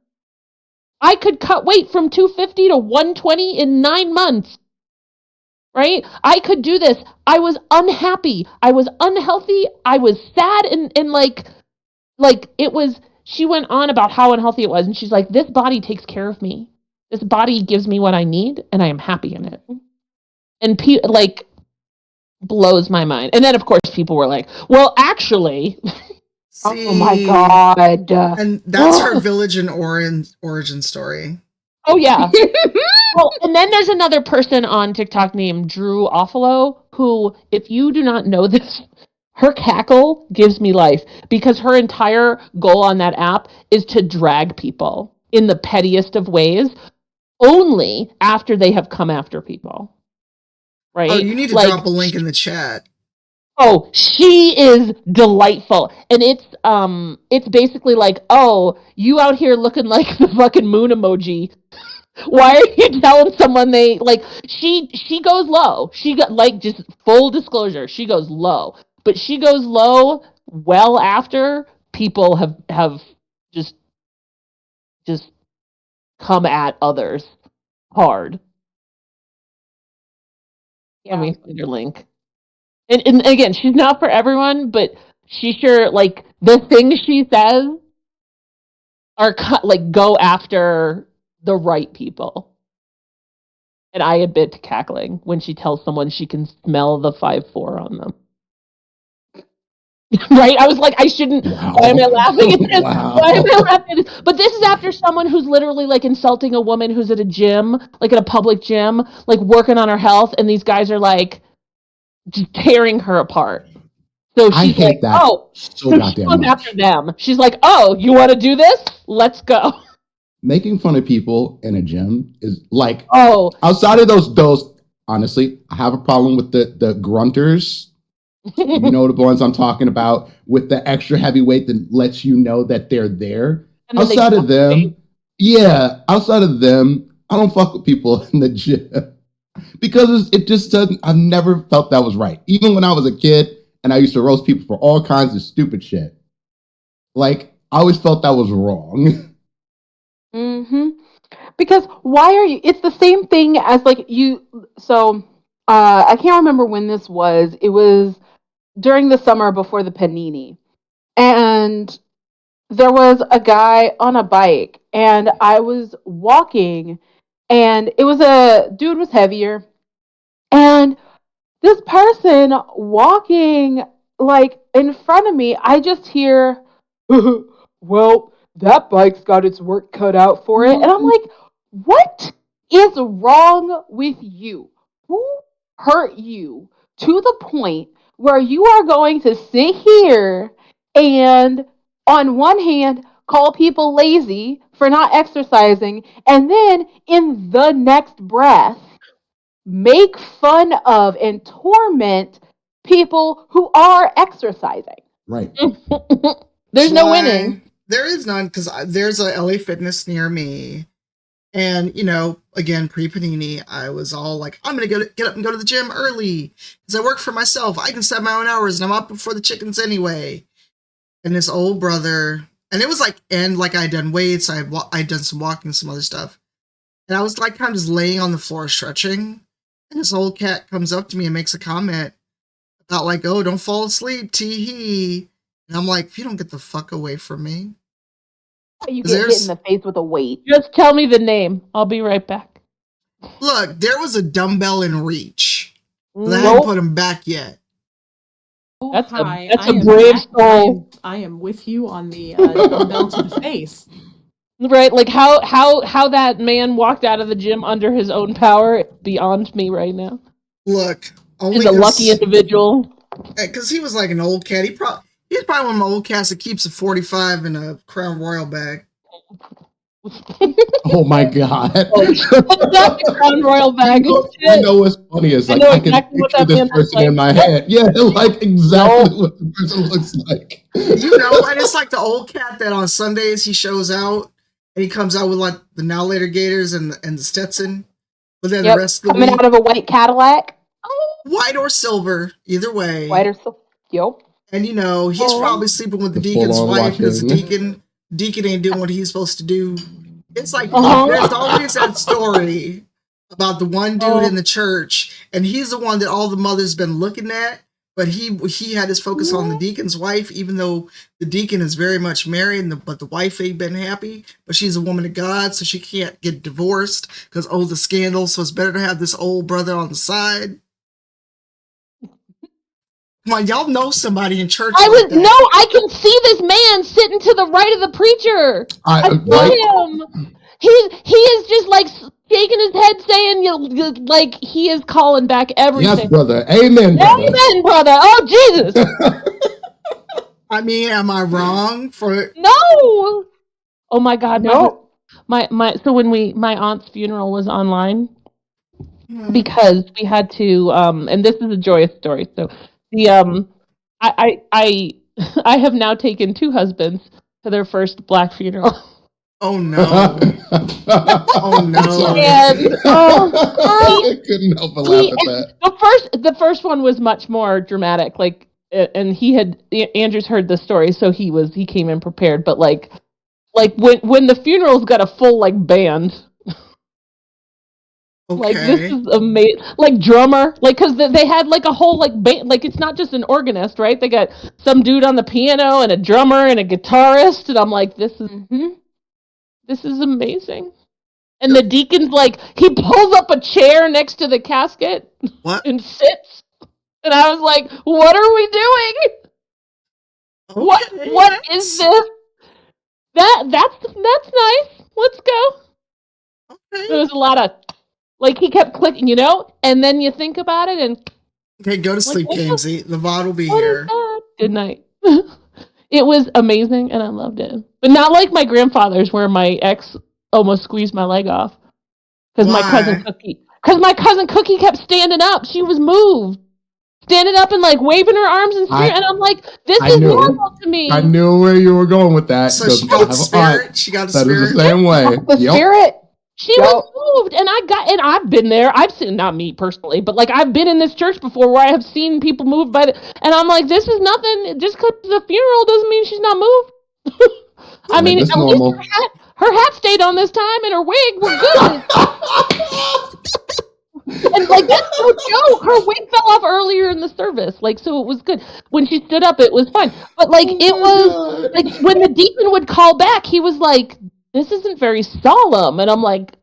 I could cut weight from 250 to 120 in 9 months. Right? I could do this. I was unhappy. I was unhealthy. I was sad, and like it was." She went on about how unhealthy it was, and she's like, "This body takes care of me. This body gives me what I need, and I am happy in it." And blows my mind. And then of course people were like, well, actually, Oh my god. And that's her village and origin story. oh yeah. Well, and then there's another person on TikTok named Drew Offalo, who, if you do not know this, her cackle gives me life, because her entire goal on that app is to drag people in the pettiest of ways, only after they have come after people. Right? Oh, you need to drop a link in the chat. Oh, she is delightful. And it's basically like, oh, you out here looking like the fucking moon emoji. Why are you telling someone they she goes low. She got just full disclosure, she goes low. But she goes low well after people have just come at others hard. Yeah. Let me find her link. And again, she's not for everyone, but she sure, the things she says are go after the right people. And I admit to cackling when she tells someone she can smell the 5'4" on them. Right? I was like, I shouldn't. Wow. Why am I laughing at this? Wow. Why am I laughing at this? But this is after someone who's literally insulting a woman who's at a gym, at a public gym, working on her health, and these guys are just tearing her apart. So she's I hate that oh, so she goddamn goes much. after them. She's like, oh, you want to do this? Let's go. Making fun of people in a gym is Oh, outside of those. Honestly, I have a problem with the grunters. You know the ones I'm talking about, with the extra heavyweight that lets you know that they're there. and then Outside of them, I don't fuck with people in the gym because it just doesn't. I've never felt that was right. Even when I was a kid and I used to roast people for all kinds of stupid shit, I always felt that was wrong. Mm-hmm. Because why are you? It's the same thing as you. So I can't remember when this was. It was during the summer before the panini, and there was a guy on a bike, and I was walking, and it was a dude was heavier, and this person walking in front of me, I just hear, well, that bike's got its work cut out for it. And I'm like, what is wrong with you? Who hurt you to the point where you are going to sit here and, on one hand, call people lazy for not exercising, and then in the next breath, make fun of and torment people who are exercising? Right. there's no winning. There is none, because there's a LA Fitness near me. And, again, pre-Panini, I was all like, I'm going to get up and go to the gym early because I work for myself. I can set my own hours and I'm up before the chickens anyway. And this old brother, and it was I'd done weights, I'd done some walking, some other stuff. And I was kind of just laying on the floor stretching. And this old cat comes up to me and makes a comment about oh, don't fall asleep, tee-hee. And I'm like, if you don't get the fuck away from me. You get hit in the face with a weight. Just tell me the name. I'll be right back. Look, there was a dumbbell in reach. But I Nope. haven't put him back yet. Oh, That's hi. a I am brave back. soul. I am with you on the dumbbell to the face. Right, like how that man walked out of the gym under his own power beyond me right now. Look, only He's a lucky individual. because he was like an old cat. He's probably one of my old cats that keeps a 45 in a Crown Royal bag. Oh my god! It's not the Crown Royal bag. I know what's funny is I like know I can exactly what picture that this man looks person in like. my head. Yeah, like exactly what the person looks like. You know, and it's like the old cat that on Sundays he shows out and he comes out with like the Now Later Gators and the Stetson. But then Yep, the rest of the coming week, out of a white Cadillac. white or silver, either way. White or so. Yep. And you know, he's Oh. probably sleeping with the The deacon's full-on wife because the watching. deacon ain't doing what he's supposed to do. It's like Uh-huh. there's always that story about the one dude in the church, and he's the one that all the mothers been looking at. But he had his focus on the deacon's wife, even though the deacon is very much married, but the wife ain't been happy. But she's a woman of God, so she can't get divorced because the scandal. So it's better to have this old brother on the side. Come on, y'all know somebody in church. like that. I can see this man sitting to the right of the preacher. I see Right? him. He is just like shaking his head, saying, like he is calling back Yes, everything. brother. Amen, brother. Amen, brother. Oh Jesus, I mean, am I wrong for? no! Oh my God, no. Nope. My so when my aunt's funeral was online Hmm. because we had to and this is a joyous story. So the I I have now taken 2 husbands to their first black funeral. Oh no! Oh, no. Sorry. And, I couldn't help but laugh at that. The first one was much more dramatic, like, and Andrew's heard the story, so he came in prepared. But like when the funeral's got a full like band, like this Okay. is amazing, like drummer, like because they had like a whole like band, like it's not just an organist, right? They got some dude on the piano and a drummer and a guitarist, and I'm like, this is amazing. And the deacon's like, he pulls up a chair next to the casket What? and sits. And I was like, what are we doing? Okay, What is this? That's nice. Let's go. There Okay. was a lot of like he kept clicking, and then you think about it and Okay, go to sleep, what the- Gamesy. The VOD will be what is here. that? Good night. It was amazing and I loved it. But not like my grandfather's where my ex almost squeezed my leg off. Because my cousin Cookie kept standing up. She was moved. Standing up and like waving her arms and spirit. And I'm like, this I is knew. normal to me. I knew where you were going with that. So she I got have the an spirit. aunt She got the that is spirit. the same way. The Yep. spirit. She was moved, and I've been there. I've seen, not me personally, but like I've been in this church before where I have seen people moved and I'm like, this is nothing. Just because it's a funeral doesn't mean she's not moved. I mean, That's at normal. least her hat stayed on this time, and her wig was good. And like that's no joke. Her wig fell off earlier in the service, like so it was good. When she stood up, it was fine. But like it was like when the deacon would call back, he was like, "This isn't very solemn," and I'm like,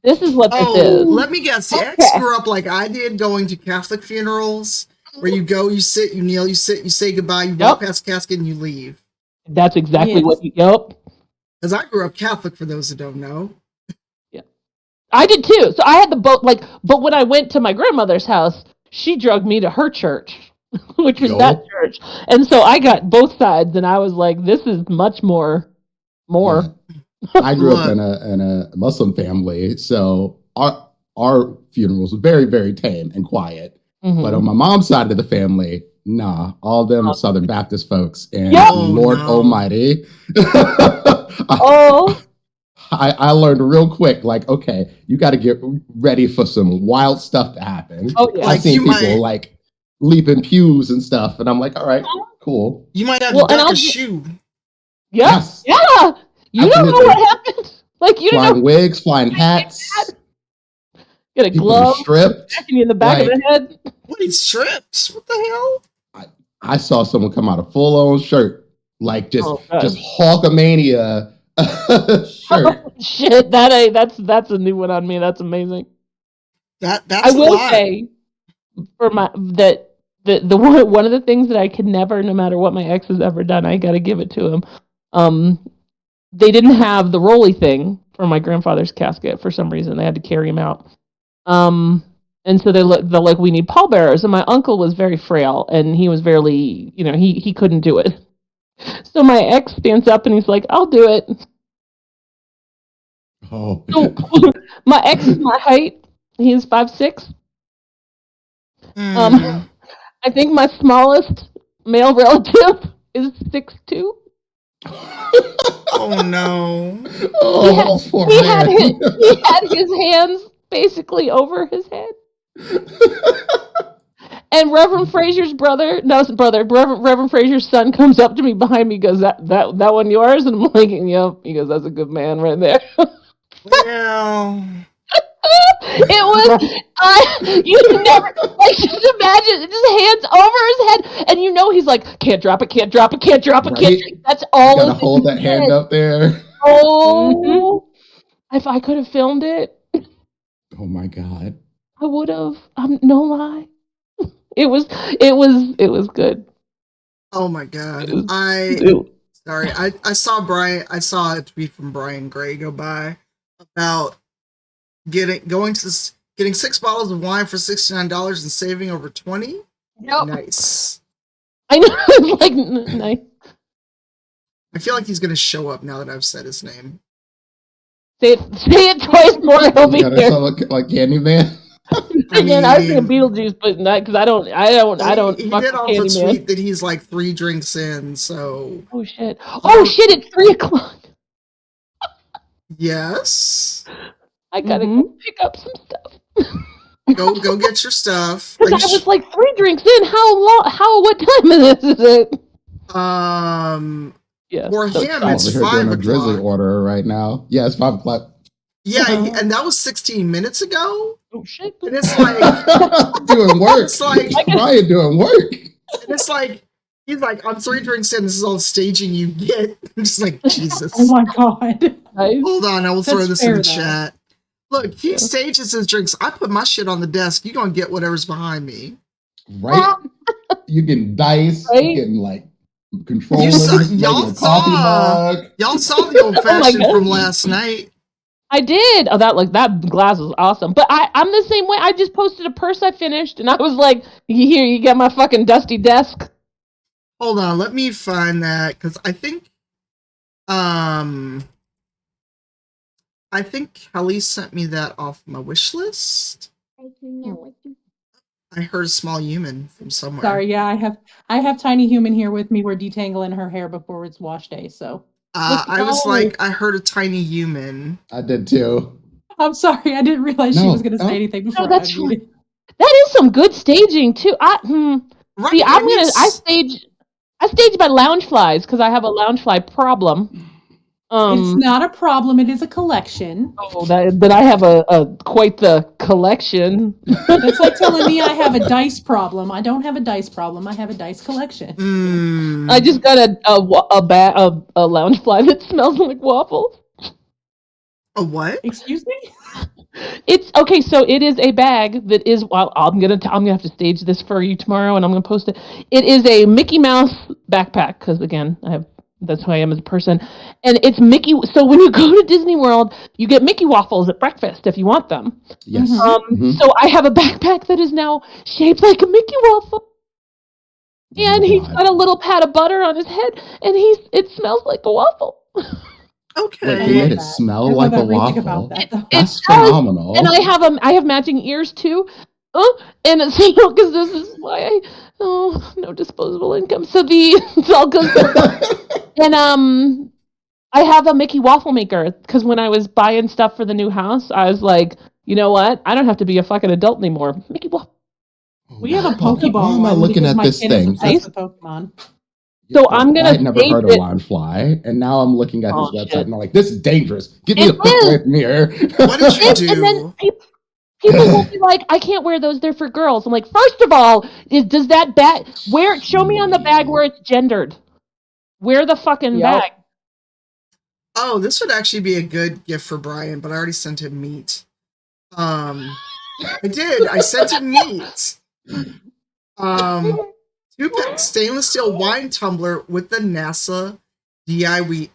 "This is what this Oh, is." let me guess. The ex grew up like I did, going to Catholic funerals where you go, you sit, you kneel, you sit, you say goodbye, you walk past the casket, and you leave. That's exactly Yes. what you. Yep. Because I grew up Catholic, for those that don't know. I did too. So I had the boat, but when I went to my grandmother's house, she drugged me to her church, which was that church. And so I got both sides, and I was like, this is much more. Yeah. I grew up Look. in a Muslim family, so our funerals were very, very tame and quiet. Mhm. But on my mom's side of the family, nah, all them Southern Baptist folks, and Yep. Lord Oh, no. Almighty, Oh, I learned real quick, like, okay, you got to get ready for some wild stuff to happen. oh yeah. I've Like, seen you people might- like leaping pews and stuff, and I'm like, all right, cool. You might have Well, to and duck I'll a ju- shoe. Yeah. Yes. Yeah. You don't know Absolutely. what happened. Like you Flying don't know. wigs, flying hats, Get a people glove, stripped. smacking you in the back of the head. Wait, strips? What the hell? I saw someone come out of full on shirt, like just Oh, God. Hulkamania shirt. Oh, shit, that's a new one on me. That's amazing. That's I a will lot. say for the one of the things that I could never, no matter what my ex has ever done, I got to give it to him. They didn't have the rolly thing for my grandfather's casket for some reason. They had to carry him out. And so they're like, we need pallbearers. And my uncle was very frail, and he was barely, he couldn't do it. So my ex stands up and he's like, I'll do it. Oh, So my ex is my height. He is 5'6". Mm. I think my smallest male relative is 6'2". Oh no. oh, poor He man. had his hands basically over his head. And Reverend Fraser's Reverend Fraser's son comes up to me behind me, goes, that one yours? And I'm like, yep. He goes, that's a good man right there. Well, It was, you never, like, just imagine, just hands over his head, and he's like, can't drop it, can't drop it, can't drop it, can't. Right? That's all. Gotta of hold his that hand head. up there. Oh, if I could have filmed it, Oh my god. I would have. No lie. It was good. oh my god. It- Sorry. I saw a tweet from Brian Gray go by about getting 6 bottles of wine for $69 and saving over 20. Yep. Nice. I know. It's like nice. I feel like he's gonna show up now that I've said his name. Say it twice more. He'll be You gotta here. sound like Candyman. Again, I was thinking Beetlejuice, but not because I don't. He fuck did with also Candyman. tweet that he's like 3 drinks in, so Oh shit! Oh shit! It's 3:00. yes. I gotta Mhm. go pick up some stuff. Go get your stuff. Are Because you I was like 3 drinks in. What time is it? Yeah. for so- him I'm it's over here doing 5 a drizzly o'clock. order right now. Yeah, it's 5 o'clock. Yeah, and that was 16 minutes ago. Oh shit! And it's like doing work. It's like- Brian doing work. he's like, I'm 3 drinks in, this is all the staging you get. I'm just like, Jesus. Oh my god. Nice. Hold on, I will throw That's this in fair, the though. chat. Look, he Yeah. stages his drinks. I put my shit on the desk. You're gonna get whatever's behind me. Right? You can dice. Right? You can like control You saw- maybe y'all a coffee saw- mug. Y'all saw the old fashioned God. from last night. I did. Oh, that glass was awesome. But I'm the same way. I just posted a purse I finished, and I was like, "Here, you got my fucking dusty desk." Hold on, let me find that because I think Kelly sent me that off my wish list. I heard a small human from somewhere. Sorry, yeah, I have Tiny Human here with me. We're detangling her hair before it's wash day, so I was Oh. like, I heard a tiny human. I did too. I'm sorry, I didn't realize she No, was gonna no. say anything before that's I unmuted. That is some good staging too. Right, See, and it's- I stage my lounge flies because I have a lounge fly problem. It's not a problem, it is a collection. Then I have a quite the collection. That's like telling me I have a dice problem. I don't have a dice problem, I have a dice collection. I just got a lounge fly that smells like waffles. A what? Excuse me? It's okay. So it is a bag that is. Well, I'm gonna have to stage this for you tomorrow, and I'm gonna post it. It is a Mickey Mouse backpack because again, that's who I am as a person, and it's Mickey. So when you go to Disney World, you get Mickey waffles at breakfast if you want them. Yes. Mm-hmm. So I have a backpack that is now shaped like a Mickey waffle. And he's got a little pat of butter on his head, and it smells like a waffle. Okay. Wait, you made it smell like a waffle. About that, though. That's It does. phenomenal. And I have matching ears too. And it's because this is why no disposable income. So it's all good. And I have a Mickey waffle maker because when I was buying stuff for the new house, I was like, you know what? I don't have to be a fucking adult anymore. Mickey waffle. We have a Why Pokeball. am I one looking because at my this kid is thing? obsessed with Pokemon. So I'm gonna I'd never stage heard of it. Loungefly, and now I'm looking at Oh, this website shit. and I'm like, this is dangerous. Get me It the fuck is. away from here. What did you And then do? People will be like, I can't wear those, they're for girls. I'm like, first of all, does that bag show me on the bag where it's gendered. Wear the fucking Yep. bag. Oh, this would actually be a good gift for Brian, but I already sent him meat. I did. I sent him meat. 2-pack stainless steel wine tumbler with the NASA DIY.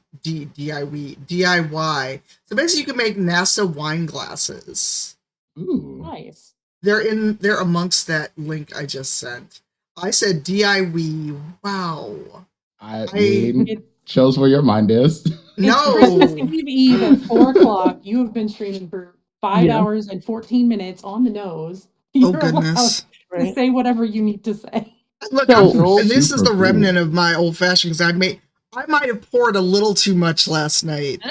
So basically, you can make NASA wine glasses. Ooh. Nice. They're amongst that link I just sent. I said DIY. Wow. I mean, shows where your mind is. No. It's Christmas Eve at 4 o'clock. You have been streaming for 5 hours and 14 minutes on the nose. Oh, You're goodness. allowed to say whatever you need to say. Look, So- and this is the Super remnant of my old fashioned because I might have poured a little too much last night.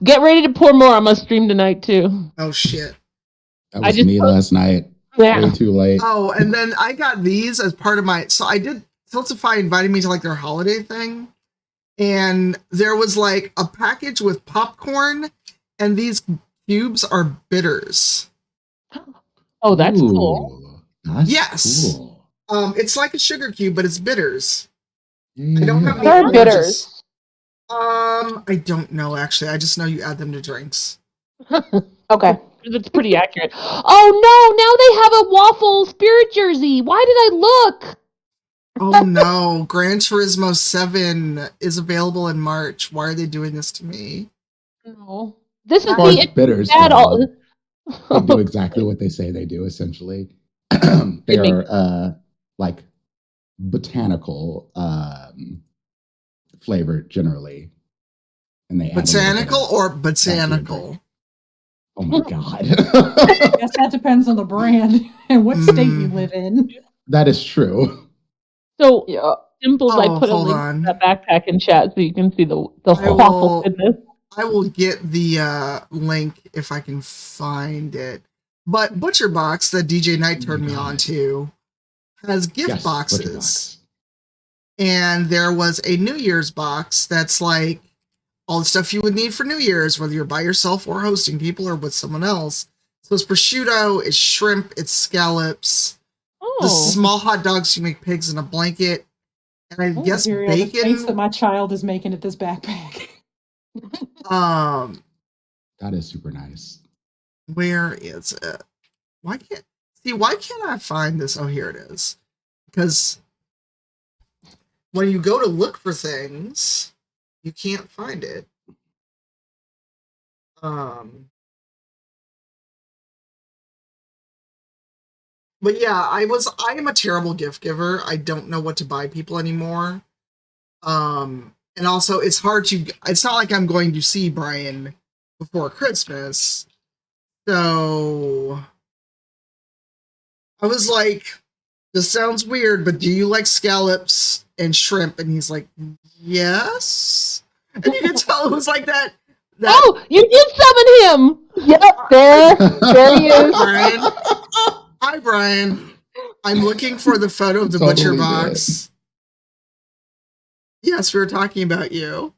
Get ready to pour more on my stream tonight too. Oh shit. That I was just- me last night. Yeah. Way too late. Oh, and then I got these as part of my. So I did. Tiltify invited me to like their holiday thing, and there was like a package with popcorn, and these cubes are bitters. Oh, that's Ooh, cool. That's Yes. cool. It's like a sugar cube, but it's bitters. Yeah, I don't have yeah. any What are oranges. bitters? I don't know actually. I just know you add them to drinks. Okay. That's pretty accurate. Oh no, now they have a waffle spirit jersey. Why did I look? Oh no, Gran Turismo 7 is available in March. Why are they doing this to me? No. This is As far as the bitters, bad all they do exactly what they say they do. Essentially, they It are like botanical flavored generally, and they add a little bit Botanical of- or botanical? Oh my god, I guess that depends on the brand and what state you live in. that is true. So Yeah. Dimples, Oh, I put a hold link on. to that backpack in chat so you can see the I waffle will- goodness. I will get the link if I can find it. But Butcher Box that DJ Knight turned me on to has gift Yes, boxes. Butcher Box. And there was a New Year's box that's like all the stuff you would need for New Year's, whether you're by yourself or hosting people or with someone else. So it's prosciutto, it's shrimp, it's scallops, the Oh, small hot dogs you make pigs in a blanket, and I guess Material, the face that bacon. my child is making at this backpack. That is super nice. Where is it? Why can't I find this? Oh, here it is. Because when you go to look for things, you can't find it. But yeah, I am a terrible gift giver. I don't know what to buy people anymore. And also it's not like I'm going to see Brian before Christmas. So I was like, this sounds weird, but do you like scallops and shrimp? And he's like, yes. And you can tell it was like that. oh, you did summon him. Yep. There he is. Brian. Hi, Brian. I'm looking for the photo of the Totally butcher did. box. Yes, we were talking about you.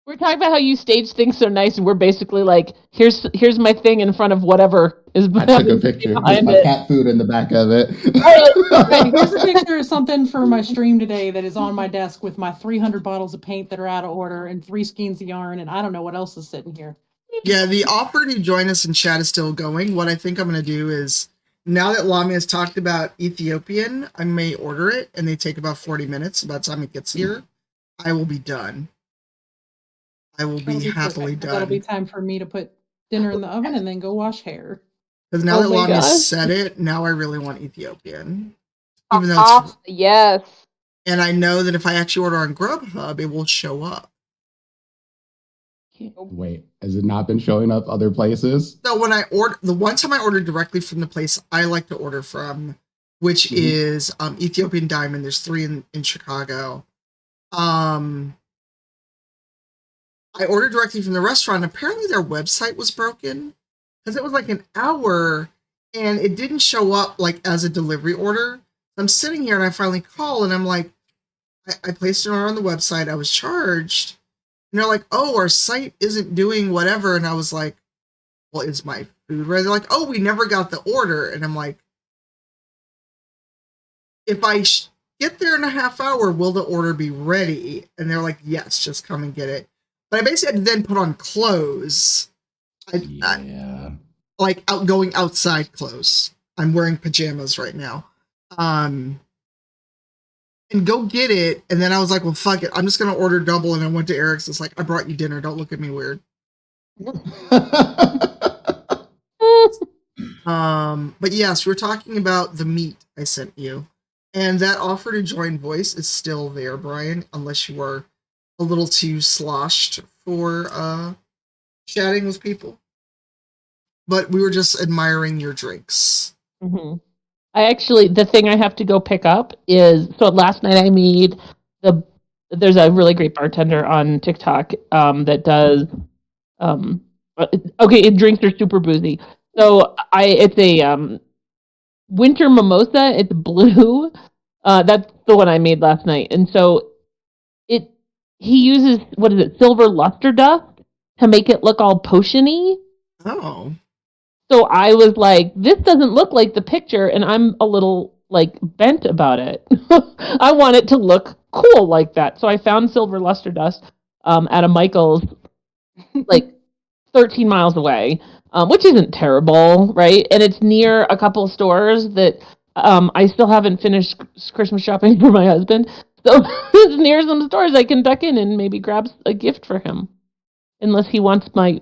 We're talking about how you stage things so nice, and we're basically like, here's my thing in front of whatever is I took a picture with behind my it. cat food in the back of it. Hey, here's a picture of something for my stream today that is on my desk with my 300 bottles of paint that are out of order and 3 skeins of yarn, and I don't know what else is sitting here. Yeah, the offer to join us in chat is still going. What I think I'm going to do is, now that Lami has talked about Ethiopian, I may order it, and they take about 40 minutes. By the time it gets here, I will be done. I will That'll be happily perfect. That'll be done. time for me to put dinner in the oven and then go wash hair. Because now Oh that my Lami gosh. has said it, now I really want Ethiopian. Even though it's, Yes. and I know that if I actually order on Grubhub, it will show up. Wait, has it not been showing up other places? So when I the one time I ordered directly from the place I like to order from, which Mhm. is Ethiopian Diamond. There's 3 in Chicago. I ordered directly from the restaurant. Apparently their website was broken because it was like an hour and it didn't show up like as a delivery order. I'm sitting here and I finally call and I'm like, I placed an order on the website. I was charged. And they're like, oh, our site isn't doing whatever. And I was like, well, is my food ready? They're like, oh, we never got the order. And I'm like, if I get there in a half hour, will the order be ready? And they're like, yes, just come and get it. But I basically had to then put on clothes. Yeah. Like going outside clothes. I'm wearing pajamas right now. And go get it. And then I was like, well, fuck it. I'm just going to order double. And I went to Eric's. It's like, I brought you dinner. Don't look at me weird. But yes, we're talking about the meat I sent you. And that offer to join voice is still there, Brian, unless you are a little too sloshed for chatting with people. But we were just admiring your drinks. Mm-hmm. The thing I have to go pick up is, so last night I made there's a really great bartender on TikTok that does, drinks are super boozy. So it's a winter mimosa. It's blue. That's the one I made last night. And so he uses, silver luster dust to make it look all potion-y. Oh. So I was like, this doesn't look like the picture, and I'm a little like bent about it. I want it to look cool like that. So I found silver luster dust at a Michael's like 13 miles away, which isn't terrible, right? And it's near a couple of stores that I still haven't finished Christmas shopping for my husband. So it's near some stores I can duck in and maybe grab a gift for him. Unless he wants my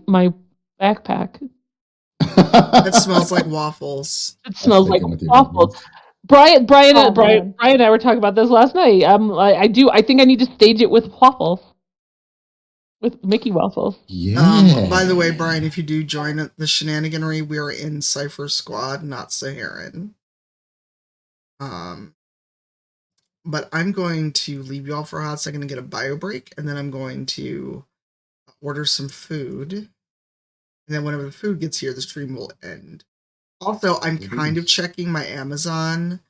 backpack. It smells like waffles. It smells like waffles. Brian and I were talking about this last night. I think I need to stage it with waffles. With Mickey waffles. Yeah. By the way, Brian, if you do join the shenaniganery, we are in Cypher Squad, not Saharan. But I'm going to leave you all for a hot second to get a bio break, and then I'm going to order some food. And then whenever the food gets here, the stream will end. Also, I'm kind of checking my Amazon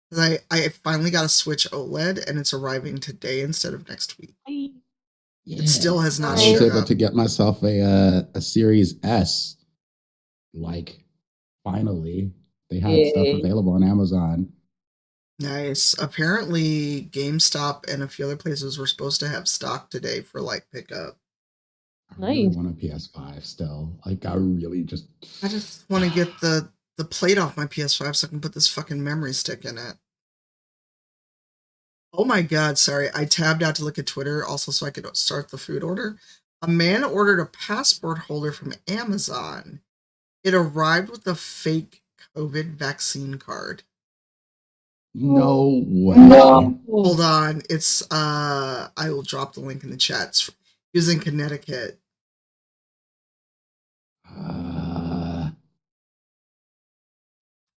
because I finally got a Switch OLED, and it's arriving today instead of next week. Yeah. It still has not I was showed able up. to get myself a Series S. Like, finally, they had stuff available on Amazon. Nice. Apparently, GameStop and a few other places were supposed to have stock today for like pickup. I really want a PS5 still. Like, I just want to get the plate off my PS5 so I can put this fucking memory stick in it. Oh my god, sorry. I tabbed out to look at Twitter also so I could start the food order. A man ordered a passport holder from Amazon. It arrived with a fake COVID vaccine card. No way. No. Hold on. It's I will drop the link in the chat. It's using Connecticut.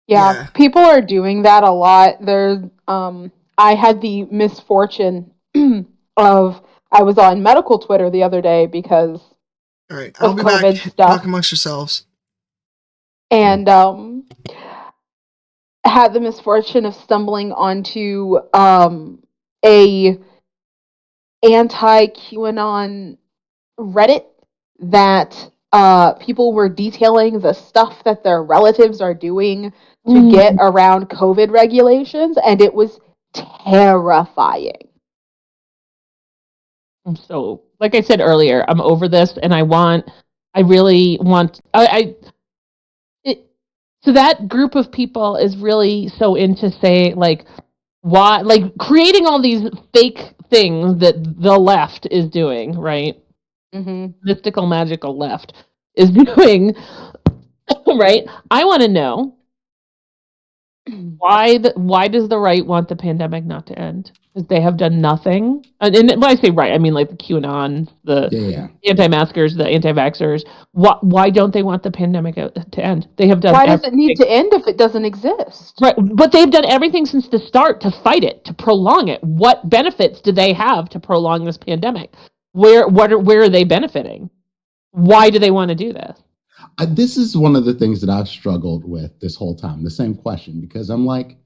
Yeah, people are doing that a lot. There's I had the misfortune of I was on medical Twitter the other day because all right, I'll be COVID back. stuff. Talk amongst yourselves. And had the misfortune of stumbling onto a anti-QAnon Reddit that people were detailing the stuff that their relatives are doing to get around COVID regulations, and it was terrifying. So, like I said earlier, I'm over this, and so that group of people is really so into saying, like, why, like, creating all these fake things that the left is doing, right? Mm-hmm. Mystical, magical left is doing, right? I want to know why does the right want the pandemic not to end? Because they have done nothing. And when I say right, I mean like the QAnon, the anti-maskers, the anti-vaxxers. Why don't they want the pandemic to end? They have done. Why does it need to end if it doesn't exist? Right, but they've done everything since the start to fight it, to prolong it. What benefits do they have to prolong this pandemic? Where are they benefiting? Why do they want to do this? This is one of the things that I've struggled with this whole time, the same question, because I'm like,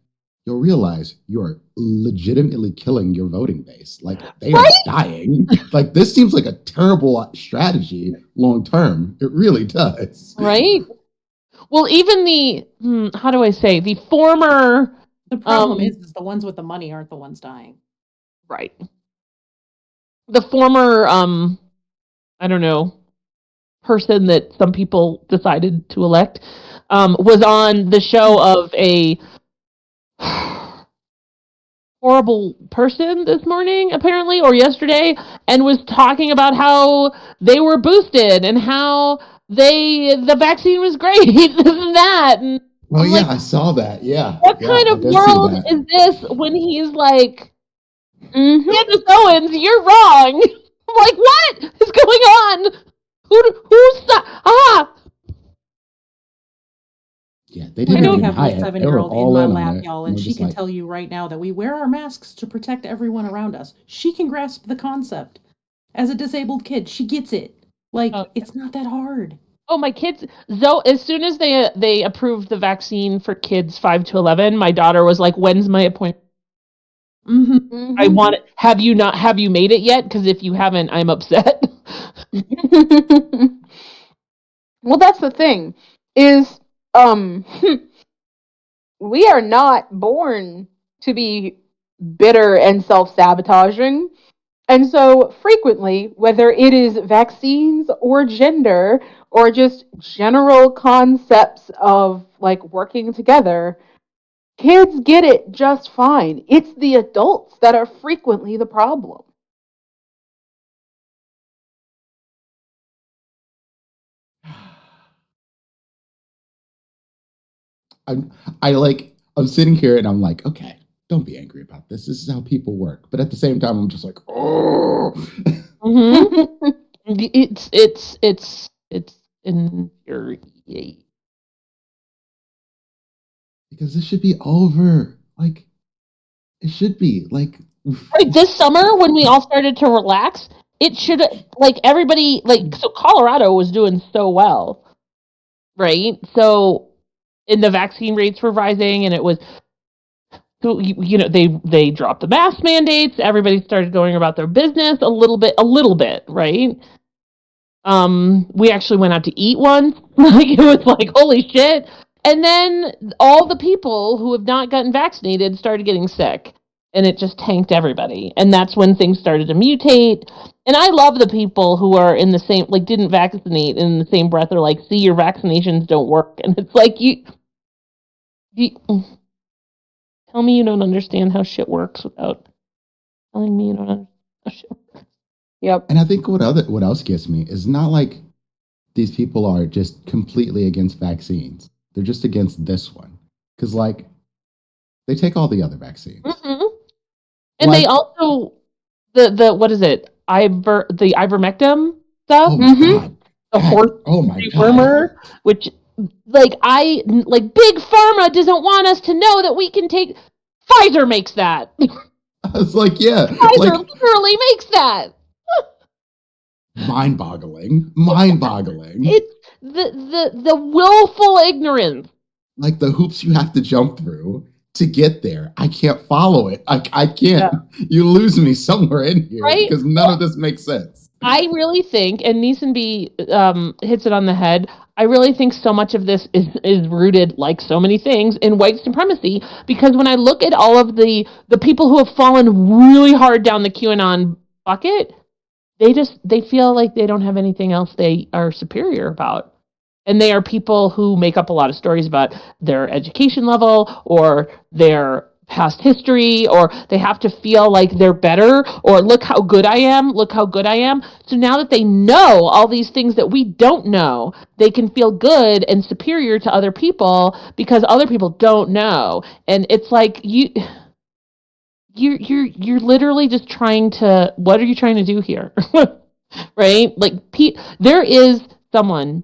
you'll realize you're legitimately killing your voting base. Like, they are dying. Like, this seems like a terrible strategy long term. It really does. Right? Well, even the how do I say, the former The problem Um, is the ones with the money aren't the ones dying. right, the former I don't know, person that some people decided to elect was on the show of a horrible person this morning, apparently, or yesterday, and was talking about how they were boosted and how the vaccine was great, this and that. And Oh I'm yeah, like, I saw that. Yeah, what yeah, kind I of did see world that. is this when he's like, Mhm. Candace Owens, you're wrong. I'm like, what is going on? Yeah, they I didn't know I even have my hide it. They were 7-year-old in all my in on lap, it. y'all, And and I'm she just can like, tell you right now that we wear our masks to protect everyone around us. She can grasp the concept. As a disabled kid, she gets it. Like, Oh. it's not that hard. Oh, my kids! As soon as they approved the vaccine for kids 5 to 11, my daughter was like, "When's my appointment? Mm-hmm. I want it. Have you made it yet? Because if you haven't, I'm upset." Well, that's the thing. Is we are not born to be bitter and self-sabotaging. And so frequently, whether it is vaccines or gender or just general concepts of like working together, kids get it just fine. It's the adults that are frequently the problem. I'm sitting here and I'm like, okay, don't be angry about this. This is how people work. But at the same time, I'm just like, oh, Mm-hmm. It's infuriating. because this should be over. Like, it should be like, Right, this summer when we all started to relax, it should like everybody so Colorado was doing so well, right? So, and the vaccine rates were rising, and it was so they dropped the mask mandates. Everybody started going about their business a little bit, right? We actually went out to eat once. Like it was like holy shit. And then all the people who have not gotten vaccinated started getting sick, and it just tanked everybody. And that's when things started to mutate. And I love the people who are in the same like didn't vaccinate and in the same breath are like, see, your vaccinations don't work. And it's like you tell me you don't understand how shit works without telling me you don't understand how shit works. Yep. and I think what else gets me is not like these people are just completely against vaccines. They're just against this one because like they take all the other vaccines. Mm-hmm. And they Like, also the what is it? The ivermectin stuff, oh my Mhm. god, the horse oh my god. dewormer, which like big pharma doesn't want us to know that we can take. Pfizer makes that. I was like, yeah, Pfizer like literally makes that. mind-boggling. It's the willful ignorance. Like the hoops you have to jump through to get there. I can't follow it. I can't. Yeah. You lose me somewhere in here Right? because none of this makes sense. I really think, and Neeson B hits it on the head. I really think so much of this is rooted, like so many things, in white supremacy. Because when I look at all of the people who have fallen really hard down the QAnon bucket, they feel like they don't have anything else they are superior about. And they are people who make up a lot of stories about their education level or their past history, or they have to feel like they're better, or look how good I am, look how good I am. So now that they know all these things that we don't know, they can feel good and superior to other people because other people don't know. And it's like you're literally just trying to, what are you trying to do here? Right? Like there is someone,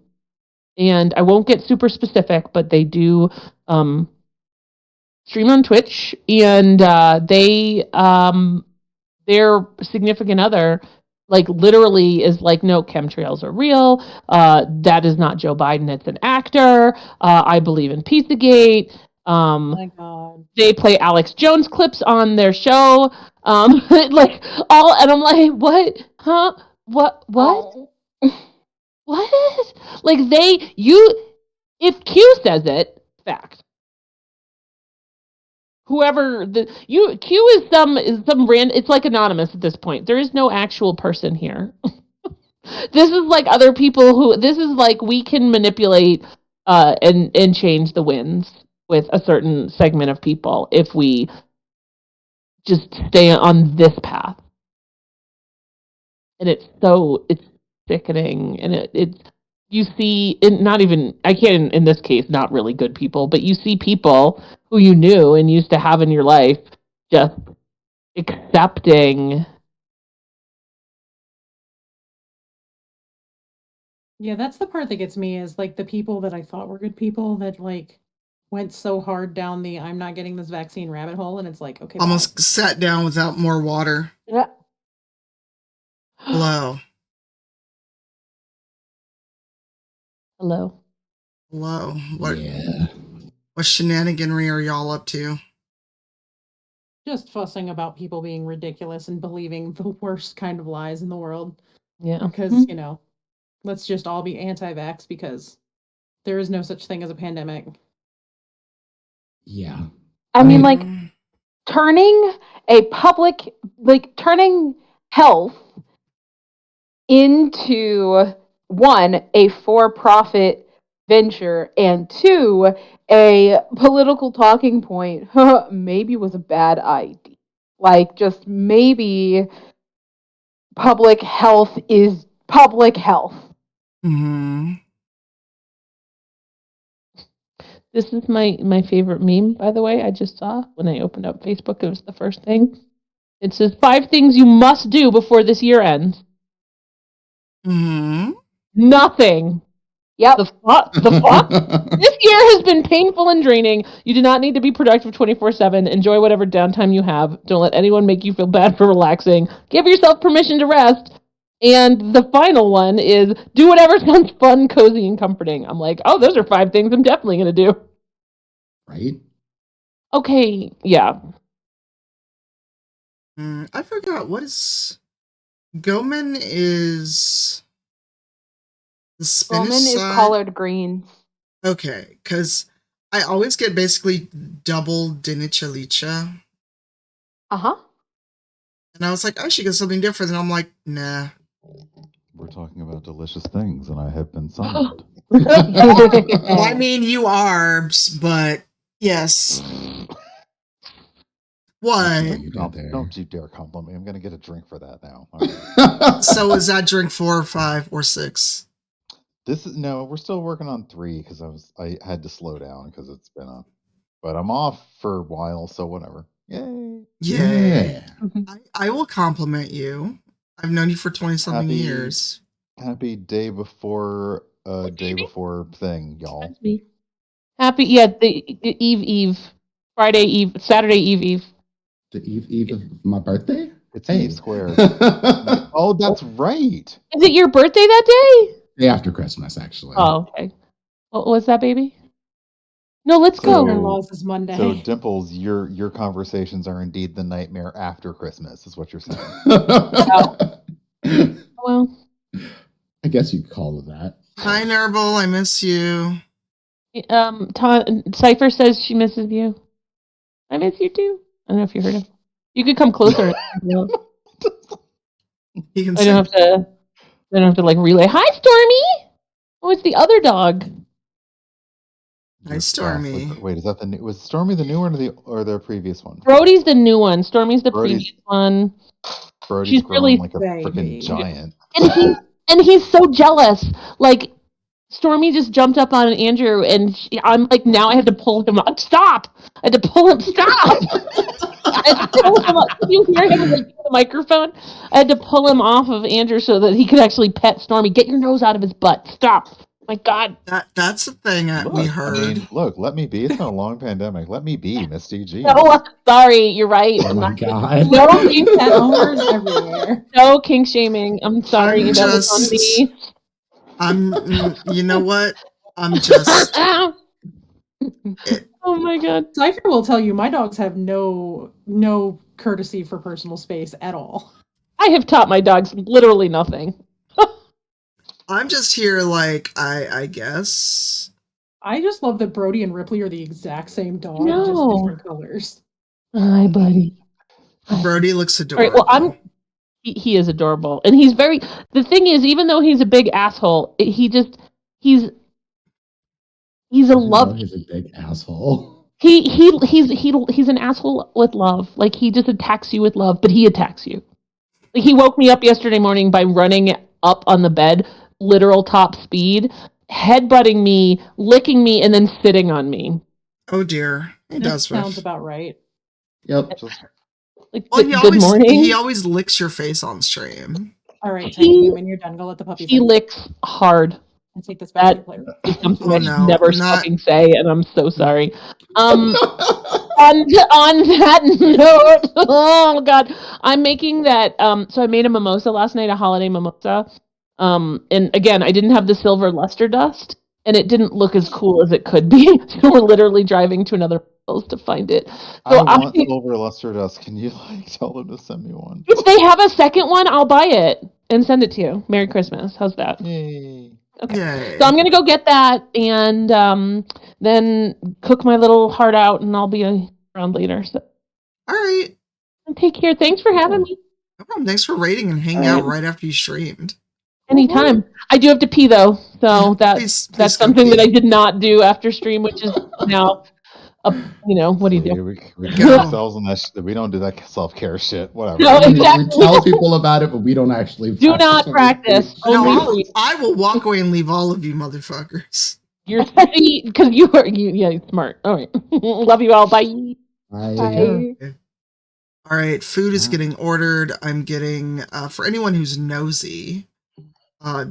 and I won't get super specific, but they do stream on Twitch, and their significant other like literally is like, no, chemtrails are real. That is not Joe Biden, it's an actor. I believe in Pizzagate. Oh my God. They play Alex Jones clips on their show. Like all, and I'm like, what? Huh? What? Oh. What? Like If Q says it, fact. Whoever Q is some random. It's like anonymous at this point. There is no actual person here. This is like other people who. This is like we can manipulate and change the winds with a certain segment of people if we just stay on this path. And it's sickening, and it's you see, not even, I can't, in this case, not really good people, but you see people who you knew and used to have in your life just accepting. Yeah, that's the part that gets me is like the people that I thought were good people that like went so hard down the I'm not getting this vaccine rabbit hole, and it's like, okay, Almost bye. sat down without more water. Yeah. Hello. Hello. Hello. What Yeah. what shenaniganry are y'all up to? Just fussing about people being ridiculous and believing the worst kind of lies in the world. Yeah. Because, you know, let's just all be anti-vax because there is no such thing as a pandemic. Yeah. I mean, mean- like, turning turning health into, one, a for-profit venture, and two, a political talking point, maybe was a bad idea. Like, just maybe public health is public health. Mm-hmm. This is my favorite meme, by the way. I just saw when I opened up Facebook. It was the first thing. It says 5 things you must do before this year ends. Mm-hmm. Nothing. Yep. The fuck? This year has been painful and draining. You do not need to be productive 24/7. Enjoy whatever downtime you have. Don't let anyone make you feel bad for relaxing. Give yourself permission to rest. And the final one is do whatever sounds fun, cozy, and comforting. I'm like, oh, those are 5 things I'm definitely going to do. Right? Okay, yeah. I forgot what is Goman is the Spanish Roman is side? collard greens. Okay, because I always get basically double dinichalicha. Uh-huh. And I was like, I should get something different. And I'm like, nah. We're talking about delicious things, and I have been summoned. Well, I mean, you are, but yes. What? You got there. Don't you dare compliment me. I'm going to get a drink for that now. All right. So is that drink 4 or 5 or 6? No, we're still working on 3 because I had to slow down because it's been but I'm off for a while, so whatever. Yay! Yeah. I will compliment you. I've known you for 20-something Happy- years. Happy day before thing, y'all. Happy, yeah, the Eve, Friday Eve, Saturday Eve. The eve of my birthday? It's Hey. Eve Square. Oh, that's right. Is it your birthday that day? Day after Christmas, actually. Oh, okay. What was that, baby? No, let's So- go. In-laws is Monday. So Dimples, your conversations are indeed the nightmare after Christmas, is what you're saying. Well, I guess you could call it that. Hi, Nerble. I miss you. Cypher says she misses you. I miss you too. I don't know if you heard him. You could come closer. He can I say, don't have to like relay. Hi, Stormy. Oh, it's the other dog. Hi, Just Stormy. Wait, is that the new? Was Stormy the new one or the previous one? Brody's the new one. Stormy's the Brody's- previous one. Brody's She's grown really like a baby. freaking giant. And he's so jealous. Like Stormy just jumped up on Andrew, and I'm like, now I had to pull him up. Stop! I had to pull him. Stop! I had to pull him up. Did you hear him like the microphone? I had to pull him off of Andrew so that he could actually pet Stormy. Get your nose out of his butt. Stop! My God. That's the thing we Look, heard. I mean, look, let me be. It's been a long pandemic. Let me be, Miss DG. No, sorry. You're right. Oh I'm my not. god. No, Pet owners everywhere. no kink shaming. I'm sorry. I'm That was on just- me. you know what? I'm just, oh my God. Cypher will tell you my dogs have no courtesy for personal space at all. I have taught my dogs literally nothing. I'm just here like, I guess I just love that Brody and Ripley are the exact same dog, just No. different colors. Hi, buddy. Brody looks All adorable. right, well, he is adorable, and he's very. The thing is, even though he's a big asshole, he's a You know, love. he's a big asshole. He's an asshole with love. Like, he just attacks you with love, but he attacks you. Like, he woke me up yesterday morning by running up on the bed, literal top speed, headbutting me, licking me, and then sitting on me. Oh dear. He That does. sounds Riff. about right. Yep. Just Like, Well, good morning. he always licks your face on stream. All right, He- Tiny, when you're done, go let the puppies He in. licks hard. And take this back to That your player. is something Oh, I no, should never not- fucking say, and I'm so sorry. On that note, oh god, I'm making that. So I made a mimosa last night, a holiday mimosa. And again, I didn't have the silver luster dust, and it didn't look as cool as it could be. So we're literally driving to another place to find it. I So want silver luster dust. Can you tell them to send me one? if they have a second one, I'll buy it and send it to you. Merry Christmas. How's that? Yay. Okay. Yay. So I'm gonna go get that and then cook my little heart out, and I'll be around later. So All right. take care. Thanks for having me. No problem. Thanks for raiding and hanging out right after you streamed. Anytime. I do have to pee though, so Please that's go something that pee. I did not do after stream, which is now, what do you do? We Go. kill ourselves on that. We don't do that self-care shit. Whatever. No, We exactly. tell people about it, but we don't actually Do not on practice. repeat. No, Only I will walk away and leave all of you motherfuckers. you're because you're smart. All right. Love you all. Bye. Bye. All right, food is Yeah. getting ordered. I'm getting, for anyone who's nosy,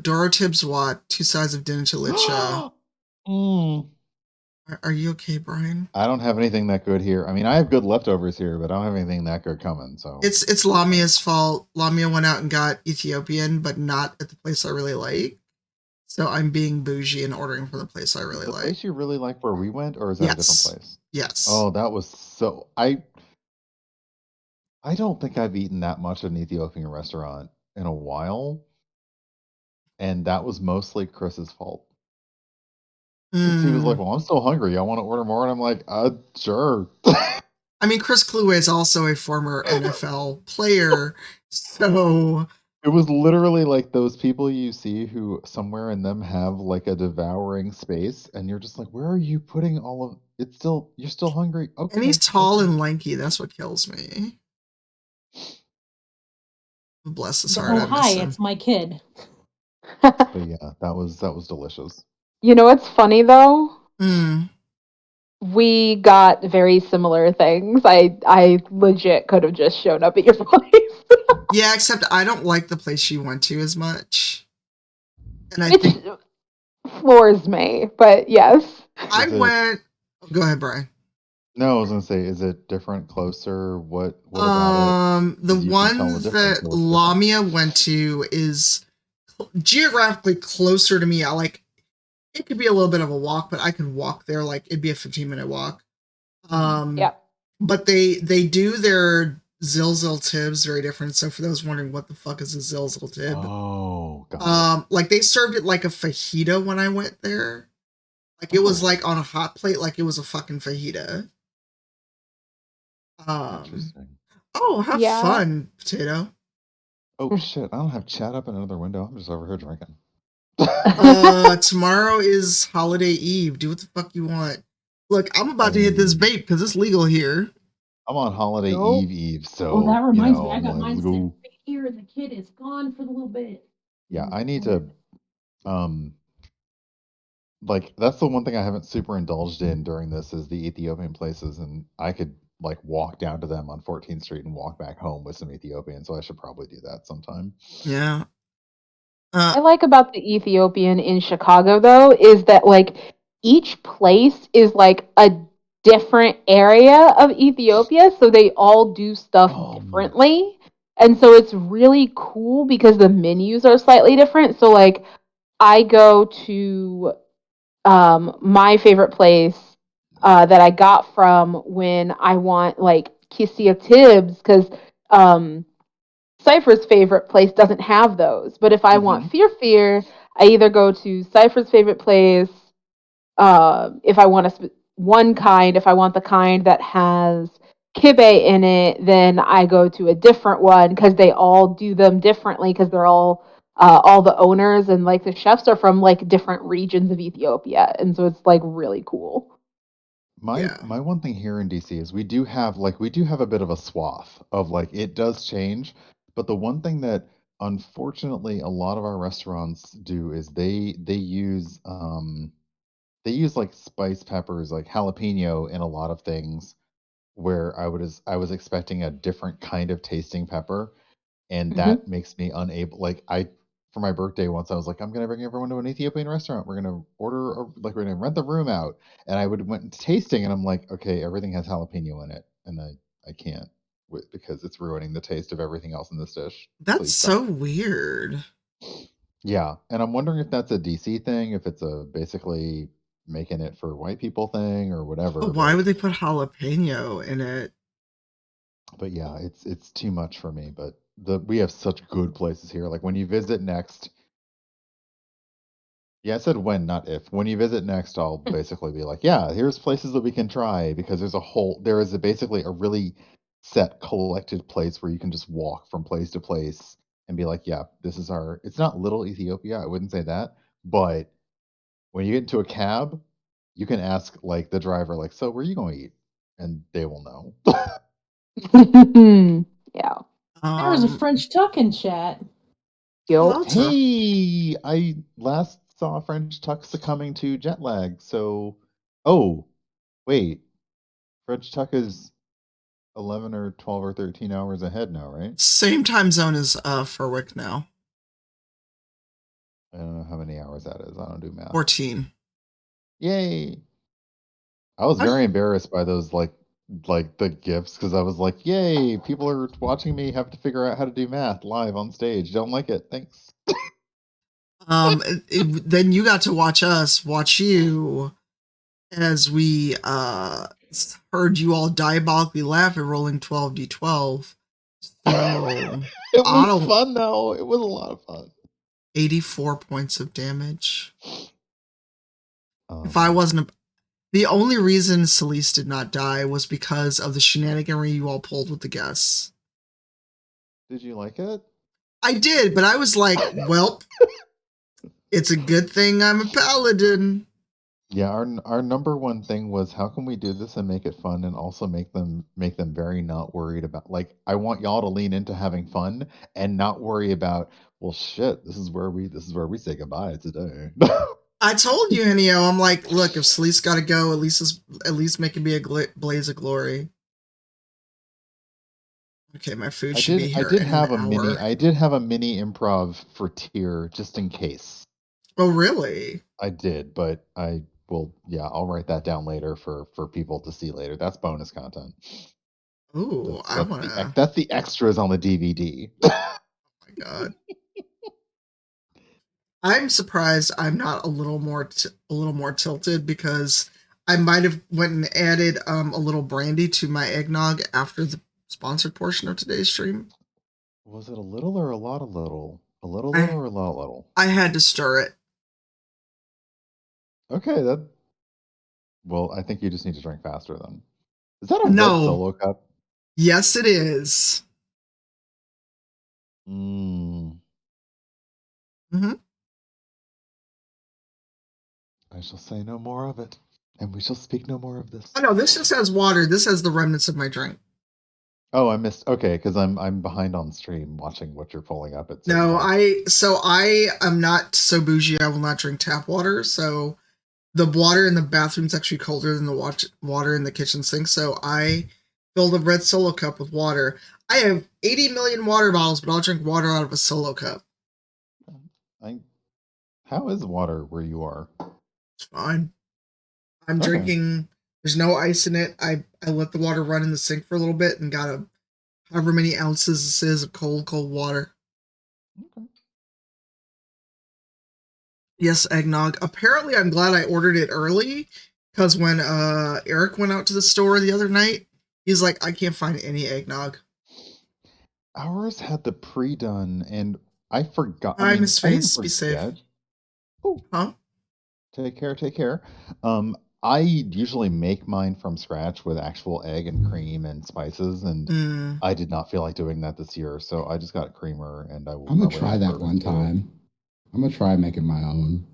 Doro Tibbs Watt, 2 sides of dinner chilicha. Mm. Are you okay, Brian? I don't have anything that good here. I mean, I have good leftovers here, but I don't have anything that good coming. So It's Lamia's fault. Lamia went out and got Ethiopian, but not at the place I really like. So I'm being bougie and ordering from the place I really the like. place you really like where we went, or is that a Yes. different place? Yes. Oh, that was so. I don't think I've eaten that much at an Ethiopian restaurant in a while, and that was mostly Chris's fault. 'Cause he was like, "Well, I'm still hungry. I want to order more," and I'm like, sure." I mean, Chris Kluwe is also a former NFL player, so It was literally like those people you see who somewhere in them have like a devouring space, and you're just like, "Where are you putting all of it? Still, you're still hungry." Okay. and he's tall and lanky. That's what kills me. Bless his heart. I Oh, miss hi, him. it's my kid. But yeah, that was delicious. You know what's funny though? Mm. We got very similar things. I legit could have just shown up at your place. Yeah, except I don't like the place you went to as much. And I It think floors me, but yes. I Is it- went. Go ahead, Brian. No, I was gonna say, is it different, closer? What about The You can one tell the difference that in what's different. Lamia went to is geographically closer to me. I like it could be a little bit of a walk, but I could walk there. Like it'd be a 15-minute walk. Yeah. But they do their Zilzil Tibbs very different. So for those wondering what the fuck is a Zilzil it? Tib, Oh, got like they served it like a fajita when I went there. Like it was like on a hot plate, like it was a fucking fajita. it. Interesting. Oh, have Yeah. fun, potato. Oh shit! I don't have chat up in another window. I'm just over here drinking. Tomorrow is holiday eve. Do what the fuck you want. Look, I'm about to hit this vape because it's legal here. I'm on holiday Nope. eve, so Oh, that reminds me, you know, I got I'm mine like, sitting "Ooh." right here, and the kid is gone for a little bit. Yeah, I need to like that's the one thing I haven't super indulged in during this is the Ethiopian places, and I could like walk down to them on 14th Street and walk back home with some Ethiopian, so I should probably do that sometime. Yeah. I like about the Ethiopian in Chicago though is that like each place is like a different area of Ethiopia, so they all do stuff Oh. differently. And so it's really cool because the menus are slightly different. So like I go to my favorite place that I got from when I want like Kissia Tibbs because Cypher's favorite place doesn't have those. But if I want Fear, I either go to Cypher's favorite place if I want one kind, if I want the kind that has kibe in it, then I go to a different one because they all do them differently because they're all the owners and like the chefs are from like different regions of Ethiopia, and so it's like really cool. My one thing here in DC is we do have a bit of a swath of like it does change, but the one thing that unfortunately a lot of our restaurants do is they use like spice peppers like jalapeno in a lot of things where I was expecting a different kind of tasting pepper, and Mhm. that makes me unable. Like I, for my birthday once, I was like, I'm gonna bring everyone to an Ethiopian restaurant. We're gonna we're gonna rent the room out, and I went into tasting, and I'm like, okay, everything has jalapeno in it, and I can't because it's ruining the taste of everything else in this dish. That's Please so stop. weird. Yeah, and I'm wondering if that's a DC thing, if it's a basically making it for white people thing or whatever. But why would they put jalapeno in it? But yeah, it's too much for me. But we have such good places here. Like when you visit next, yeah, I said when, not if. When you visit next, I'll basically be like, yeah, here's places that we can try because there is basically a really set collected place where you can just walk from place to place and be like, yeah, this is it's not little Ethiopia, I wouldn't say that, but when you get into a cab, you can ask like the driver, like, so where are you going to eat? And they will know. Yeah. There was a Um, French tuck in chat. hello, Yo. Tuck. Hey, I last saw French Tuck succumbing to jet lag. So, oh, wait, French Tuck is 11 or 12 or 13 hours ahead now, right? Same time zone as Furwick now. I don't know how many hours that is. I don't do math. 14. Yay! I was very embarrassed by those like the gifts because I was like, yay, people are watching me have to figure out how to do math live on stage. Don't like it. Thanks. Then you got to watch us watch you as we heard you all diabolically laugh at rolling 12d12. So It was fun though. It was a lot of fun. 84 points of damage. If I wasn't the only reason Celeste did not die was because of the shenaniganry you all pulled with the guests. Did you like it? I did, but I was like, well, it's a good thing I'm a paladin. Yeah, our number one thing was how can we do this and make it fun and also make them very not worried about like I want y'all to lean into having fun and not worry about well shit, this is where we say goodbye today. I told you, Henio, I'm like, look, if Celeste got to go, at least make it be a blaze of glory. Okay, my food should be here in an hour. I did have a mini improv for Tyr just in case. Oh, really? I did, but I'll write that down later for people to see later. That's bonus content. Ooh, that's the extras on the DVD. Oh my god. I'm surprised I'm not a little more tilted because I might have went and added a little brandy to my eggnog after the sponsored portion of today's stream. Was it a little or a lot of little? A little or a lot little? I had to stir it. Okay, well, I think you just need to drink faster then. Is that a red solo cup? Yes, it is. I shall say no more of it, and we shall speak no more of this. Oh no, this just has water. This has the remnants of my drink. Oh, I missed. Okay, because I'm behind on stream watching what you're pulling up. No, I am not so bougie. I will not drink tap water. So the water in the bathroom is actually colder than the water in the kitchen sink. So I filled a red solo cup with water. I have 80 million water bottles, but I'll drink water out of a solo cup. How is water where you are? It's fine. I'm drinking. There's no ice in it. I let the water run in the sink for a little bit and got however many ounces this is of cold water. Okay. Yes, eggnog. Apparently, I'm glad I ordered it early because when Eric went out to the store the other night, he's like, I can't find any eggnog. Ours had the pre-done, and I forgot. Hi, Miss Face. Be safe. Oh, huh? Take care. Take care. I usually make mine from scratch with actual egg and cream and spices, and Mm. I did not feel like doing that this year, so I just got creamer, and I will I'm gonna probably try add that bourbon one to it. time. I'm gonna try making my own.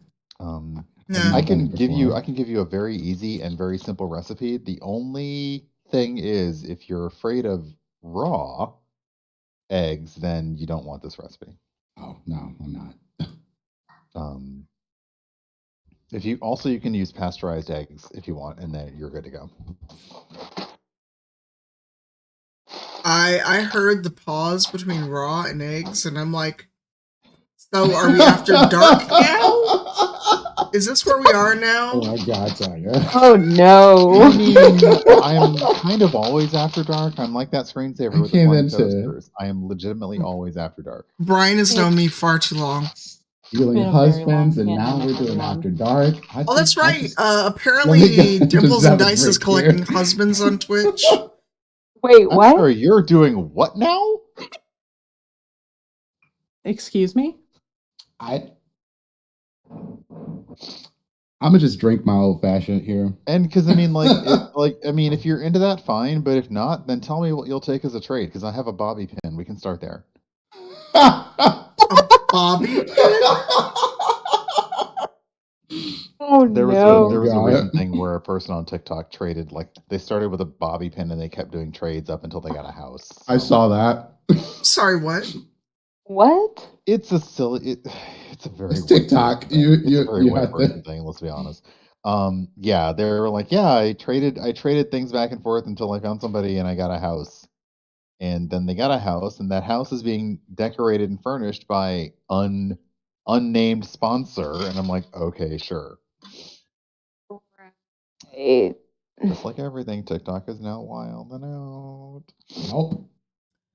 Yeah. I I've done can it give you before. a very easy and very simple recipe. The only thing is, if you're afraid of raw eggs, then you don't want this recipe. Oh no, I'm not. Um, if you also you can use pasteurized eggs if you want, and then you're good to go. I heard the pause between raw and eggs, and I'm like, so are we after dark now? Is this where we are now? Oh my god, Tanya. Oh no. I mean, I'm kind of always after dark. I'm like that screensaver I with the came flying into toasters. I am legitimately always after dark. Brian has known me far too long. stealing Been a very husbands, long and now pandemic, we're doing everyone. after dark. Oh, that's right. Let me Apparently, just Dimples have and a Dice is drink collecting here. husbands on Twitch. Wait, I'm what? sorry, you're doing what now? Excuse me? I'm gonna just drink my old fashioned here. And because I mean, if you're into that, fine. But if not, then tell me what you'll take as a trade. Because I have a bobby pin. We can start there. Bobby? Oh There was no. a God. recent thing where a person on TikTok traded, like, they started with a bobby pin and they kept doing trades up until they got a house. I So saw that. Sorry, what? What? it's a silly. It's a very It's white TikTok. person thing. It's a very You white have person to. thing. Let's be honest. Yeah, they were like, yeah, I traded things back and forth until I found somebody and I got a house. And then they got a house, and that house is being decorated and furnished by unnamed sponsor. And I'm like, okay, sure. Right. Just like everything, TikTok is now wild and out. Nope.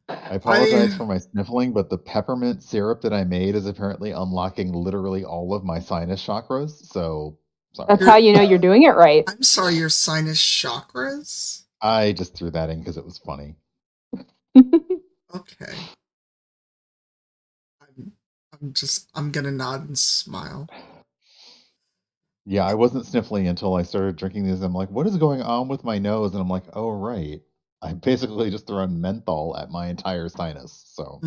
I apologize for my sniffling, but the peppermint syrup that I made is apparently unlocking literally all of my sinus chakras. So, sorry. That's how you know you're doing it right. I'm sorry, your sinus chakras? I just threw that in because it was funny. Okay. I'm gonna nod and smile. Yeah, I wasn't sniffling until I started drinking these. I'm like, what is going on with my nose? And I'm like, oh, right. I basically just thrown menthol at my entire sinus. So,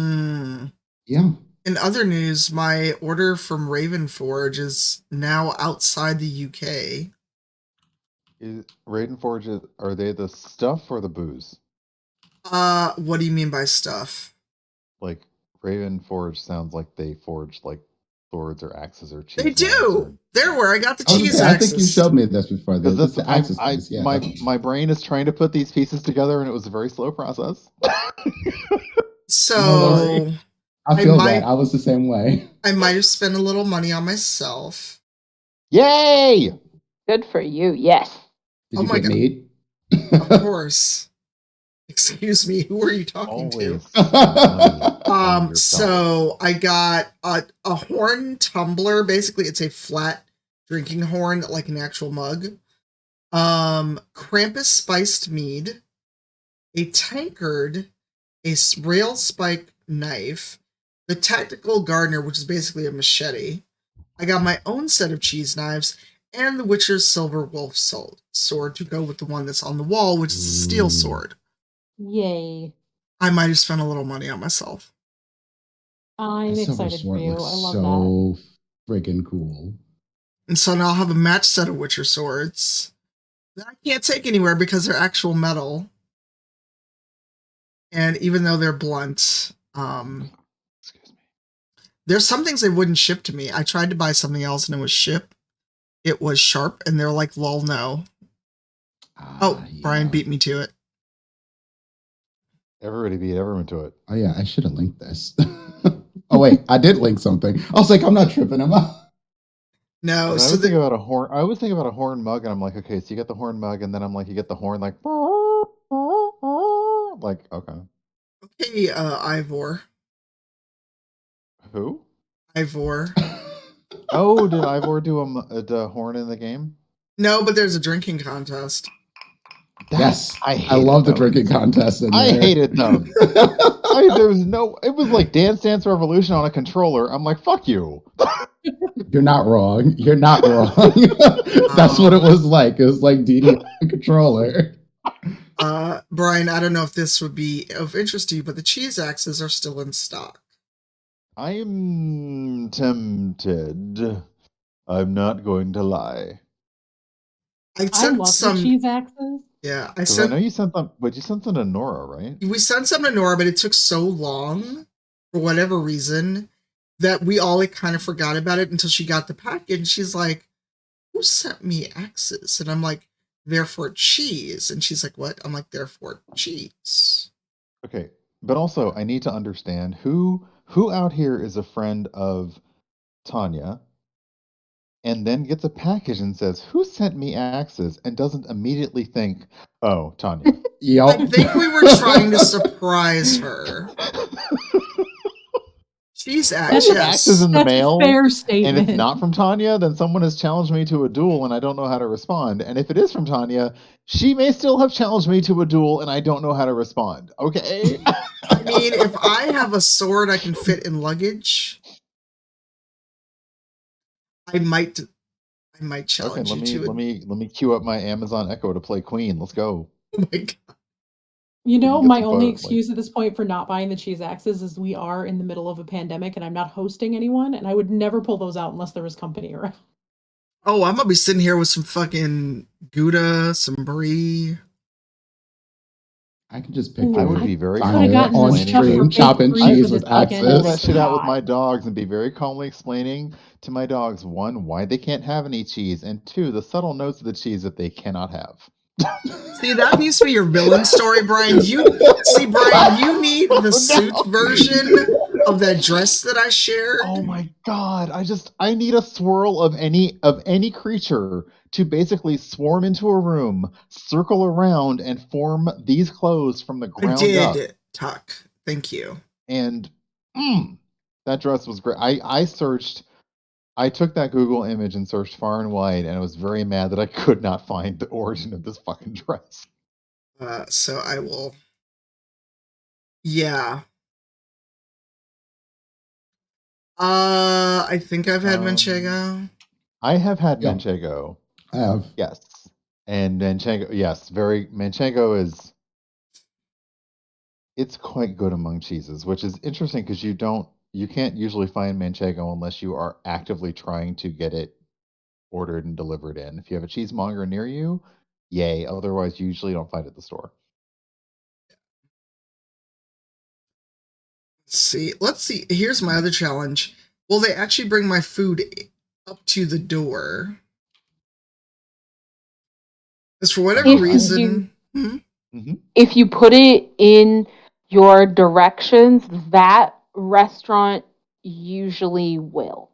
Yeah. In other news, my order from Ravenforge is now outside the UK. Ravenforge, are they the stuff or the booze? What do you mean by stuff? Like, Ravenforge sounds like they forge like swords or axes or cheese. They do. They're where I got the cheese I think you axes. showed me this before. Because This axis piece, yeah. my brain is trying to put these pieces together, and it was a very slow process. So I feel that. I was the same way. I might have spent a little money on myself. Yay! Good for you. Yes. Did Oh you my get God. meat? Of course. Excuse me, who are you talking Always. to? So I got a horn tumbler. Basically, it's a flat drinking horn, like an actual mug. Krampus spiced mead, a tankard, a rail spike knife, the tactical gardener, which is basically a machete. I got my own set of cheese knives, and the Witcher's silver wolf sword to go with the one that's on the wall, which is a steel sword. Yay. I might have spent a little money on myself. I'm That silver excited for sword you. I looks love so freaking cool. And so now I'll have a match set of Witcher swords that I can't take anywhere because they're actual metal. And even though they're blunt, Excuse me. there's some things they wouldn't ship to me. I tried to buy something else and it was shipped. It was sharp, and they're like, lol, no. Brian beat me to it. Everybody beat everyone to it. Oh yeah, I should have linked this. Oh wait, I did link something. I was like, I'm not tripping, am I? No, I so was thinking about a horn. I was thinking about a horn mug, and I'm like, okay, so you get the horn mug, and then I'm like, you get the horn, like okay. okay, Ivor. Who? Ivor. Oh, did Ivor do a horn in the game? No, but there's a drinking contest. Yes, I hated love the those. drinking contest. I hated them. It was like Dance Dance Revolution on a controller. I'm like, fuck you. You're not wrong. You're not wrong. That's what it was like. It was like DD on a controller. Brian, I don't know if this would be of interest to you, but the cheese axes are still in stock. I'm tempted. I'm not going to lie. I I sent love some. the cheese axes. Yeah, Because I know you sent them, but you sent them to Nora, right? We sent some to Nora, but it took so long for whatever reason that we all like kind of forgot about it until she got the package. And she's like, "Who sent me axes?" And I'm like, "They're for cheese." And she's like, "What?" I'm like, "They're for cheese." Okay, but also I need to understand who out here is a friend of Tanya, and then gets a package and says, "Who sent me axes?" and doesn't immediately think, "Oh, Tanya." I think we were trying to surprise her. Cheese That's axes in the mail. A fair And statement. it's not from Tanya, then someone has challenged me to a duel and I don't know how to respond. And if it is from Tanya, she may still have challenged me to a duel and I don't know how to respond. Okay. I mean, if I have a sword I can fit in luggage, I might challenge you to let me queue up my Amazon Echo to play Queen. Let's go. Oh my god. You know, get my some only photos, excuse at this point for not buying the cheese axes is we are in the middle of a pandemic and I'm not hosting anyone, and I would never pull those out unless there was company around. Oh, I'm gonna be sitting here with some fucking Gouda, some brie. I can just picture. I would be very could've gotten on this stuff for stream baked chopping brie cheese for with this I'd weekend. pull that axes. shit out with God. my dogs and be very calmly explaining to my dogs, one, why they can't have any cheese, and two, the subtle notes of the cheese that they cannot have. See, that needs to be your villain story, Brian. Brian, you need the suit version of that dress that I shared. Oh my god! I need a swirl of any creature to basically swarm into a room, circle around, and form these clothes from the I ground up. did, Tuck. Thank you. And that dress was great. I took that Google image and searched far and wide, and I was very mad that I could not find the origin of this fucking dress. So I will. Yeah. I think I've had Manchego. I have had Yeah. Manchego. I have. Yes. And Manchego, yes, Manchego is, it's quite good among cheeses, which is interesting because you can't usually find Manchego unless you are actively trying to get it ordered and delivered in. If you have a cheesemonger near you, yay. Otherwise, you usually don't find it at the store. Let's see. Here's my other challenge. Will they actually bring my food up to the door? Because for whatever reason. If you put it in your directions, that restaurant usually will.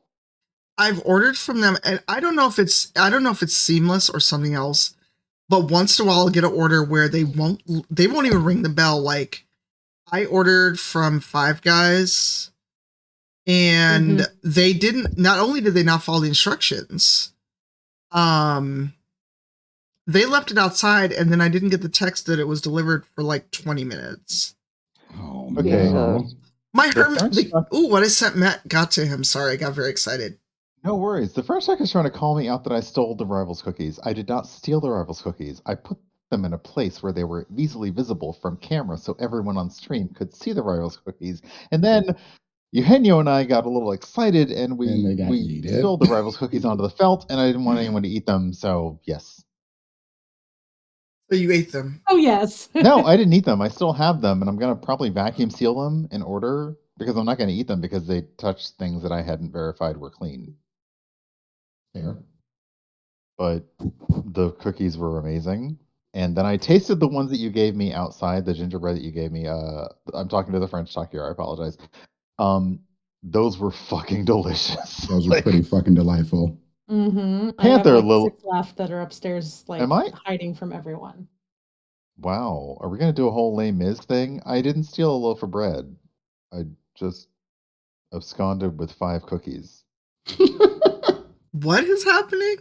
I've ordered from them, and I don't know if it's seamless or something else, but once in a while I'll get an order where they won't even ring the bell. Like, I ordered from Five Guys, and they didn't. Not only did they not follow the instructions, they left it outside, and then I didn't get the text that it was delivered for like 20 minutes. Oh, okay. No. My what I sent Matt got to him. Sorry, I got very excited. No worries. The French Tech is trying to call me out that I stole the Rivals cookies. I did not steal the Rivals cookies. I put them in a place where they were easily visible from camera so everyone on stream could see the Rivals cookies. And then Eugenio and I got a little excited and we spilled the Rivals cookies onto the felt, and I didn't want anyone to eat them, so yes. So you ate them? Oh, yes. No, I didn't eat them. I still have them, and I'm going to probably vacuum seal them in order because I'm not going to eat them because they touched things that I hadn't verified were clean. Fair. But the cookies were amazing. And then I tasted the ones that you gave me outside, the gingerbread that you gave me. I'm talking to the French Talk here. I apologize. Those were fucking delicious. Those were pretty fucking delightful. Mm-hmm. Panther, I have little 6 left that are upstairs, like Am I? hiding from everyone. Wow. Are we going to do a whole Les Mis thing? I didn't steal a loaf of bread. I just absconded with 5 cookies. What is happening?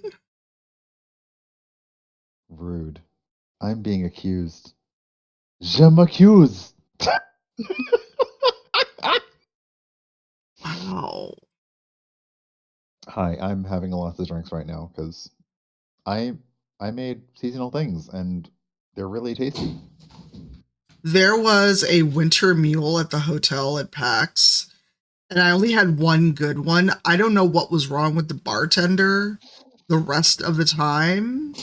Rude. I'm being accused. Je m'accuse. Wow. Hi, I'm having lots of drinks right now because I made seasonal things and they're really tasty. There was a winter mule at the hotel at PAX, and I only had one good one. I don't know what was wrong with the bartender the rest of the time,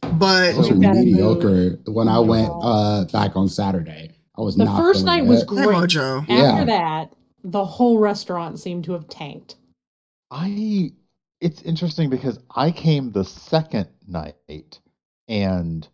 but Those are We've gotta mediocre. When I went move. back on Saturday, I was The not first feeling night was it. Hey, great. Mojo. After Yeah. that, the whole restaurant seemed to have tanked. It's interesting because I came the second night and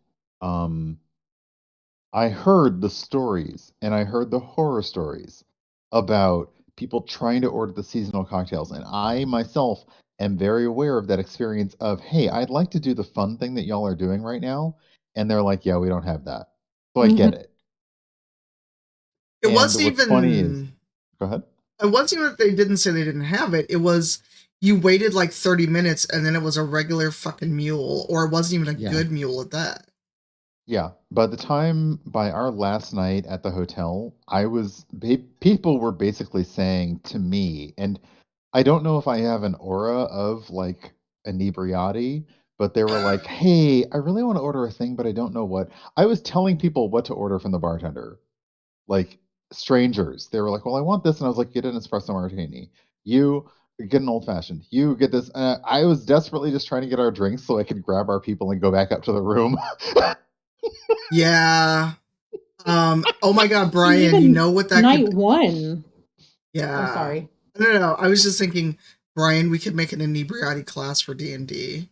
I heard the stories and I heard the horror stories about people trying to order the seasonal cocktails. And I myself am very aware of that experience of, hey, I'd like to do the fun thing that y'all are doing right now. And they're like, yeah, we don't have that. So I get it. It And wasn't what's funny is, even go ahead. it wasn't even that they didn't say they didn't have it. It was you waited like 30 minutes and then it was a regular fucking mule, or it wasn't even a Yeah. good mule at that. Yeah, by our last night at the hotel, people were basically saying to me, and I don't know if I have an aura of like inebriati, but they were like, "Hey, I really want to order a thing, but I don't know what." I was telling people what to order from the bartender, like strangers. They were like, "Well, I want this," and I was like, "Get an espresso martini. You get an old fashioned. You get this." I was desperately just trying to get our drinks so I could grab our people and go back up to the room. Yeah. Oh my god, And Brian, you even know what that night could one. Yeah. Oh, sorry. No. I was just thinking, Brian, we could make an inebriati class for D&D.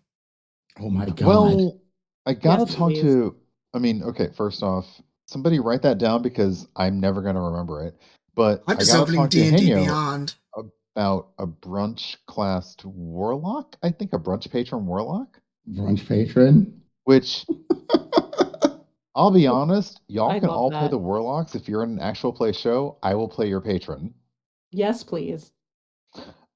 Oh my god. Well, I gotta Yes, talk please. to. I mean, okay, first off, somebody write that down because I'm never gonna remember it. But I'm I just gotta opening talk to D&D Henyo Beyond. about a brunch classed warlock. I think a brunch patron warlock. Brunch patron. Which I'll be honest, y'all I'd can love all play that. the warlocks if you're in an actual play show. I will play your patron. Yes, please.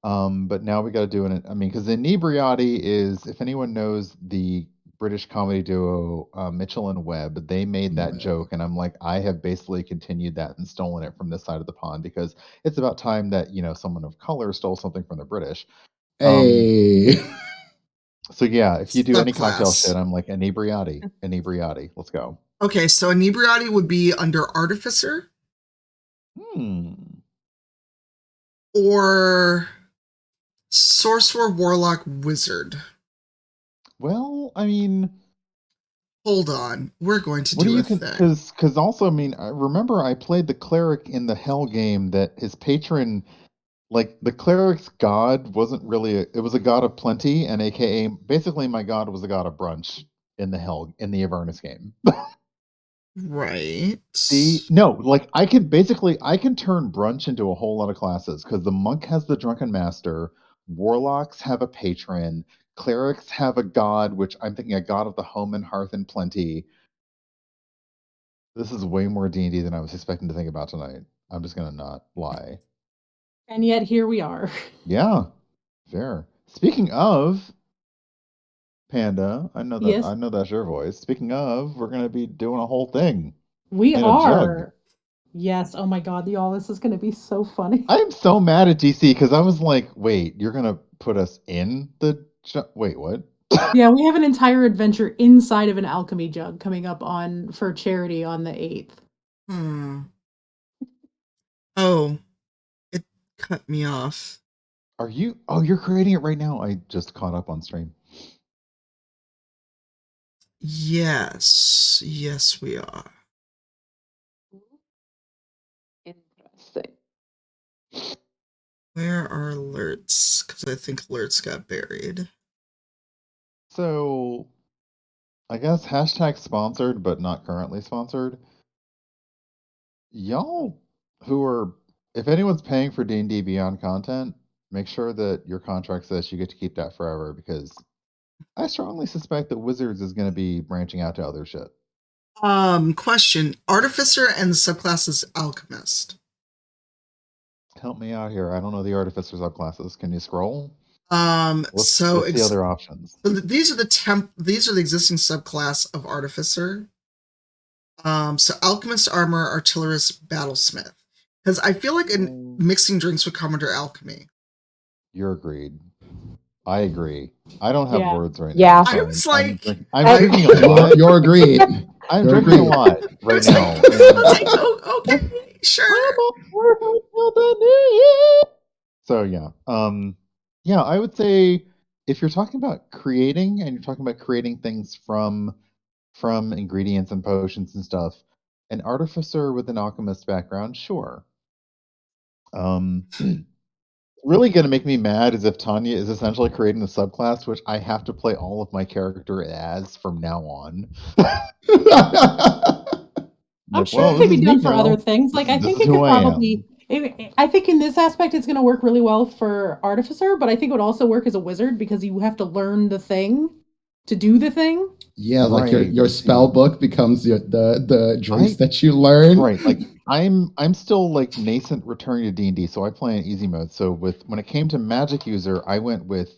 But now we got to do it. I mean, because Inebriati is, if anyone knows the British comedy duo Mitchell and Webb, they made that Webb. joke, and I'm like, I have basically continued that and stolen it from this side of the pond because it's about time that someone of color stole something from the British. Hey. So yeah, if you do any cocktail Subclass. shit, I'm like Inebriati, let's go. Okay, so inebriati would be under artificer or sorcerer, warlock, wizard. Well, I mean, hold on, we're going to what do do you a thing. because also, I mean, I remember I played the cleric in the Hell game that his patron, like the cleric's god wasn't really it was a god of plenty, and aka basically my god was a god of brunch in the Avernus game. Right. See, no, like I can turn brunch into a whole lot of classes because the monk has the drunken master, warlocks have a patron, clerics have a god, which I'm thinking a god of the home and hearth and plenty. This is way more D&D than I was expecting to think about tonight. I'm just gonna not lie. And yet here we are. Yeah, fair. Speaking of Panda, I know Yes. that's your voice. Speaking of, we're gonna be doing a whole thing. We in a jug. are. Yes. Oh my god, y'all, this is gonna be so funny. I am so mad at DC because I was like, wait, you're gonna put us in the wait, what? Yeah, we have an entire adventure inside of an alchemy jug coming up for charity on the 8th. Oh, it cut me off. Are you? Oh, you're creating it right now. I just caught up on stream. Yes, we are. Interesting. Where are alerts? Because I think alerts got buried. So, I guess hashtag sponsored, but not currently sponsored. Y'all who are, if anyone's paying for D&D Beyond content, make sure that your contract says you get to keep that forever because I strongly suspect that Wizards is going to be branching out to other shit. Question. Artificer and the subclass is Alchemist. Help me out here. I don't know the Artificer subclasses. Can you scroll? What's the other options? These are the existing subclass of Artificer. So Alchemist, Armor, Artillerist, Battlesmith. Because I feel like mixing drinks would come under Alchemy. You're agreed. I agree. I don't have words right Yeah. now. I was like, I'm drinking a lot. You're agreed. I'm You're drinking a agreed. lot right now. I was like, oh, okay, sure. So yeah, yeah, I would say if you're talking about creating and you're talking about creating things from ingredients and potions and stuff, an artificer with an alchemist background, sure. Really going to make me mad is if Tanya is essentially creating a subclass, which I have to play all of my character as from now on. I'm sure it could be done for other things. Like I This think is it could who I am. probably. I think in this aspect it's going to work really well for Artificer, but I think it would also work as a wizard because you have to learn the thing to do the thing. Yeah, like Right. your spell book becomes the drinks that you learn. Right, like I'm still like nascent returning to D&D, so I play in easy mode. So when it came to magic user, I went with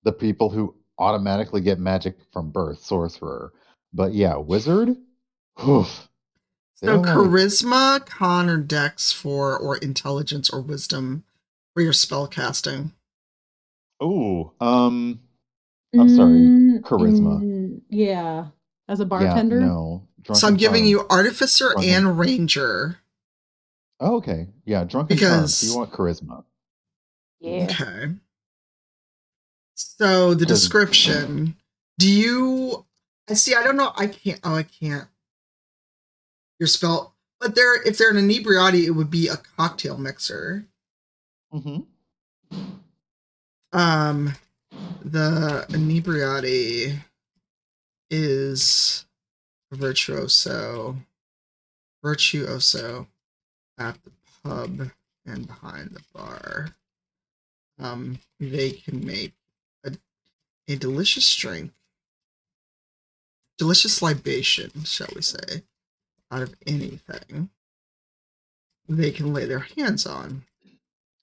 the people who automatically get magic from birth, sorcerer. But yeah, wizard, oof. So charisma, con, or dex or intelligence or wisdom for your spell casting. Oh, I'm sorry, charisma. Yeah, as a bartender. Yeah, no. So I'm giving you artificer Drunken. and ranger. Oh, okay, yeah, drunken charm. So you want charisma? Yeah. Okay. So the description. Do you? I see. I don't know. I can't. Oh, I can't. Your spell, but if they're an inebriati, it would be a cocktail mixer. Mm-hmm. The inebriati is virtuoso at the pub and behind the bar. They can make a delicious drink, delicious libation, shall we say, out of anything they can lay their hands on.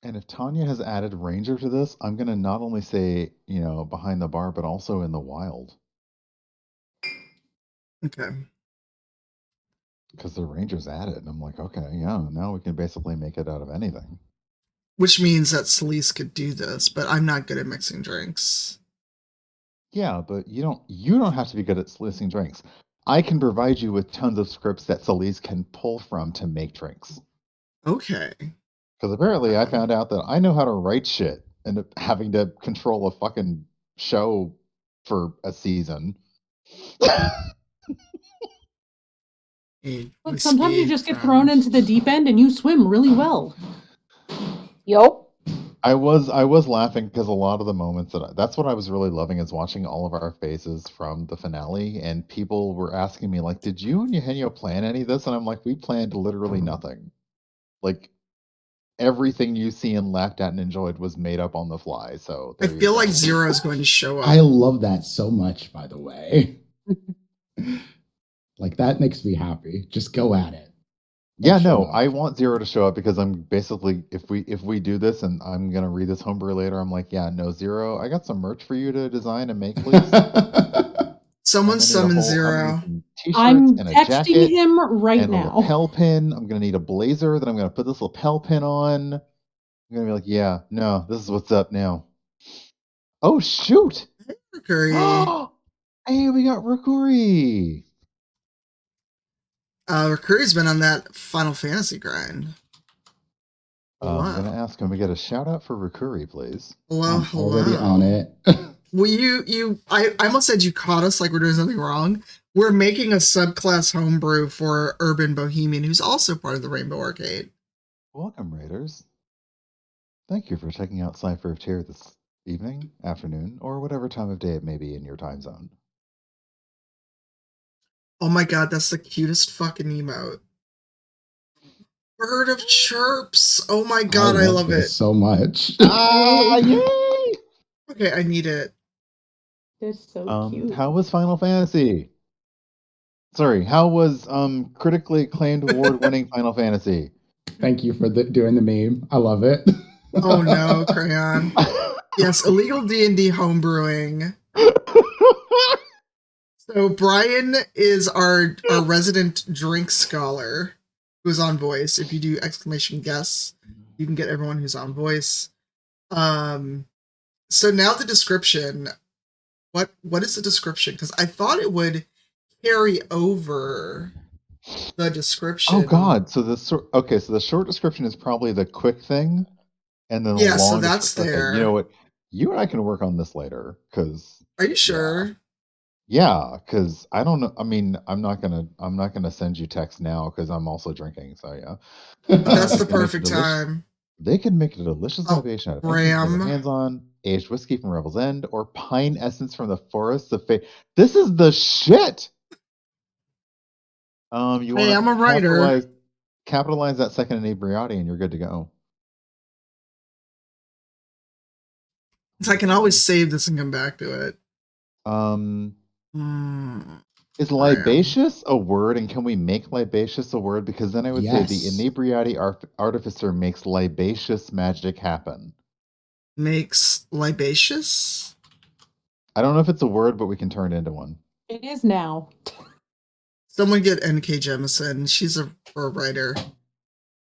And if Tanya has added ranger to this, I'm gonna not only say, behind the bar, but also in the wild. Okay. Because the ranger's added, and I'm like, okay, yeah, now we can basically make it out of anything. Which means that Celise could do this, but I'm not good at mixing drinks. Yeah, but you don't have to be good at soliciting drinks. I can provide you with tons of scripts that Celise can pull from to make drinks. Okay. Because apparently I found out that I know how to write shit and having to control a fucking show for a season. Look, sometimes you just get thrown into the deep end and you swim really well. Yup. I was laughing because a lot of the moments that's what I was really loving is watching all of our faces from the finale, and people were asking me like, "Did you and Eugenio plan any of this?" And I'm like, "We planned literally nothing. Like everything you see and laughed at and enjoyed was made up on the fly." So I feel like Zero is going to show up. I love that so much, by the way. Like that makes me happy. Just go at it. Yeah, no, I want Zero to show up because I'm basically if we do this and I'm gonna read this homebrew later, I'm like, yeah, no, Zero, I got some merch for you to design and make, please. Someone summon Zero. I'm texting him right now. A lapel pin. I'm gonna need a blazer that I'm gonna put this lapel pin on. I'm gonna be like, yeah, no, this is what's up now. Oh shoot! Rukuri. Hey, we got Rukuri. Rukuri's been on that Final Fantasy grind. I'm gonna ask him to get a shout out for Rukuri, please. Hello. Already on it. Well, I almost said you caught us like we're doing something wrong. We're making a subclass homebrew for Urban Bohemian, who's also part of the Rainbow Arcade. Welcome, Raiders. Thank you for checking out Cypher of Tyr this evening, afternoon, or whatever time of day it may be in your time zone. Oh my god, that's the cutest fucking emote. Bird of chirps. Oh my god, I love it so much. Yay! Okay, I need it. They're so cute. How was Final Fantasy? Sorry, how was critically acclaimed award-winning Final Fantasy? Thank you for doing the meme. I love it. Oh no, Crayon. Yes, illegal D&D homebrewing. So Brian is our resident drink scholar who's on voice. If you do exclamation guess, you can get everyone who's on voice. So now the description. What is the description? Because I thought it would carry over the description. Oh God! So the short description is probably the quick thing, and then the Yeah, so long that's description. Okay, there. you know what? You and I can work on this later. Because Are you sure? yeah, because I don't know. I mean, I'm not gonna send you text now because I'm also drinking. So yeah, That's the they can make a perfect delicious- time. They can make a delicious Oh, libation out of anything they get Graham. their hands on, aged whiskey from Revel's End, or pine essence from the forests of fate. This is the shit. You Hey, want I'm a writer. capitalize that second inebriati, and you're good to go. So I can always save this and come back to it. Is libacious a word, and can we make libacious a word? Because then I would say the Yes. inebriati artificer makes libacious magic happen. Makes libacious? I don't know if it's a word, but we can turn it into one. It is now. Someone get N.K. Jemisin. She's a writer.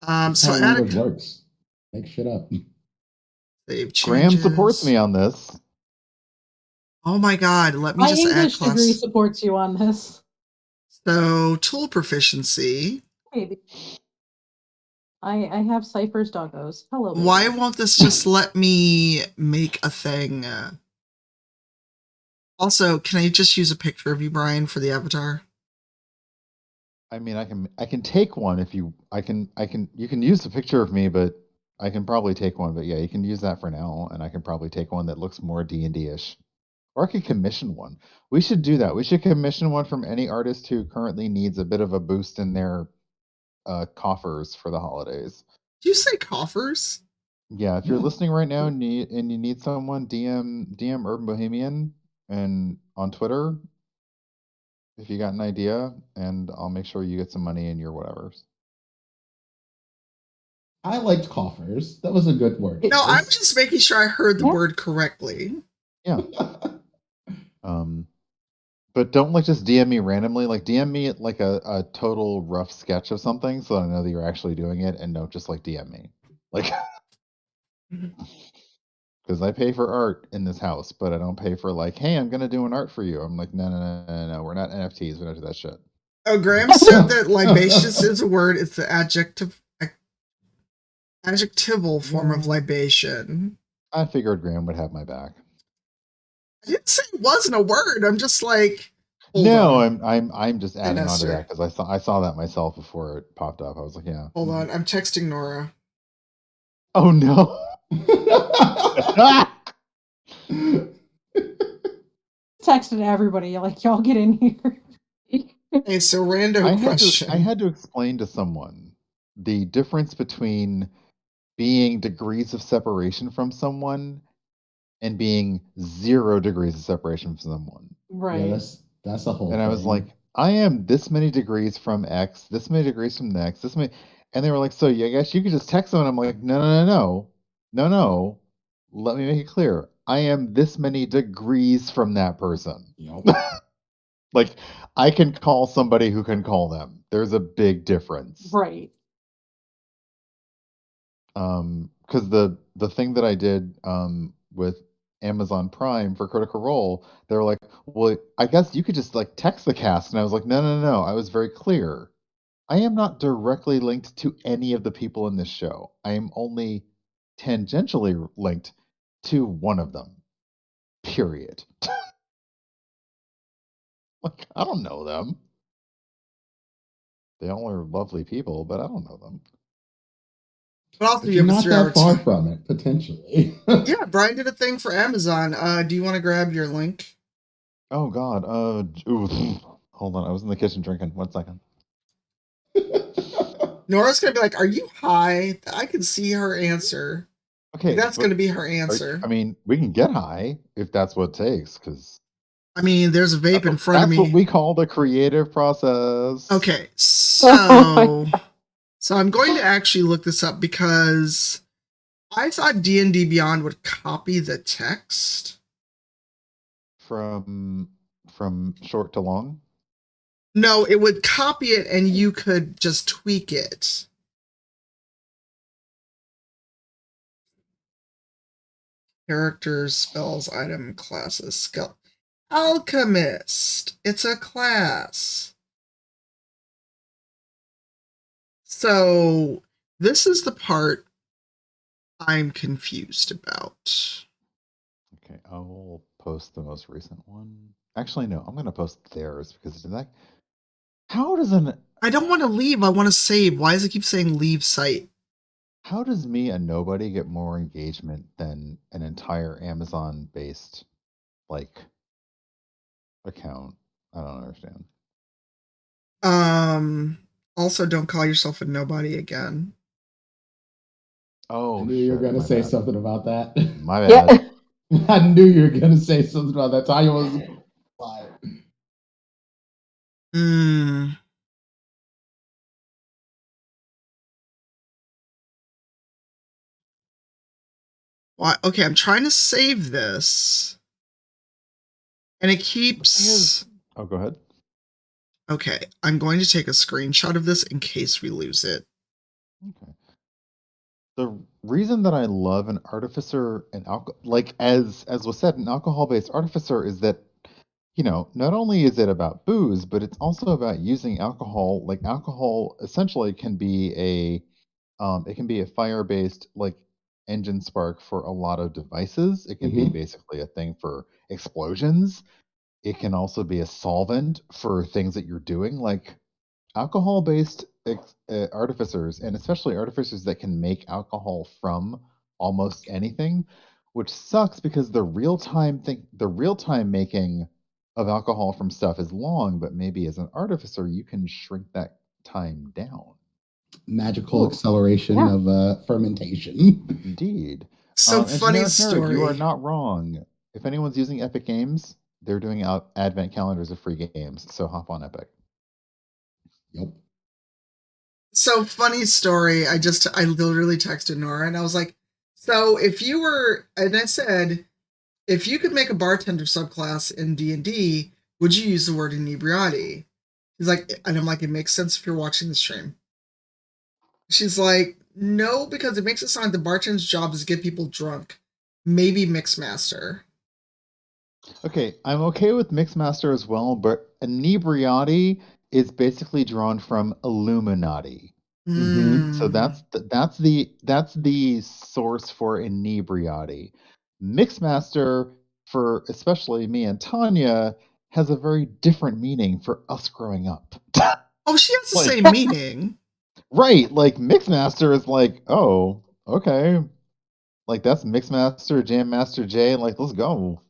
That's So how add language a works. Make shit up. save Graham supports changes. me on this. Oh my god, let me My just add English class. degree supports you on this. So tool proficiency. Maybe. I have Cypher's doggos. Hello. Why baby. won't this just let me make a thing? Also, can I just use a picture of you, Brian, for the avatar? I mean, I can take one if you you can use the picture of me, but I can probably take one. But yeah, you can use that for now, and I can probably take one that looks more D&D-ish. Or I could commission one. We should do that. We should commission one from any artist who currently needs a bit of a boost in their coffers for the holidays. Do you say coffers? Yeah, if you're Yeah. listening right now and you need someone, DM Urban Bohemian and on Twitter if you got an idea, and I'll make sure you get some money in your whatevers. I liked coffers. That was a good word. No, I'm just making sure I heard the word correctly. Yeah. But don't just DM me randomly. DM me like a total rough sketch of something so that I know that you're actually doing it, and don't just DM me. Because I pay for art in this house, but I don't pay for hey, I'm gonna do an art for you. I'm like, no, we're not NFTs. We don't do that shit. Oh, Graham said that libacious is a word. It's the adjectival form of libation. I figured Graham would have my back. I didn't say it wasn't a word. I'm just like, hold No, on. I'm just adding on to Nestor. that because I saw that myself before it popped up. I was like, yeah. Hold on. I'm texting Nora. Oh no. Texted everybody, y'all get in here. Hey, so random question. I had to explain to someone the difference between being degrees of separation from someone and being 0 degrees of separation from someone. Right. Yeah, that's a whole And I was thing. like, I am this many degrees from X, this many degrees from X, this many, and they were like, so yeah, I guess you could just text them. And I'm like, no. Let me make it clear. I am this many degrees from that person. Yep. I can call somebody who can call them. There's a big difference. Right. Because the thing that I did with Amazon Prime for Critical Role, they were like, well, I guess you could just text the cast. And I was like, no. I was very clear. I am not directly linked to any of the people in this show. I am only tangentially linked to one of them. Period. I don't know them. They all are lovely people, but I don't know them. But also, But you you're have a not 3 hour that far time. from it, potentially. Yeah, Brian did a thing for Amazon. Do you want to grab your link? Oh God. Hold on. I was in the kitchen drinking. 1 second. Nora's gonna be like, "Are you high?" I can see her answer. Okay, That's but gonna be her answer. I mean, we can get high if that's what it takes, because I mean, there's a vape in front of me. that's what we call the creative process. Okay, Oh so I'm going to actually look this up because I thought D&D Beyond would copy the text. From short to long. No, it would copy it and you could just tweak it. Characters, spells, item, classes, skill. Alchemist. It's a class. So this is the part I'm confused about. Okay, I will post the most recent one. Actually, no, I'm going to post theirs because how does I don't want to leave. I want to save. Why does it keep saying leave site? how does me, a nobody, get more engagement than an entire Amazon-based like account? I don't understand. Also, don't call yourself a nobody again. Oh, I knew you were shit, going to my say bad. something about that. My bad. Yeah. I knew you were going to say something about that. Tanya was quiet. Why? Okay, I'm trying to save this. And it keeps... Oh, go ahead. Okay, I'm going to take a screenshot of this in case we lose it. Okay. The reason that I love an artificer and like as was said, an alcohol-based artificer is that, you know, not only is it about booze, but it's also about using alcohol. Like alcohol essentially can be it can be a fire-based like engine spark for a lot of devices. It can be basically a thing for explosions. It can also be a solvent for things that you're doing, like alcohol-based artificers, and especially artificers that can make alcohol from almost anything, which sucks because the real-time making of alcohol from stuff is long, but maybe as an artificer you can shrink that time down. Magical acceleration of fermentation. Indeed. So And funny Generic Nerd, story. you are not wrong. If anyone's using Epic Games, they're doing out advent calendars of free games, so hop on Epic. Yep. So funny story. I literally texted Nora and I was like, so if you were, and I said, if you could make a bartender subclass in D&D, would you use the word inebriati? She's like, and I'm like, it makes sense if you're watching the stream. She's like, no, because it makes it sound like the bartender's job is to get people drunk. Maybe Mixmaster. Okay, I'm okay with Mixmaster as well, but inebriati is basically drawn from Illuminati. So that's the source for inebriati. Mixmaster, for especially me and Tanya, has a very different meaning for us growing up. Oh, she has the Like- same meaning. Right, like Mixmaster is like, oh, okay. Like that's Mixmaster, Jam Master J, like let's go.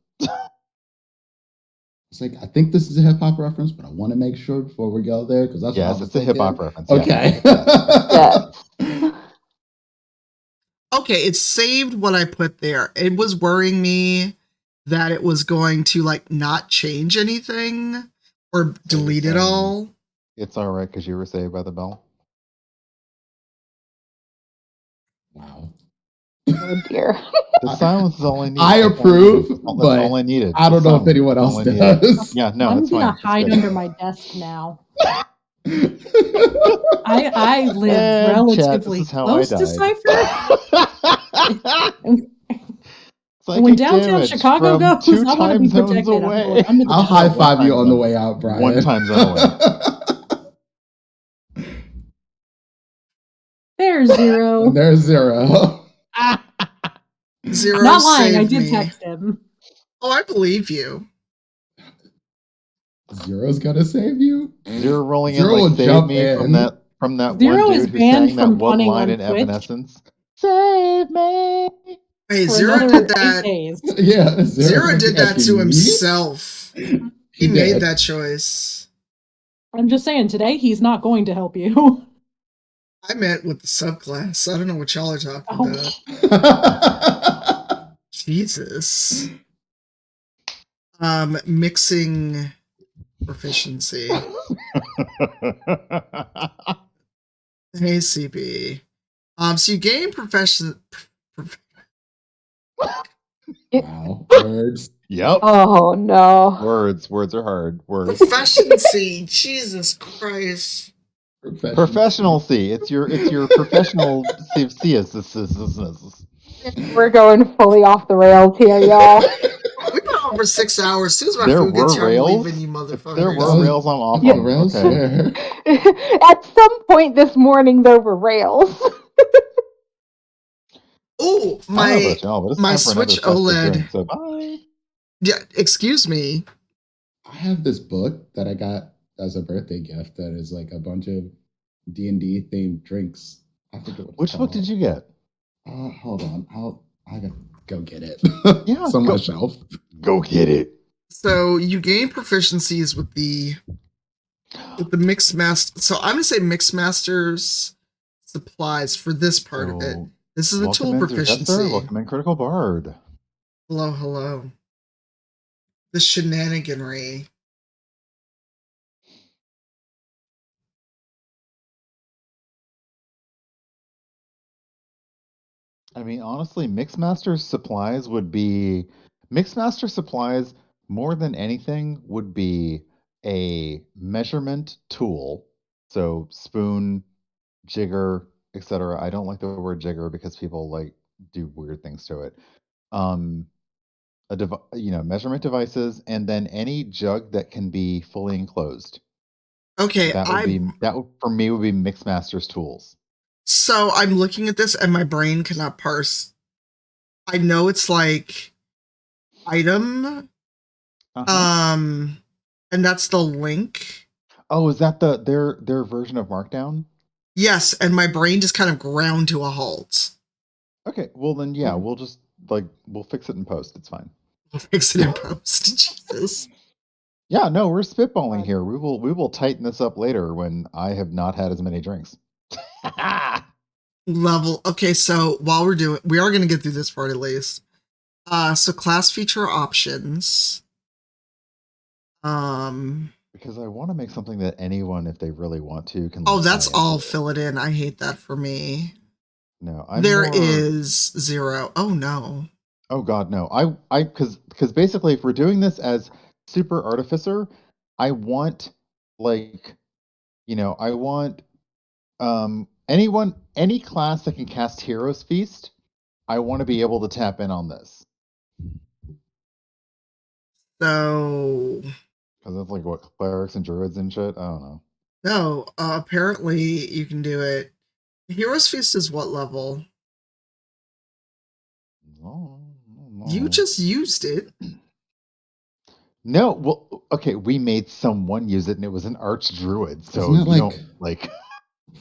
It's like, I think this is a hip hop reference, but I want to make sure before we go there because that's what I Yes, was it's a hip hop thinking. reference. yes. Okay. Yes. Okay, it saved what I put there. It was worrying me that it was going to like not change anything or delete it all. It's all right because you were saved by the bell. Wow. Oh dear. The silence is all I need. I That's all I needed. approve, That's but all I needed. I don't The know if silence anyone is all else I needed. does. Yeah, no, I'm it's gonna fine. It's hide good. under my desk now. I live And chat, relatively this is how close I to died. Cypher. Psychic When downtown damage Chicago from goes, 2 I want to time be zones protected. I'm away. going under the I'll high tower. five you time on the zone. way out, Brian. 1 time zone away. There's Zero. And there's Zero. Zero Not lying. I saved did me. text him. Oh, I believe you. Zero's gonna save you. Zero rolling Zero in will like save jump me from in. that Zero one is dude who banned sang that from one punning line on in Twitch. Evanescence. Save me. Hey, For Zero another did 8 that. days. Yeah, Zero did that asking to me? himself. He made did. that choice. I'm just saying, today he's not going to help you. I meant with the subclass. I don't know what y'all are talking Oh. about. Jesus. Mixing proficiency. Hey, CB. So you gain Wow. Words. Yep. Oh no. Words are hard. Words. Proficiency. Jesus Christ. Professional C. It's your professional C. We're going fully off the rails here, y'all. We've been on for 6 hours. As soon as my There food gets were here, I'm rails. leaving you If there motherfuckers. were rails, I'm off Yeah, them. rails, Okay. yeah. At some point this morning, there were rails. Oh, I don't know my about y'all, but it's my time for another Switch festive OLED. drink, so bye. Yeah, excuse me. I have this book that I got as a birthday gift that is like a bunch of D&D themed drinks. I forget what it's Which book called. did you get? Hold on. I gotta go get it. Yeah, it's on go- my shelf. Go get it. So you gain proficiencies with the mixed master. So I'm gonna say mixed masters supplies for this part of it. So, This is a welcome tool in, proficiency. Zerjetzer. Welcome in, Critical Bard. Hello, hello. The shenaniganry. I mean, honestly, Mixmaster supplies would be Mixmaster supplies more than anything would be a measurement tool. So spoon, jigger, etc. I don't like the word jigger because people like do weird things to it. Measurement devices, and then any jug that can be fully enclosed. Okay, For me would be Mixmaster's tools. So I'm looking at this and my brain cannot parse. I know it's like item, and that's the link. Oh, is that their version of Markdown? Yes, and my brain just kind of ground to a halt. Okay, well then, yeah, we'll just we'll fix it in post. It's fine. We'll fix it in post. Jesus. Yeah, no, we're spitballing here. We will tighten this up later when I have not had as many drinks. Level. Okay, so while we are going to get through this part at least. So class feature options. Because I want to make something that anyone, if they really want to, can. Oh, that's all. Fill it in. I hate that for me. No, There is 0. Oh no. Oh God, no. I because basically, if we're doing this as Super Artificer, I want I want any class that can cast Hero's Feast, I want to be able to tap in on this. So because that's like what clerics and druids and shit. I don't know. No, apparently you can do it. Hero's Feast is what level? No. You just used it. No, well, okay, we made someone use it, and it was an arch druid. So Isn't that you don't like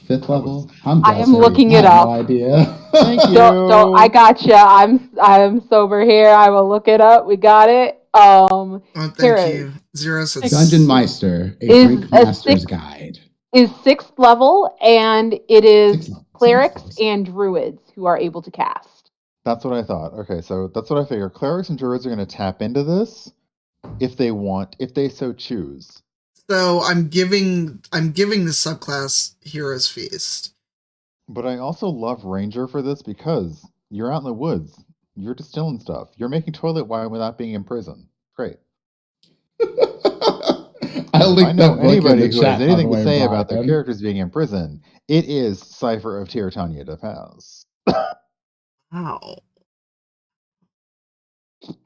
5th level? I'm I am guessing. looking I it have up. No idea. Thank you. So I gotcha. I'm sober here. I will look it up. We got it. Oh, thank Here you. Zero says Dungeon Meister, a Is drink a master's six- guide. is 6th level, and it is 6th level. clerics 6th levels. and druids who are able to cast. That's what I thought. Okay, so that's what I figure. Clerics and druids are going to tap into this if they want, if they so choose. So I'm giving the subclass Hero's Feast. But I also love Ranger for this because you're out in the woods. You're distilling stuff. You're making toilet wine without being in prison. Great. I'll If I link know that book in anybody the who chat, has anything by to the way, say about their Brian. characters being in prison, it is Cypher of Tirtania Defaz. Wow.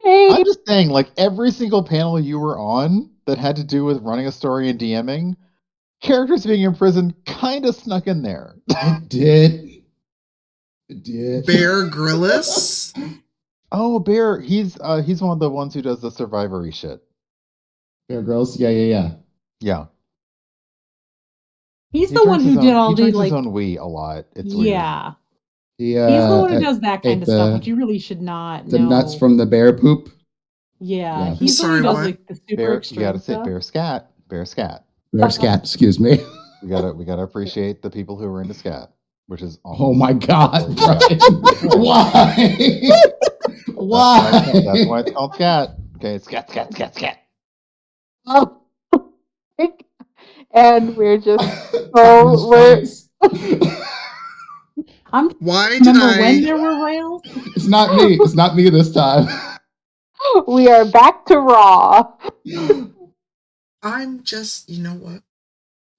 Hey, I'm just saying, like, every single panel you were on that had to do with running a story and DMing, characters being in prison kind of snuck in there. It did. It did. Bear Grylls. Oh, Bear, he's one of the ones who does the survivory shit. Bear Grylls? Yeah. Yeah. He's He the one drinks who his did own- all he the drinks like. his own wee a lot. It's weird. Yeah, He, he's the one who uh, does that ate kind of stuff, the- which you really should not The know. nuts from the bear poop. Yeah, Yeah. he's the one Sorry, who does what? like the super Bear, you extreme gotta say stuff. bear scat. Bear scat. Bear scat, excuse me. We gotta appreciate the people who are into scat, which is Oh my god, Yeah. Brian. Why? Why? That's why it's called scat. Okay, scat. oh. And we're just Jesus we're Christ. I'm Why did remember when I? there were rails. It's not me. It's not me this time. We are back to Raw. I'm just, you know what?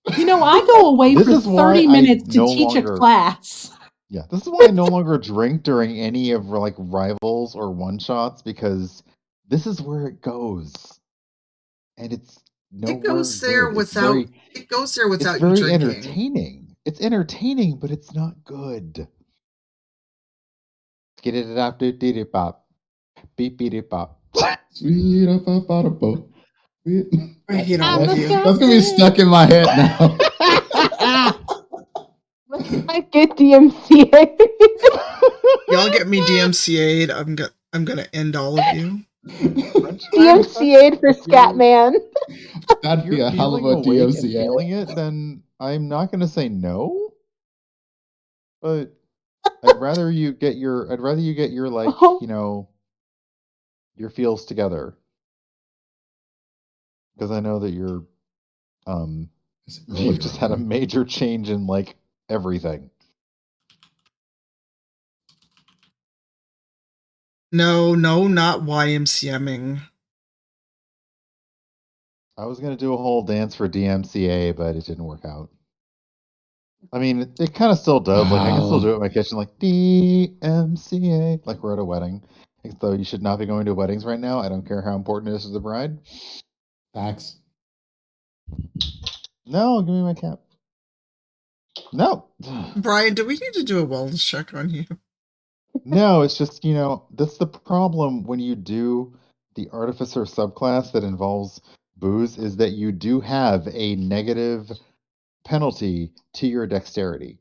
I go away This for is why 30 I minutes to no teach longer- a class. Yeah, this is why I no longer drink during any of like rivals or one shots, because this is where it goes, and it's nowhere It goes there good. It's without. very, It goes there without it's you very drinking. entertaining. It's entertaining, but it's not good. Get it up, did it pop, beep beep it pop. Sweet up out of boat. I hate all of you. That's gonna be stuck in my head now. I get DMCA. Y'all get me DMCA'd. I'm gonna end all of you. DMCA'd for Scatman. That'd If be you're a hell of feeling a awake and DMCA. feeling it, then I'm not going to say no. But I'd rather you get your like, your feels together. Because I know that you've just had a major change in like everything. No, not YMCMing. I was going to do a whole dance for DMCA, but it didn't work out. I mean, it kind of still does. Like, I can still do it in my kitchen, like DMCA, like we're at a wedding. Though you should not be going to weddings right now. I don't care how important it is to the bride. Facts. No, give me my cap. No. Brian, do we need to do a wellness check on you? No, it's just, that's the problem when you do the artificer subclass that involves booze, is that you do have a negative penalty to your dexterity.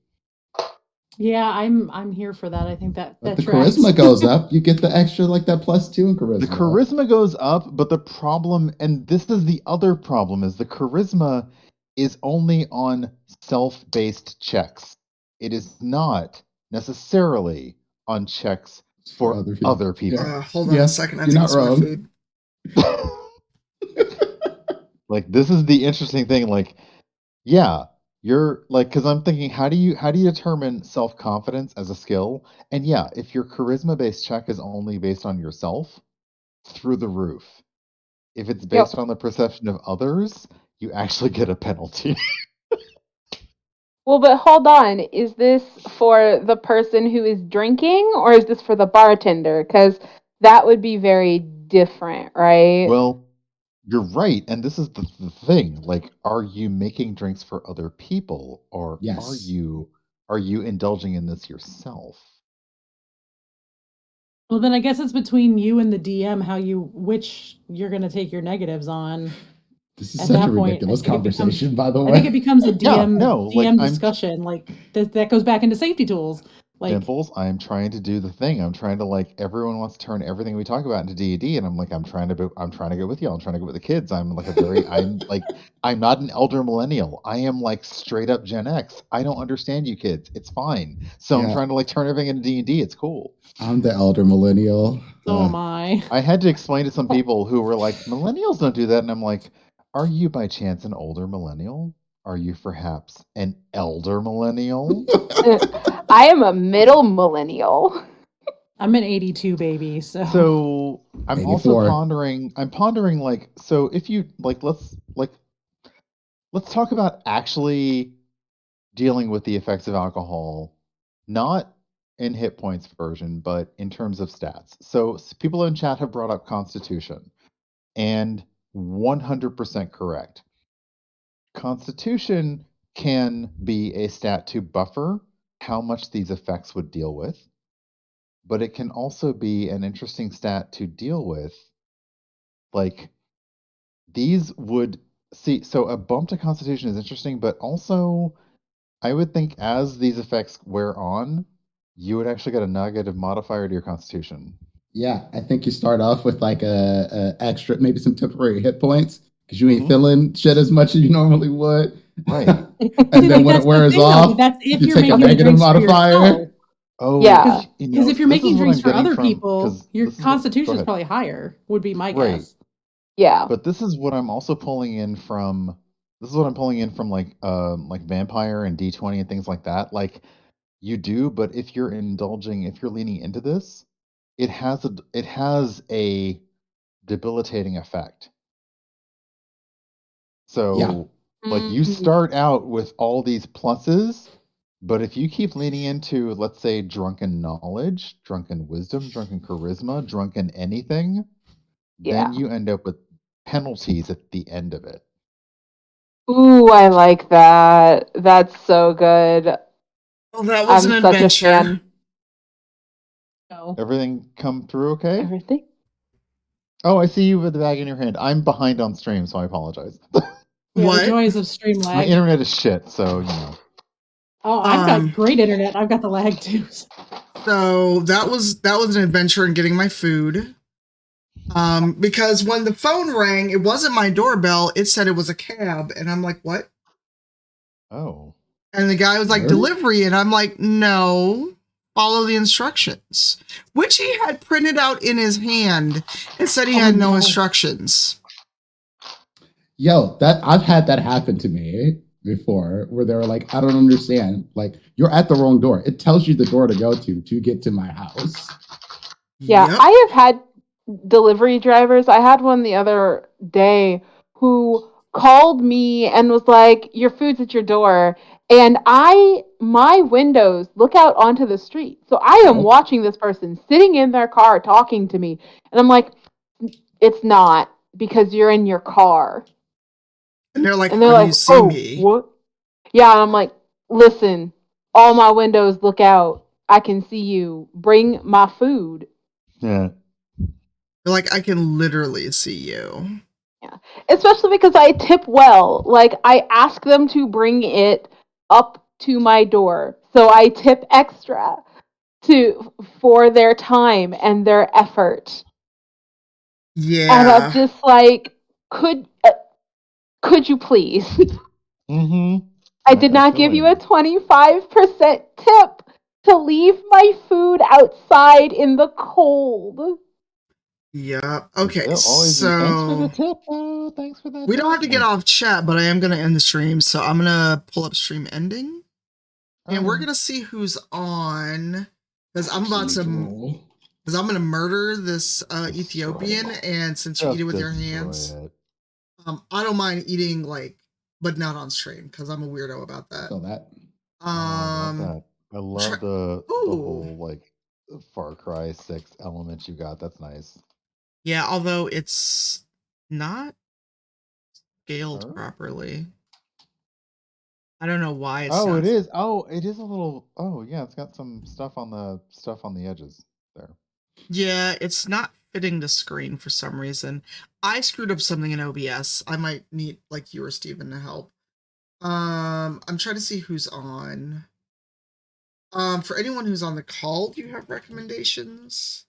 Yeah, I'm here for that. I think that But the tracks. charisma goes up. You get the extra, like that +2 in charisma. The charisma goes up, but the problem, and this is the other problem, is the charisma is only on self-based checks. It is not necessarily on checks for other people. Hold on a second. I think it's my food. Like, this is the interesting thing. Like, yeah, you're like, because I'm thinking, how do you determine self-confidence as a skill? And yeah, if your charisma-based check is only based on yourself, through the roof. If it's based on the perception of others, you actually get a penalty. Well, but hold on. Is this for the person who is drinking, or is this for the bartender? Because that would be very different, right? Well, you're right, and this is the thing. Like, are you making drinks for other people, or are you indulging in this yourself? Well, then I guess it's between you and the DM which you're going to take your negatives on. This is such a ridiculous conversation, by the way. I think it becomes a DM like, discussion. Like that goes back into safety tools. Like, Dimples, I'm trying to do the thing. I'm trying to, like, everyone wants to turn everything we talk about into D&D, and I'm like, I'm trying to get with you. I'm trying to get with the kids. I'm like I'm not an elder millennial. I am like straight up Gen X. I don't understand you kids. It's fine. So I'm trying to like turn everything into D&D. It's cool. I'm the elder millennial. Oh my. I had to explain to some people who were like, millennials don't do that, and I'm like, are you by chance an older millennial? Are you perhaps an elder millennial? I am a middle millennial. I'm an 82 baby, so I'm 84. also pondering like, so if you let's talk about actually dealing with the effects of alcohol, not in hit points version, but in terms of stats. So people in chat have brought up Constitution, and 100% correct. Constitution can be a stat to buffer how much these effects would deal with, but it can also be an interesting stat to deal with. Like, these would so a bump to Constitution is interesting, but also I would think as these effects wear on, you would actually get a negative modifier to your Constitution. Yeah, I think you start off with like a extra, maybe some temporary hit points because you ain't feeling shit as much as you normally would. Right. And then when it wears off, that's if you you're take a making negative drinks for modifier. yourself. Oh, yeah. Because if you're this is making what drinks I'm for getting other from- people, 'cause your this is what- constitution go is ahead. probably higher, would be my Right. guess. Yeah. But this is what I'm also pulling in from. This is what I'm pulling in from like Vampire and D20 and things like that. Like, you do, but if you're leaning into this, it has a debilitating effect. So like you start out with all these pluses, but if you keep leaning into, let's say, drunken knowledge, drunken wisdom, drunken charisma, drunken anything, Yeah. then you end up with penalties at the end of it. Ooh, I like that. That's so good. Well, that was I'm an such a adventure. fan. No. Everything come through okay? Everything. Oh, I see you with the bag in your hand. I'm behind on stream, so I apologize. Yeah, the What? joys of stream My lag. internet is shit, so you know. Oh, I've got great internet. I've got the lag too. So that was an adventure in getting my food. Because when the phone rang, it wasn't my doorbell. It said it was a cab, and I'm like, what? Oh. And the guy was like, Word? delivery, and I'm like, no, follow the instructions, which he had printed out in his hand and said he had no instructions. Yo, that I've had that happen to me before, where they were like, I don't understand. Like, you're at the wrong door. It tells you the door to go to get to my house. Yeah, Yep. I have had delivery drivers. I had one the other day who called me and was like, "Your food's at your door." And my windows look out onto the street. So I am watching this person sitting in their car talking to me. And I'm like, "It's not because you're in your car." And they're like, And they're how do like, you see "Oh, me? what?" Yeah, and I'm like, "Listen, all my windows look out. I can see you. Bring my food." Yeah. They're like, I can literally see you. Yeah, especially because I tip well. Like, I ask them to bring it up to my door, so I tip extra for their time and their effort. Yeah. And I'm just like, could you please? Mm-hmm. I did not give you a 25% tip to leave my food outside in the cold. Yeah. Okay. They'll always be, thanks for the So tip. Oh, thanks for that. we don't tip." have to get off chat, but I am going to end the stream. So I'm going to pull up stream ending. And we're Alright. going to see who's on. Because I'm about to. Procedural. Because I'm going to murder this Ethiopian. And since you eat it with your hands, I don't mind eating, like, but not on stream. Because I'm a weirdo about that. So that. I love that. I love the whole like Far Cry 6 element you got. That's nice. Yeah, although it's not scaled properly. I don't know why it's Oh, not. it is. Oh, it is a little. Oh, yeah, it's got some stuff on the edges there. Yeah, it's not fitting the screen for some reason. I screwed up something in OBS. I might need like you or Steven to help. I'm trying to see who's on. For anyone who's on the call, do you have recommendations?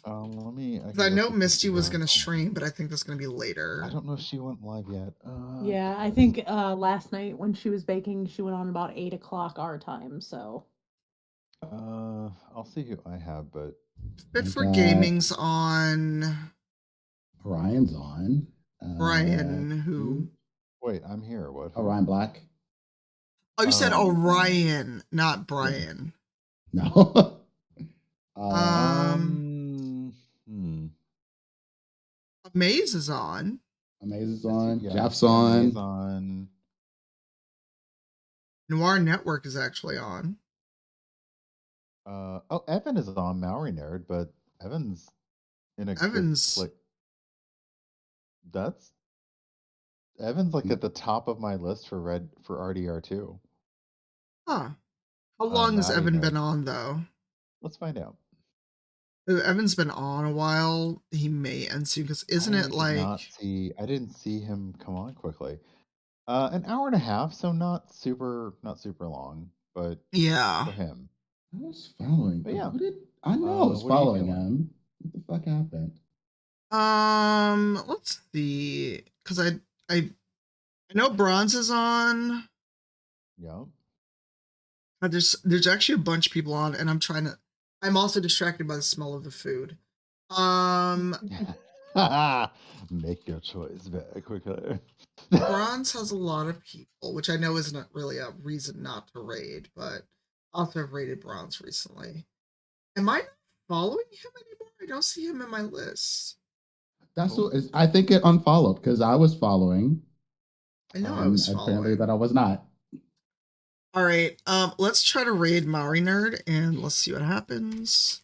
Let me. Because I know Misty was gonna stream, but I think that's gonna be later. I don't know if she went live yet. Yeah, I think last night when she was baking, she went on about 8 o'clock our time. So I'll see who I have, but Fit for Gaming's on. Ryan's on. Ryan, who? Wait, I'm here. What? Orion Black. Oh, you said Orion, not Brian. No. Maze is on. Amaze is on. Yeah, Jeff's Amaze on. on. Noir Network is actually on. Oh, Evan is on Maori Nerd, but Evan's in a Evan's good, like that's Evan's like at the top of my list for RDR2. Huh. How long has Evan been on though? Let's find out. If Evan's been on a while, he may end soon because isn't it like I didn't see him come on quickly. An hour and a half, so not super long, but yeah. for him. I was following. But yeah. I know I was following him. What the fuck happened? Let's see. Because I know Bronze is on. Yeah. But there's actually a bunch of people on, and I'm also distracted by the smell of the food. Make your choice very quickly. Bronze has a lot of people, which I know isn't really a reason not to raid, but also have raided Bronze recently. Am I not following him anymore? I don't see him in my list. That's what I think it unfollowed because I was following. I know I was apparently following. that I was not. All right, let's try to raid Mari Nerd and let's see what happens.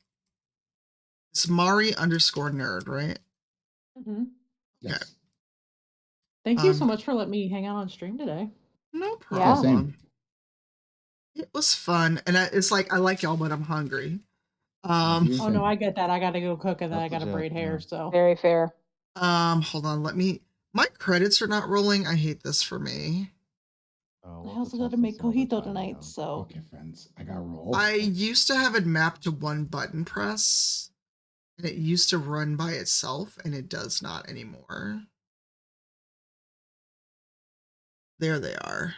It's Mari _nerd, right? Mm-hmm. Yes. Thank you so much for letting me hang out on stream today. No Yeah. problem. It was fun, and it's like I like y'all, but I'm hungry. Oh no, I get that. I gotta go cook and then I That's gotta legit, braid hair. yeah. So Very fair. Hold on, my credits are not rolling. I hate this for me. Oh, I we'll also just gotta have make some other cojito time, tonight. yeah. So Okay, friends, I got roll. I used to have it mapped to one button press, and it used to run by itself, and it does not anymore. There they are.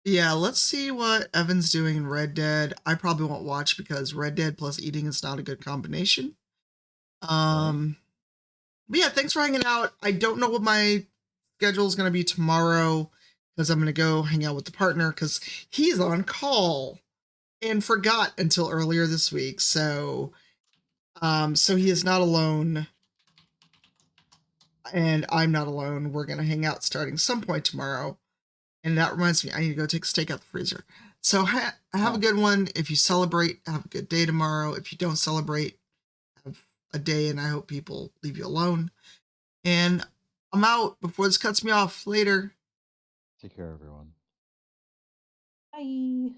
Yeah, let's see what Evan's doing in Red Dead. I probably won't watch because Red Dead plus eating is not a good combination. But yeah, thanks for hanging out. I don't know what my schedule is going to be tomorrow because I'm going to go hang out with the partner because he's on call and forgot until earlier this week. So he is not alone and I'm not alone. We're going to hang out starting some point tomorrow. And that reminds me, I need to go take a steak out the freezer. So have a good one. If you celebrate, have a good day tomorrow. If you don't celebrate, have a day, and I hope people leave you alone. And I'm out before this cuts me off. Later. Take care, everyone. bye.